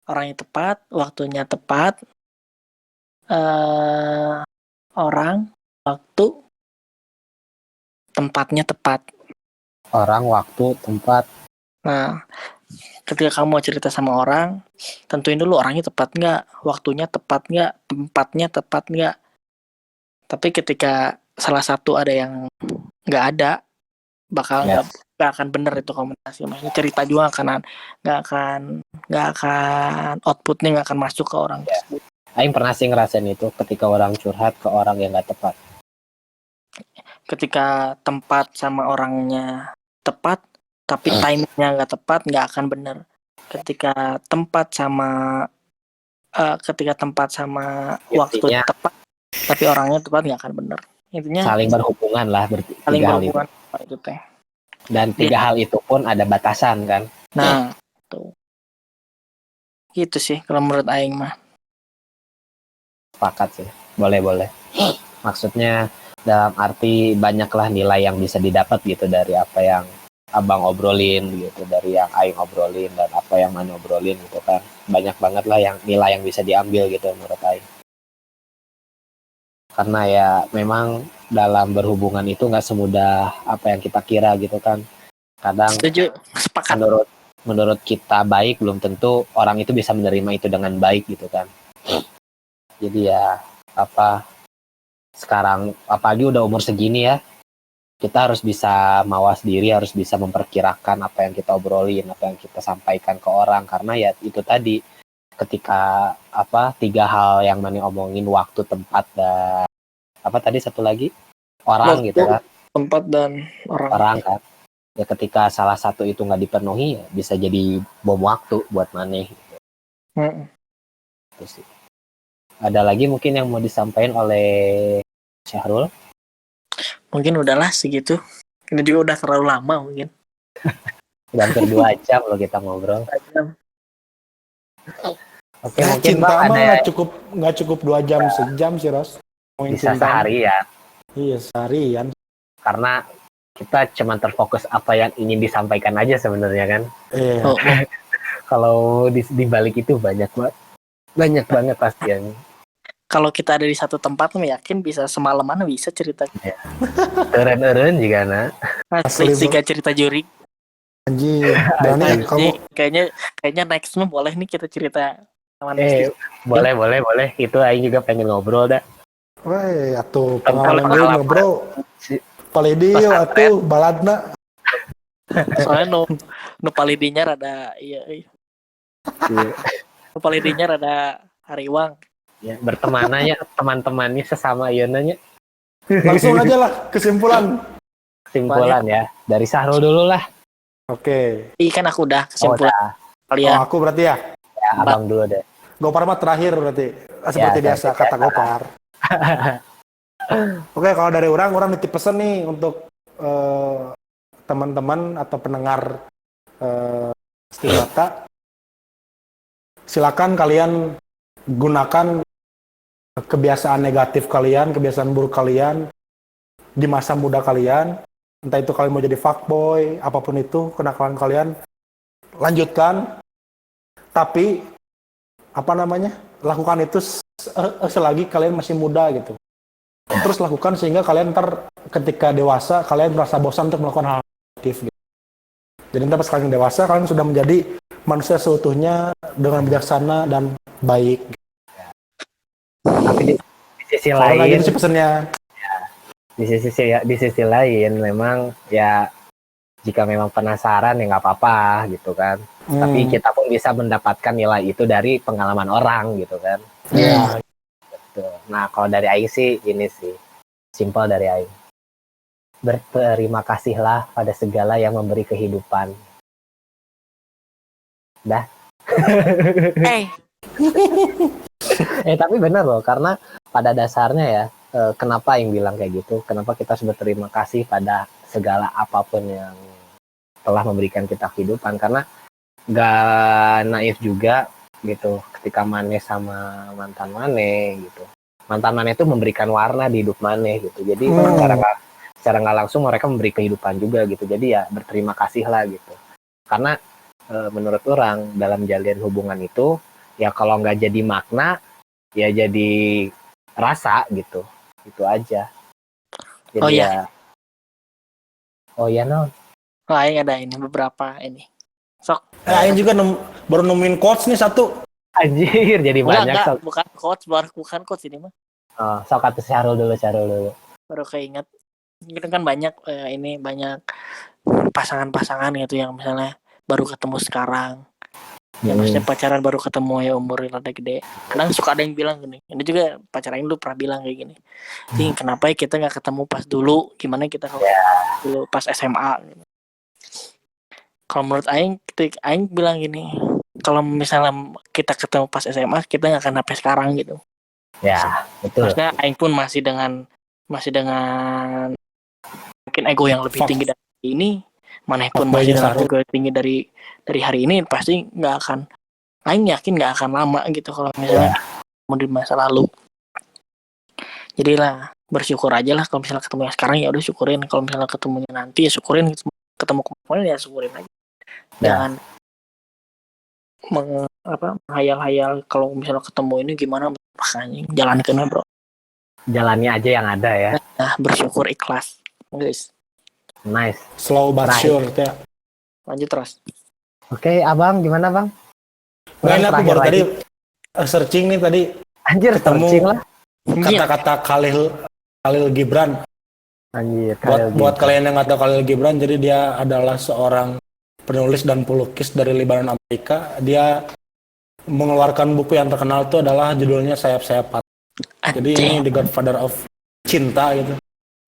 orangnya tepat, waktunya tepat, orang, waktu, tempatnya tepat. Orang, waktu, tempat. Nah, ketika kamu mau cerita sama orang, tentuin dulu orangnya tepat nggak, waktunya tepat nggak, tempatnya tepat nggak. Tapi ketika salah satu ada yang nggak ada, bakal nggak akan bener itu komunikasi. Maksudnya cerita juga nggak akan outputnya nggak akan masuk ke orang tersebut. Aing pernah sih ngerasain itu ketika orang curhat ke orang yang nggak tepat. Ketika tempat sama orangnya tepat, tapi timingnya nggak tepat, nggak akan bener. Ketika tempat sama waktu tepat, tapi orangnya tepat, nggak akan bener. Intinya saling berhubungan lah, saling berhubungan itu teh. Dan 3 hal itu pun ada batasan kan. Nah, tuh. Gitu sih kalau menurut aing mah. Sepakat sih. Boleh. Maksudnya dalam arti banyaklah nilai yang bisa didapat gitu dari apa yang abang obrolin gitu, dari yang aing obrolin dan apa yang mana obrolin gitu kan. Banyak banget lah yang nilai yang bisa diambil gitu menurut aing. Karena ya memang dalam berhubungan itu nggak semudah apa yang kita kira gitu kan. Kadang setuju, sepakat. Menurut kita baik, belum tentu orang itu bisa menerima itu dengan baik gitu kan. Jadi ya sekarang apalagi udah umur segini ya, kita harus bisa mawas diri, harus bisa memperkirakan apa yang kita obrolin, apa yang kita sampaikan ke orang. Karena ya itu tadi, ketika 3 hal yang mana omongin, waktu, tempat, dan apa tadi satu lagi, orang waktu, gitu kan, tempat dan orang kan. Ya ketika salah satu itu nggak dipenuhi, ya bisa jadi bom waktu buat maneh gitu. Terus sih. Ada lagi mungkin yang mau disampaikan oleh Syahrul? Mungkin udahlah segitu. Ini juga udah terlalu lama mungkin. Udah hampir 2 jam loh kita ngobrol. 2 jam. Oke, mungkin cinta mah nggak cukup 2 jam, sejam sih Ros. Bisa seharian. Iya, seharian. Karena kita cuma terfokus apa yang ingin disampaikan aja sebenarnya kan. Iya. Kalau di balik itu banyak banget pasti yang. Kalau kita ada di satu tempat, yakin bisa semalaman bisa cerita. Ya. Eren juga na. Jika cerita jurik. Anjir. Berani kamu. Kayaknya next mah boleh nih kita cerita. Boleh. Itu Aing juga pengen ngobrol dah. Weh, atuh pengalaman ngobrol. Palidio atuh baladna. Soalnya nu palidinya rada iya. Nu palidinya rada hariwang. Ya, bertemanannya teman-temannya sesama Ionanya. Langsung aja lah kesimpulan ya. Dari Syahrul dulu lah. Oke. Kan aku udah kesimpulan. Kalian. Aku berarti ya. Ya, abang dulu deh. Gopar mah terakhir berarti. Seperti biasa kata Gopar. Oke, kalau dari orang nitip pesan nih untuk teman-teman atau pendengar Stigmata. Silakan kalian gunakan kebiasaan negatif kalian, kebiasaan buruk kalian di masa muda kalian. Entah itu kalian mau jadi fuckboy, apapun itu kenakalan kalian, lanjutkan. Tapi lakukan itu selagi kalian masih muda gitu. Terus lakukan sehingga kalian ntar ketika dewasa kalian merasa bosan untuk melakukan hal aktif gitu. Jadi ntar pas kalian dewasa kalian sudah menjadi manusia seutuhnya dengan bijaksana dan baik. Tapi di sisi lain itu sih pesannya. Ya, di sisi lain memang ya jika memang penasaran ya nggak apa-apa gitu kan. Tapi kita pun bisa mendapatkan nilai itu dari pengalaman orang gitu kan. Iya. Nah, kalau dari Aing sih ini sih simpel dari Aing. Berterima kasihlah pada segala yang memberi kehidupan. Dah. Tapi benar loh, karena pada dasarnya ya, kenapa yang bilang kayak gitu, kenapa kita harus berterima kasih pada segala apapun yang telah memberikan kita kehidupan, karena gak naif juga gitu ketika Mane sama mantan Mane gitu. Mantan Mane itu memberikan warna di hidup Mane gitu, jadi secara nggak langsung mereka memberi kehidupan juga gitu, jadi ya berterima kasih lah gitu. Karena menurut orang dalam jalin hubungan itu ya kalau nggak jadi makna ya jadi rasa gitu, itu aja. Jadi Oh iya. Oh ya no. Oh, Aing ada ini beberapa ini. Sok. Aing juga baru nemuin quotes nih satu. Anjir, jadi banyak. Enggak, bukan coach ini mah. Oh, sok atau Syahrul dulu. Baru keinget. Itu kan banyak ini banyak pasangan-pasangan gitu yang misalnya baru ketemu sekarang. Ya maksudnya pacaran baru ketemu ya umurnya rada gede. Kadang suka ada yang bilang gini. Ini juga pacar Aing dulu pernah bilang kayak gini. Kenapa ya kita nggak ketemu pas dulu? Gimana kita kalau dulu pas SMA? Gitu. Kalau menurut Aing, Aing bilang gini. Kalau misalnya kita ketemu pas SMA, kita nggak akan sampai sekarang gitu. Ya, betul. Maksudnya Aing pun masih dengan mungkin ego yang lebih tinggi dari ini. Maneh pun masih dengan ego tinggi dari hari ini, pasti nggak akan. Aing yakin nggak akan lama gitu kalau misalnya mau di masa lalu. Jadilah bersyukur aja lah kalau misalnya ketemu yang sekarang ya udah syukurin. Kalau misalnya ketemunya nanti ya syukurin. Ketemu kemarin ya syukurin aja. Jangan menghayal-hayal kalau misalnya ketemu ini gimana, makanya jalankan bro. Jalannya aja yang ada ya. Nah, bersyukur ikhlas, guys. Nice. Slow but sure ya. Lanjut terus. Oke, abang gimana bang? Nah, aku baru tadi searching nih tadi. Anjir, ketemu searching lah. Kata-kata Khalil Gibran. Anjir, buat kalian yang nggak tahu Khalil Gibran, jadi dia adalah seorang penulis dan pelukis dari Lebanon, Amerika. Dia mengeluarkan buku yang terkenal itu adalah judulnya Sayap-Sayap Patah. Jadi ini The Godfather of Cinta gitu.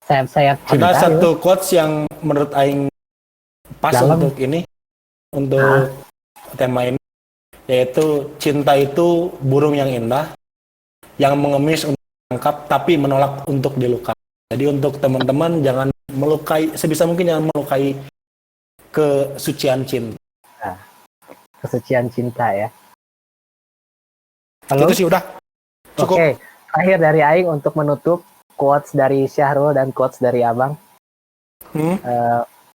Sayap-Sayap Cinta. Ada satu quotes yang menurut Aing pas untuk ini, untuk tema ini, yaitu cinta itu burung yang indah, yang mengemis untuk menangkap tapi menolak untuk dilukai. Jadi untuk teman-teman jangan melukai, sebisa mungkin jangan melukai kesucian cinta. Nah, kesucian cinta ya. Halo? Itu sih udah cukup. Oke, akhir dari Aing untuk menutup quotes dari Syahrul dan quotes dari Abang.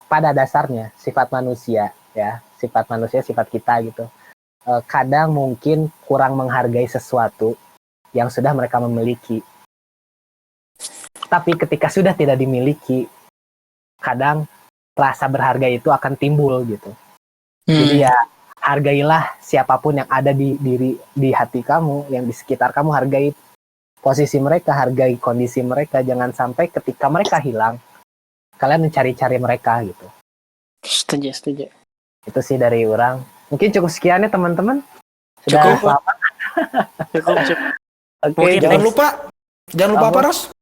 Pada dasarnya sifat manusia ya, sifat kita gitu. Kadang mungkin kurang menghargai sesuatu yang sudah mereka memiliki. Tapi ketika sudah tidak dimiliki, kadang rasa berharga itu akan timbul gitu. Jadi ya hargailah siapapun yang ada di hati kamu, yang di sekitar kamu, hargai posisi mereka, hargai kondisi mereka. Jangan sampai ketika mereka hilang, kalian mencari-cari mereka gitu. Setuju. Itu sih dari orang. Mungkin cukup sekian ya teman-teman. Cukup. Oke, jangan lupa apa Ros?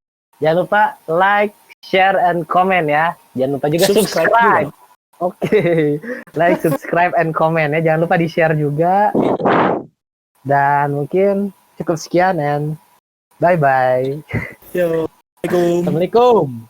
Jangan lupa like, share, and comment ya. Jangan lupa juga subscribe. Oke. Like, subscribe, and comment ya. Jangan lupa di-share juga. Dan mungkin cukup sekian and bye-bye. Yo, Assalamualaikum.